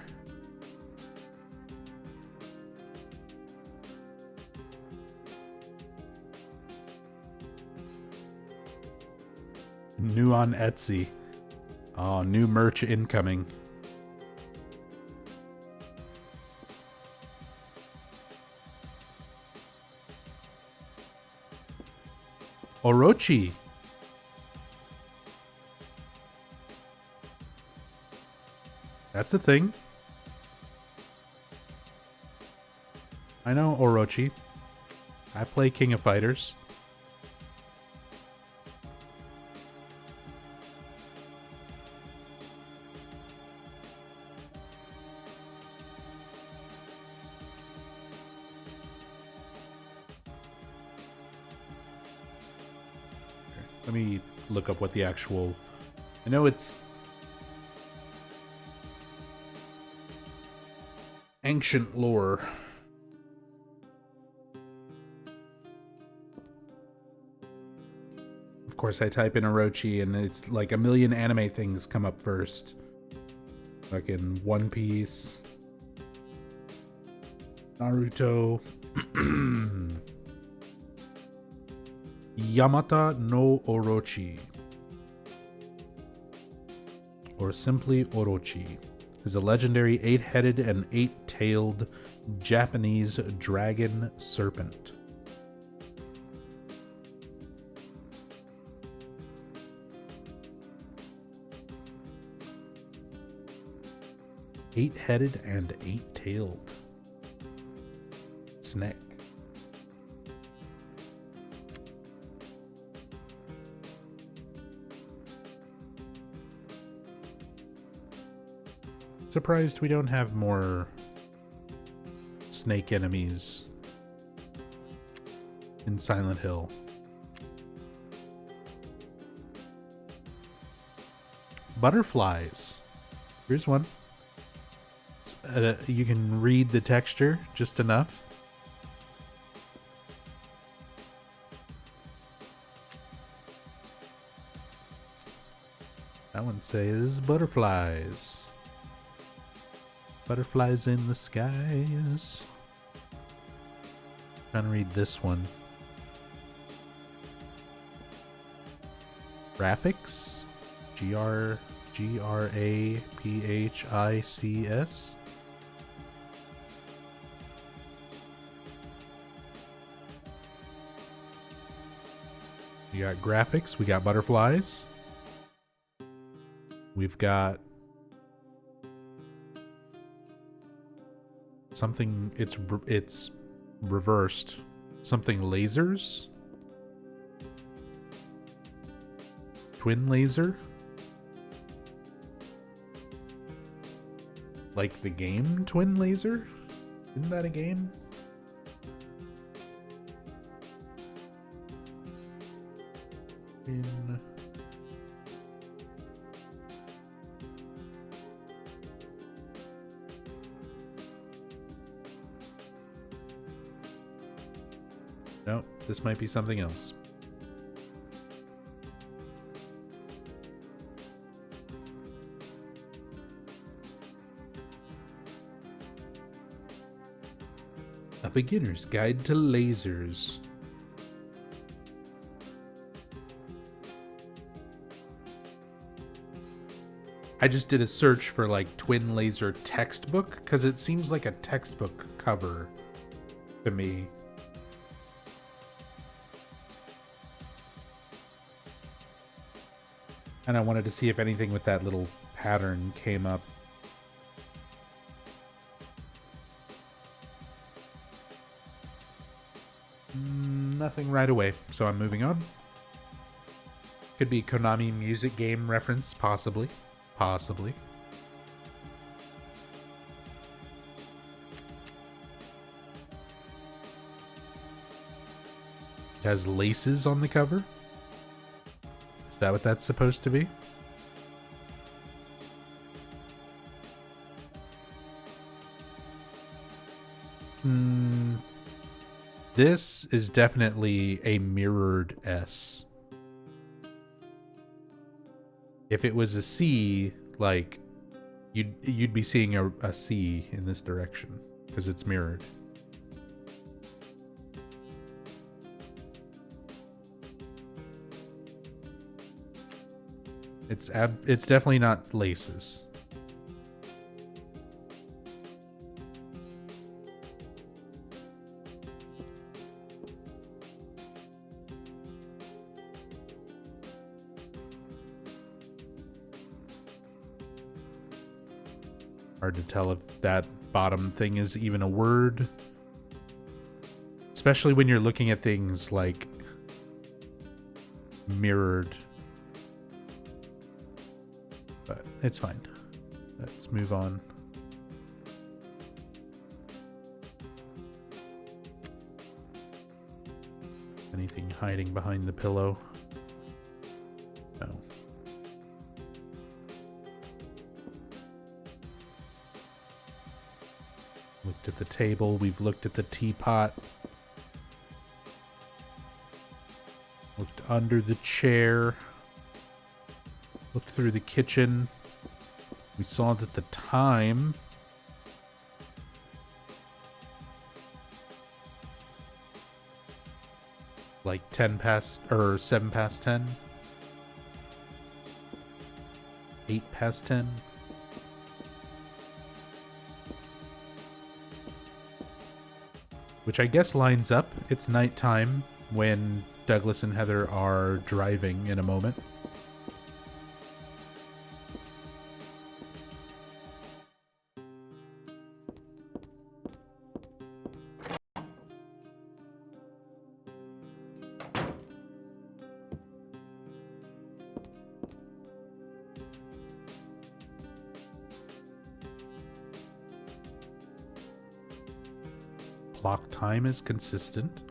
New on Etsy. Oh, new merch incoming. Orochi. That's a thing. I know Orochi. I play King of Fighters. Let me look up what the actual... I know it's... ancient lore. Of course, I type in Orochi and it's like a million anime things come up first. Like in One Piece, Naruto, Yamata no Orochi, or simply Orochi, is a legendary 8-headed and 8-tailed Japanese dragon serpent. Eight-headed and 8-tailed snake. Surprised we don't have more snake enemies in Silent Hill. Butterflies. Here's one. You can read the texture just enough. That one says butterflies. Butterflies in the skies. Trying to read this one. Graphics. Graphics. We got graphics. We got butterflies. We've got something. It's reversed. Something lasers. Twin laser. Like the game Twin Laser? Isn't that a game? No, this might be something else. A beginner's guide to lasers. I just did a search for like twin laser textbook because it seems like a textbook cover to me. And I wanted to see if anything with that little pattern came up. Nothing right away, so I'm moving on. Could be Konami music game reference, possibly. Possibly. It has laces on the cover. Is that what that's supposed to be? This is definitely a mirrored S. If it was a C, like you'd be seeing a C in this direction because it's mirrored. It's definitely not laces. Hard to tell if that bottom thing is even a word. Especially when you're looking at things like mirrored. But it's fine. Let's move on. Anything hiding behind the pillow? No. Looked at the table. We've looked at the teapot. Looked under the chair. Looked through the kitchen. We saw that the time like 10 past or 7 past 10. 8 past 10. Which I guess lines up. It's nighttime when Douglas and Heather are driving in a moment. Clock time is consistent.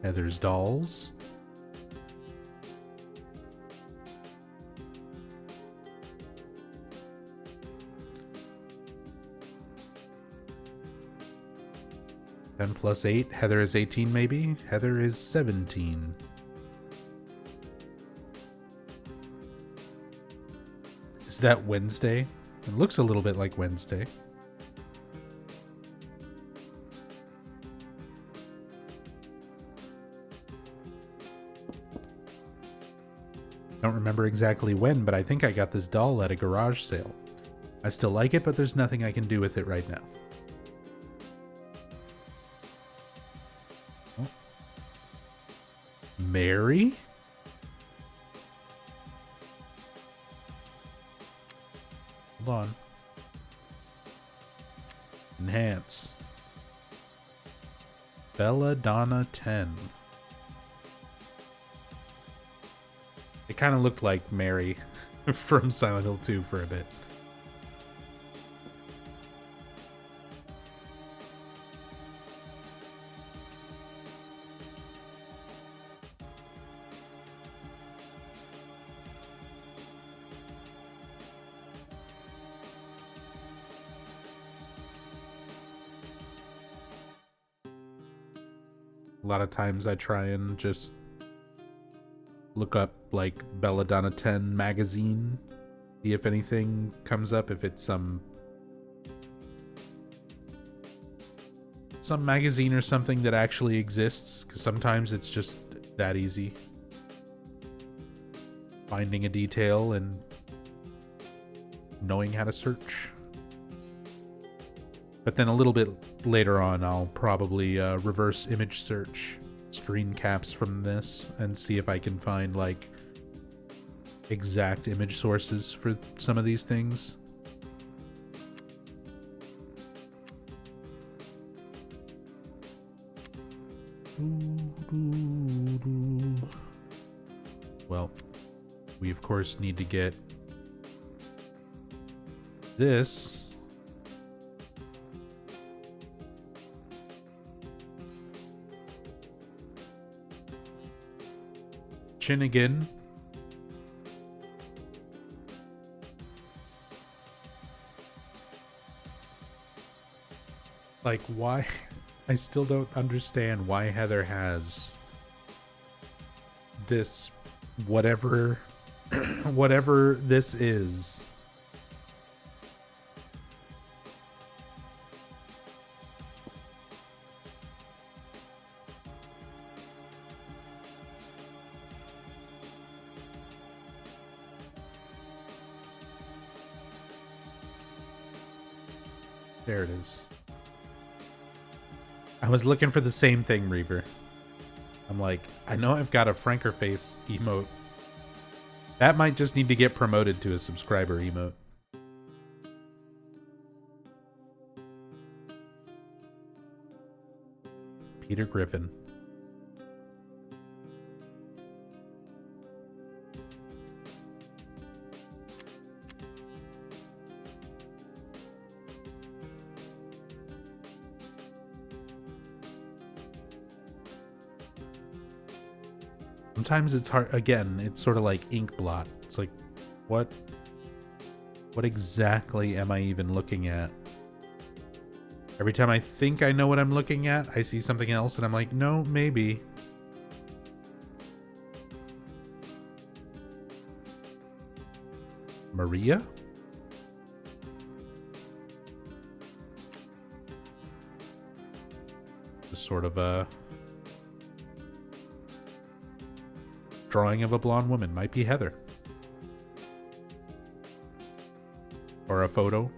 Heather's dolls. Ten plus 8. Heather is 18 maybe? Heather is 17. Is that Wednesday? It looks a little bit like Wednesday. Don't remember exactly when, but I think I got this doll at a garage sale. I still like it, but there's nothing I can do with it right now. Oh. Mary? Hold on. Enhance. Belladonna 10. It kind of looked like Mary from Silent Hill 2 for a bit. A lot of times I try and just look up like Belladonna 10 magazine, see if anything comes up, if it's some magazine or something that actually exists, because sometimes it's just that easy. Finding a detail and knowing how to search. But then a little bit later on, I'll probably reverse image search screen caps from this and see if I can find like exact image sources for some of these things. Well, we of course need to get this. Chinnigan. Like, why? I still don't understand why Heather has this whatever whatever this is. There it is. I was looking for the same thing, Reaver. I'm like, I know I've got a Franker face emote. That might just need to get promoted to a subscriber emote. Peter Griffin. Sometimes it's hard. Again, it's sort of like ink blot. It's like, what exactly am I even looking at? Every time I think I know what I'm looking at, I see something else and I'm like, no, maybe. Maria? Just sort of a drawing of a blonde woman. Might be Heather. Or a photo.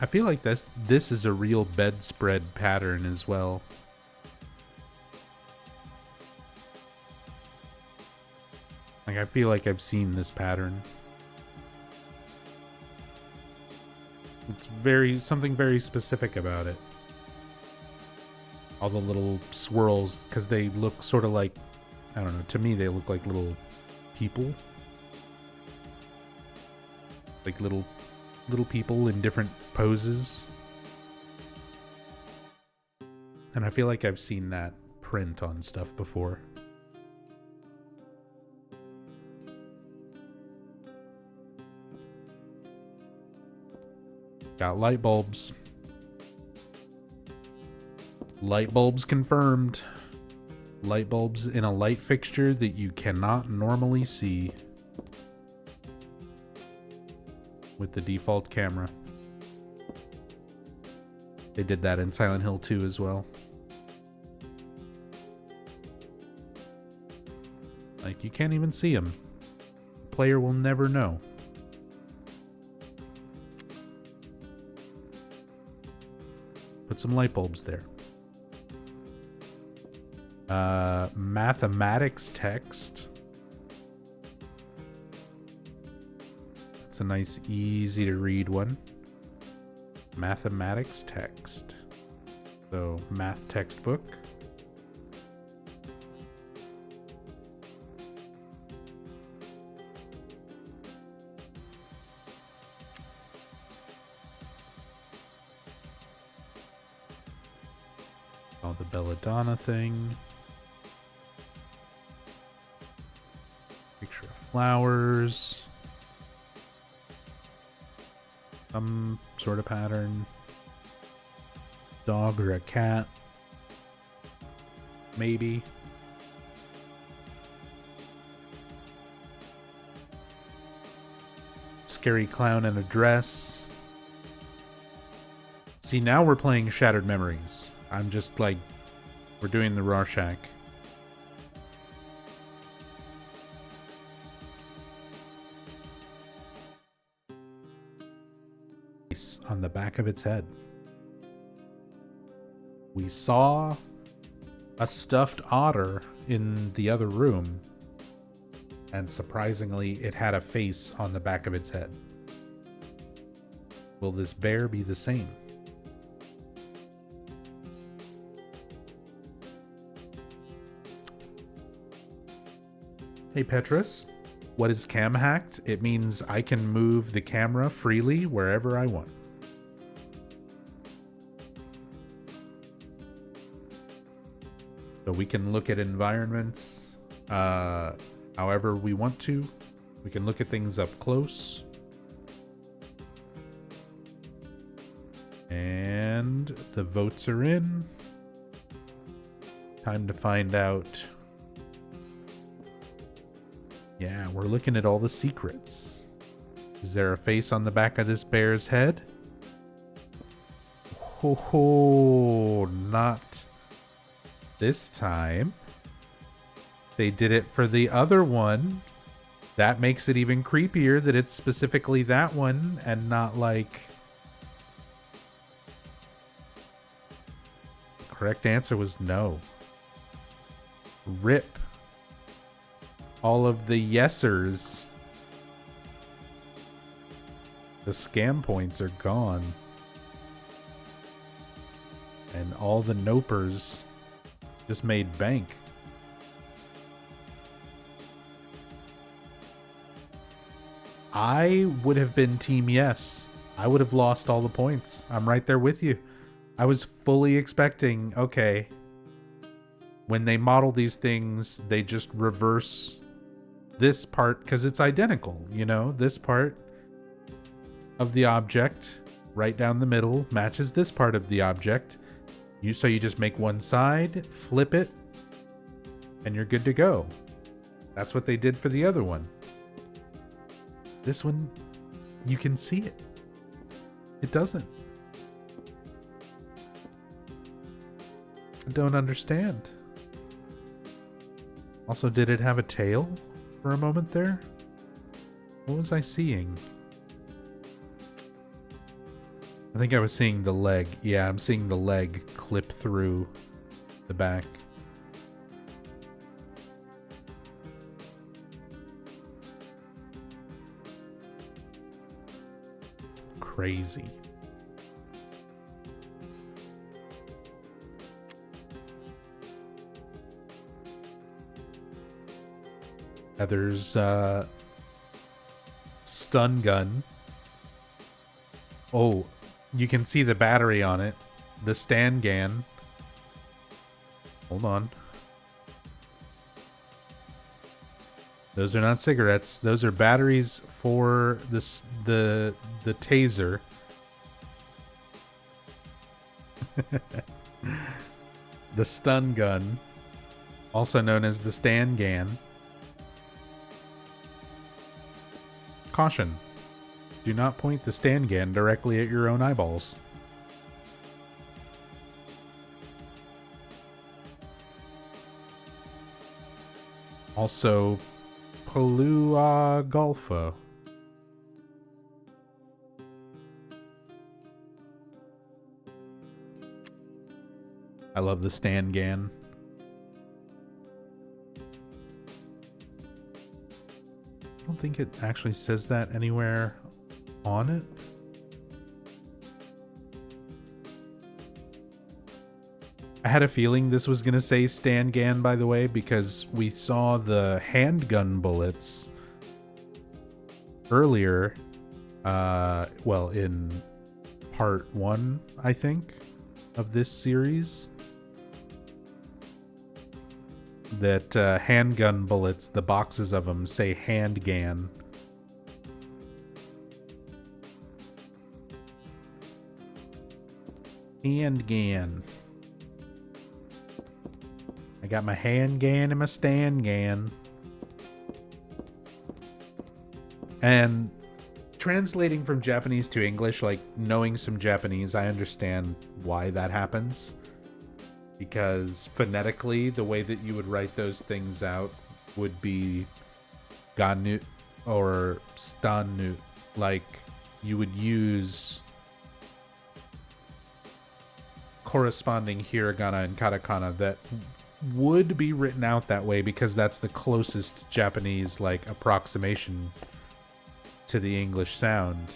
I feel like this is a real bedspread pattern as well. Like, I feel like I've seen this pattern. It's something very specific about it. All the little swirls, because they look sort of like, I don't know, to me they look like little people. Like little people in different poses. And I feel like I've seen that print on stuff before. Got light bulbs. Light bulbs confirmed. Light bulbs in a light fixture that you cannot normally see with the default camera. They did that in Silent Hill 2 as well. Like, you can't even see them. The player will never know. Put some light bulbs there. Mathematics text. It's a nice, easy to read one. Mathematics text. So, math textbook. All the belladonna thing. Picture of flowers. Some sort of pattern. Dog or a cat. Maybe. Scary clown in a dress. See, now we're playing Shattered Memories. I'm just like, we're doing the Rorschach. On the back of its head. We saw a stuffed otter in the other room, and surprisingly, it had a face on the back of its head. Will this bear be the same? Hey, Petrus. what is cam hacked? It means I can move the camera freely wherever I want. So we can look at environments however we want to. We can look at things up close. And the votes are in. Time to find out. Yeah, we're looking at all the secrets. Is there a face on the back of this bear's head? Oh, not this time. They did it for the other one. That makes it even creepier that it's specifically that one and not like... The correct answer was no. Rip. All of the yesers. The scam points are gone. And all the nopers just made bank. I would have been team yes. I would have lost all the points. I'm right there with you. I was fully expecting, okay, when they model these things, they just reverse this part because it's identical, you know? This part of the object right down the middle matches this part of the object. So you just make one side, flip it, and you're good to go. That's what they did for the other one. This one, you can see it. It doesn't. I don't understand. Also, did it have a tail for a moment there? What was I seeing? I think I was seeing the leg. Yeah, I'm seeing the leg clip through the back. Crazy. There's stun gun. Oh, you can see the battery on it. The stand gun. Hold on. Those are not cigarettes. Those are batteries for the taser. The stun gun, also known as the stand gun. Caution. Do not point the stand gun directly at your own eyeballs. Also, Palua Golfo. I love the stand gun. I don't think it actually says that anywhere on it. I had a feeling this was going to say stand gun, by the way, because we saw the handgun bullets earlier. Well, in part 1, I think, of this series. That handgun bullets, the boxes of them say handgun. Handgun. I got my handgun and my stand gun. And translating from Japanese to English, like knowing some Japanese, I understand why that happens. Because phonetically, the way that you would write those things out would be ganu or stanu. Like, you would use corresponding hiragana and katakana that would be written out that way because that's the closest Japanese, like, approximation to the English sound.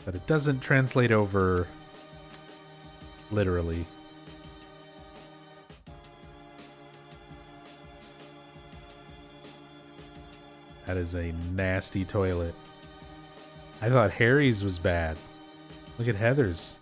But it doesn't translate over literally. That is a nasty toilet. I thought Harry's was bad. Look at Heather's.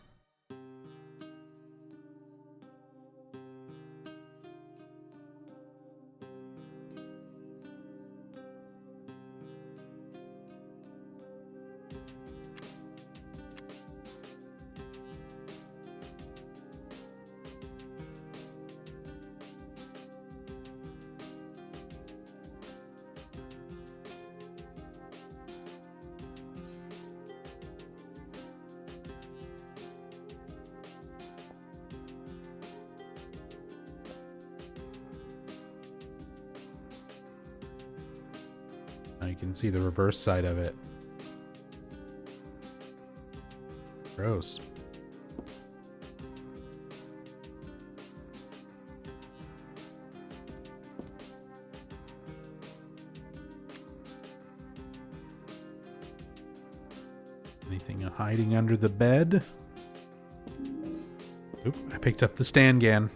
Now you can see the reverse side of it. Gross. Anything hiding under the bed? Oop, I picked up the stand again.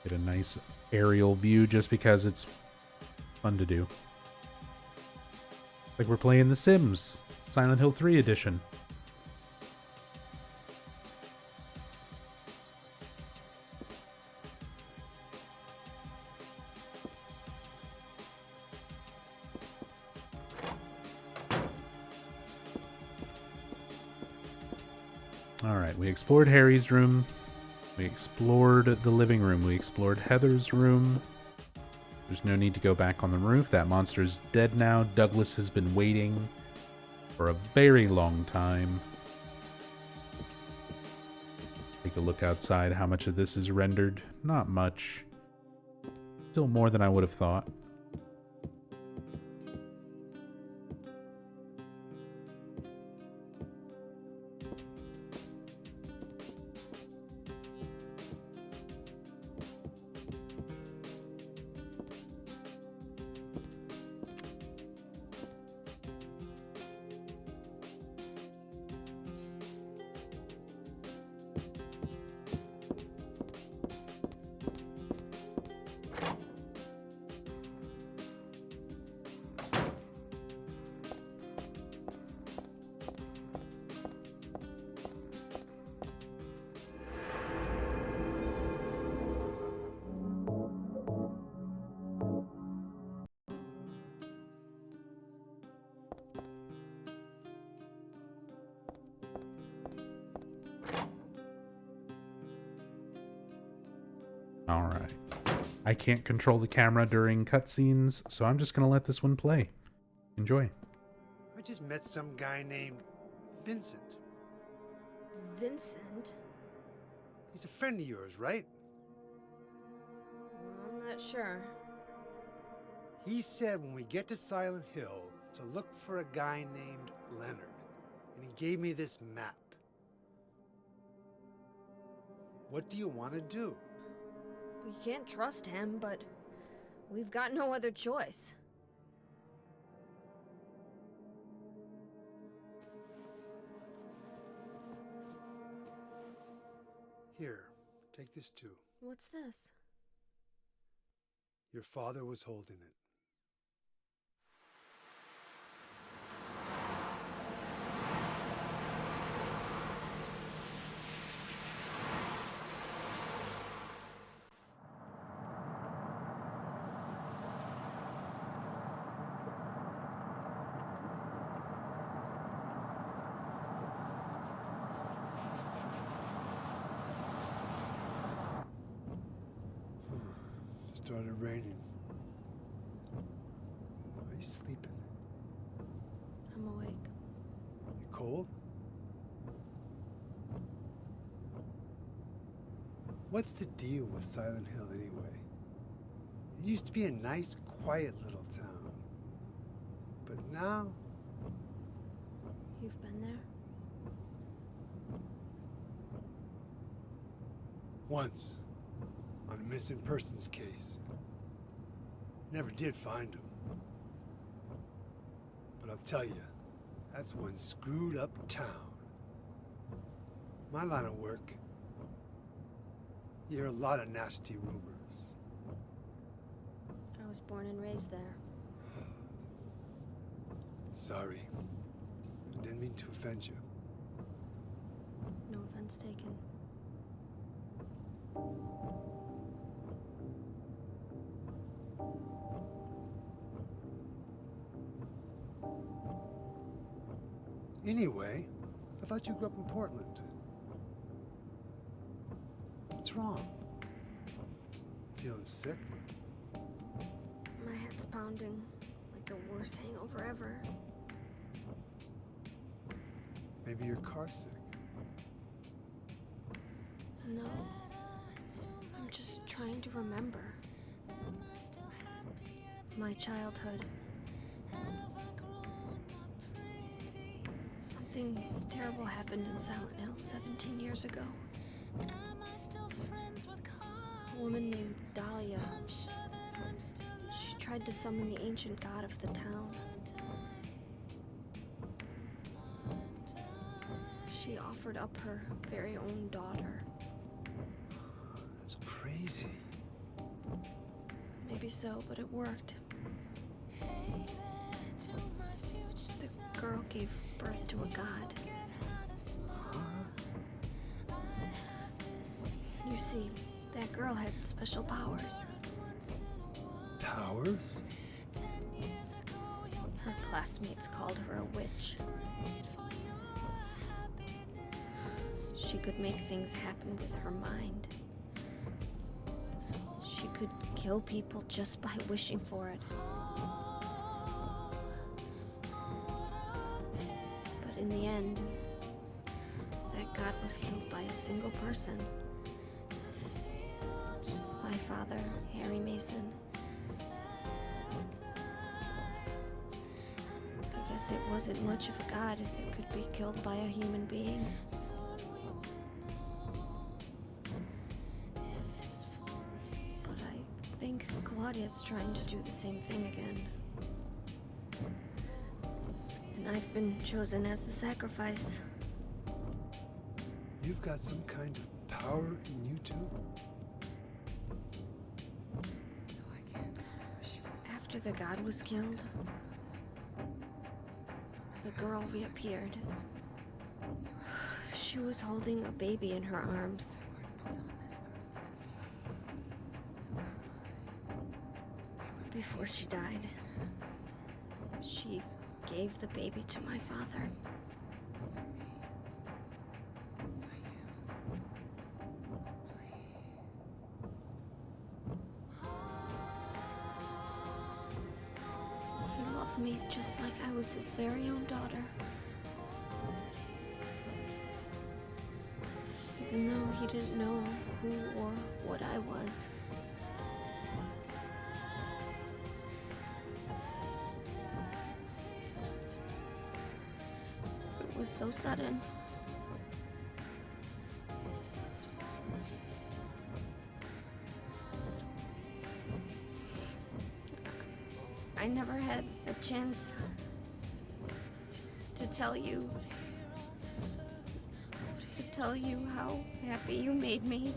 Get a nice aerial view just because it's fun to do. Like we're playing The Sims, Silent Hill 3 edition. Alright, we explored Harry's room. We explored the living room. We explored Heather's room. There's no need to go back on the roof. That monster's dead now. Douglas has been waiting for a very long time. Take a look outside. How much of this is rendered? Not much. Still more than I would have thought. Alright. I can't control the camera during cutscenes, so I'm just going to let this one play. Enjoy. I just met some guy named Vincent. Vincent? He's a friend of yours, right? I'm not sure. He said when we get to Silent Hill to look for a guy named Leonard. And he gave me this map. What do you want to do? We can't trust him, but we've got no other choice. Here, take this too. What's this? Your father was holding it. Started raining. Are you sleeping? I'm awake. You cold? What's the deal with Silent Hill anyway? It used to be a nice, quiet little town. But now, You've been there? once, on a missing persons case. Never did find him. But I'll tell you, that's one screwed up town. My line of work, You hear a lot of nasty rumors. I was born and raised there. Sorry. I didn't mean to offend you. No offense taken. Anyway, I thought you grew up in Portland. What's wrong? Feeling sick? My head's pounding like the worst hangover ever. Maybe you're car sick. No. I'm just trying to remember. My childhood. Something terrible happened in Silent Hill 17 years ago. A woman named Dahlia. She tried to summon the ancient god of the town. She offered up her very own daughter. That's crazy. Maybe so, but it worked. The girl gave birth to a god. You see, that girl had special powers. Powers? Her classmates called her a witch. She could make things happen with her mind. She could kill people just by wishing for it. But in the end, that god was killed by a single person. My father, Harry Mason. I guess it wasn't much of a god if it could be killed by a human being. But I think Claudia's trying to do the same thing again. And I've been chosen as the sacrifice. You've got some kind of power in you too? After the god was killed, the girl reappeared. She was holding a baby in her arms. Before she died, she gave the baby to my father. He loved me just like I was his very own daughter. Even though he didn't know who or what I was. It was so sudden. I never had a chance to tell you how happy you made me.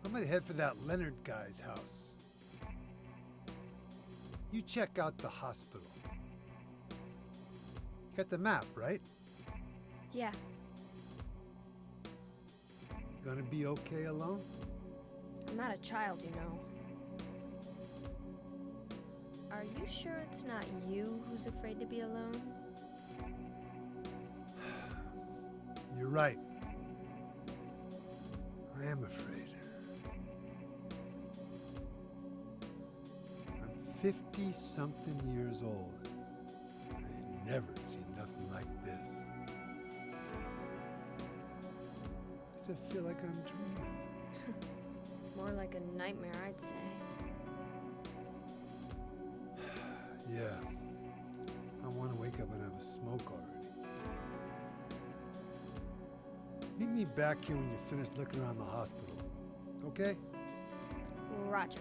I might head for that Leonard guy's house. You check out the hospital. You got the map, right? Yeah, You gonna be okay alone? I'm not a child, you know. Are you sure it's not you who's afraid to be alone? You're right. I am afraid. I'm 50-something years old. I ain't never seen nothing like this. to feel like I'm dreaming. More like a nightmare, I'd say. Yeah. I want to wake up and have a smoke already. Meet me back here when you're finished looking around the hospital. Okay? Roger.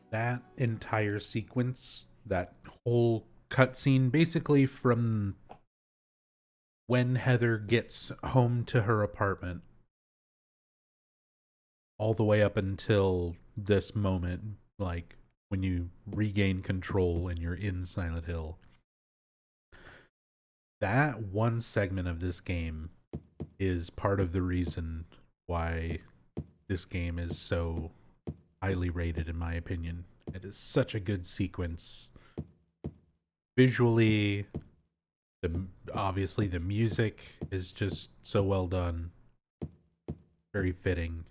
That entire sequence, that whole cutscene, basically from when Heather gets home to her apartment all the way up until this moment, like when you regain control and you're in Silent Hill. That one segment of this game is part of the reason why this game is so highly rated, in my opinion. It is such a good sequence. Visually, obviously the music is just so well done. Very fitting.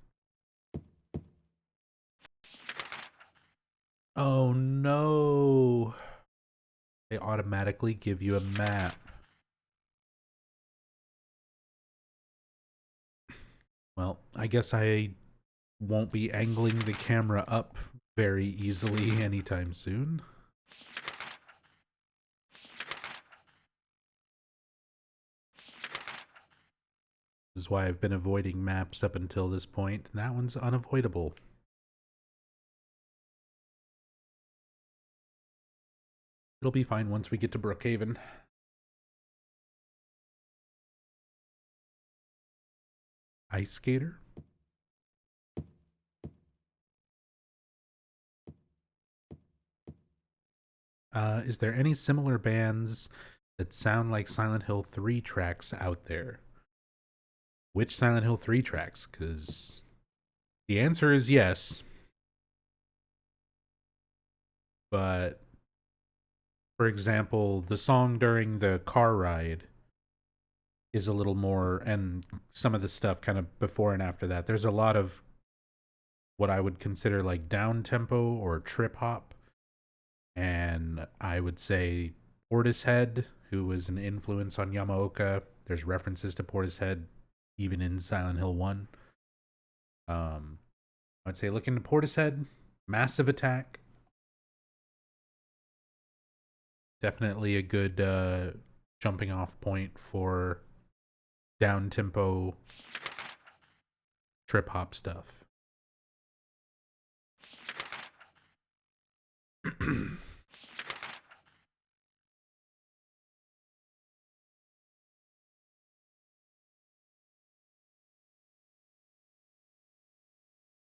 Oh no. They automatically give you a map. Well, I guess I won't be angling the camera up very easily anytime soon. This is why I've been avoiding maps up until this point. That one's unavoidable. It'll be fine once we get to Brookhaven. Ice Skater? Is there any similar bands that sound like Silent Hill 3 tracks out there? Which Silent Hill 3 tracks? Because the answer is yes. But, for example, the song during the car ride is a little more, and some of the stuff kind of before and after that. There's a lot of what I would consider like down tempo or trip hop. And I would say Portishead, who was an influence on Yamaoka. There's references to Portishead even in Silent Hill 1. I'd say look into Portishead, Massive Attack. Definitely a good jumping off point for down tempo trip hop stuff.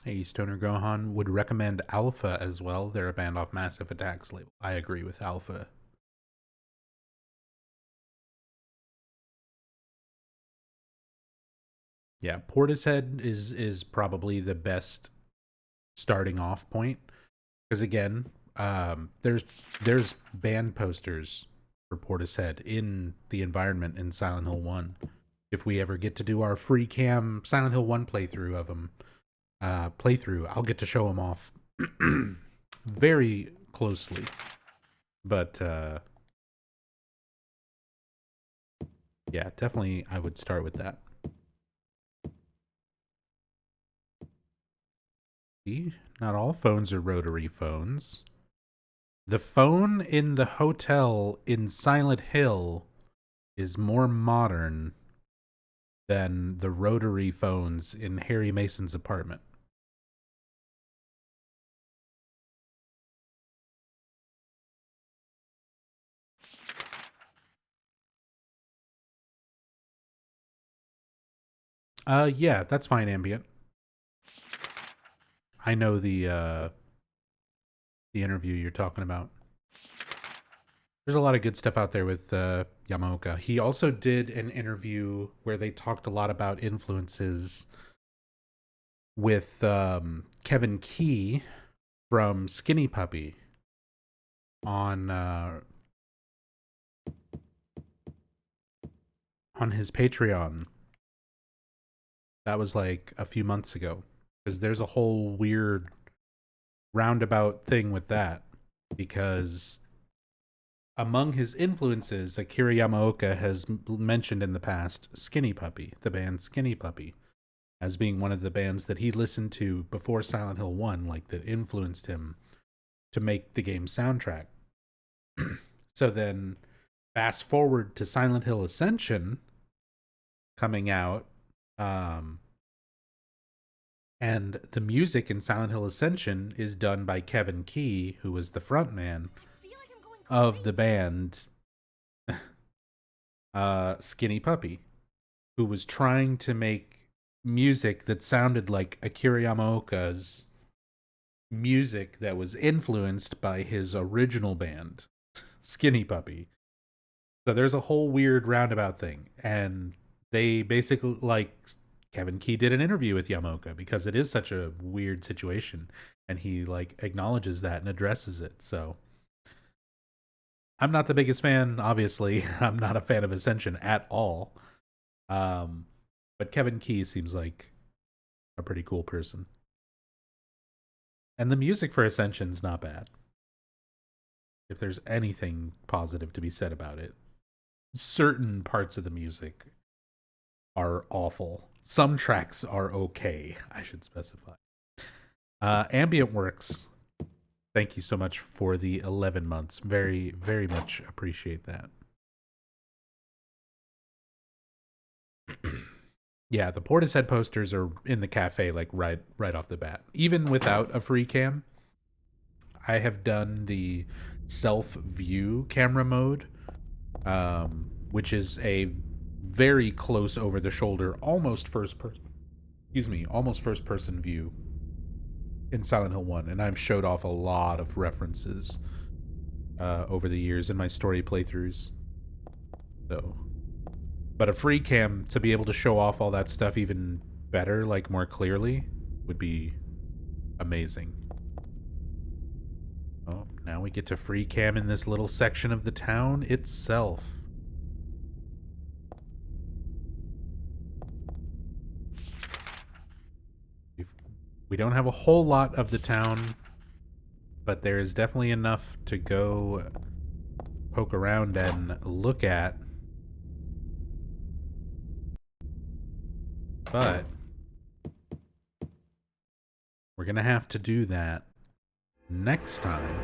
Hey, Stoner Gohan would recommend Alpha as well. They're a band off Massive Attack's label. I agree with Alpha. Yeah, Portishead is probably the best starting off point because again, there's band posters for Portishead in the environment in Silent Hill 1. If we ever get to do our free cam Silent Hill 1 playthrough of them, I'll get to show them off very closely. But yeah, definitely I would start with that. See, not all phones are rotary phones. The phone in the hotel in Silent Hill is more modern than the rotary phones in Harry Mason's apartment. Yeah, that's fine, ambient. I know the interview you're talking about. There's a lot of good stuff out there with Yamaoka. He also did an interview where they talked a lot about influences with Kevin Key from Skinny Puppy on on his Patreon. That was like a few months ago, because there's a whole weird roundabout thing with that, because among his influences, Akira Yamaoka has mentioned in the past Skinny Puppy, the band Skinny Puppy, as being one of the bands that he listened to before Silent Hill 1, like that influenced him to make the game's soundtrack. So then, fast forward to Silent Hill Ascension coming out, and the music in Silent Hill Ascension is done by Kevin Key, who was the frontman of the band Skinny Puppy, who was trying to make music that sounded like Akira Yamaoka's music that was influenced by his original band, Skinny Puppy. So there's a whole weird roundabout thing. And they basically, like, Kevin Key did an interview with Yamaoka because it is such a weird situation. And he, like, acknowledges that and addresses it. So I'm not the biggest fan, obviously. I'm not a fan of Ascension at all. But Kevin Key seems like a pretty cool person. And the music for Ascension's not bad. If there's anything positive to be said about it. Certain parts of the music are awful. Some tracks are okay, I should specify. Ambient Works, thank you so much for the 11 months. Very, very much appreciate that. Yeah, the Portishead posters are in the cafe like right off the bat. Even without a free cam, I have done the self-view camera mode, which is a very close over the shoulder, almost first person view in Silent Hill 1, and I've showed off a lot of references over the years in my story playthroughs. So, but a free cam to be able to show off all that stuff even better, like more clearly, would be amazing. Oh, now we get to free cam in this little section of the town itself. We don't have a whole lot of the town, but there is definitely enough to go poke around and look at. But we're going to have to do that next time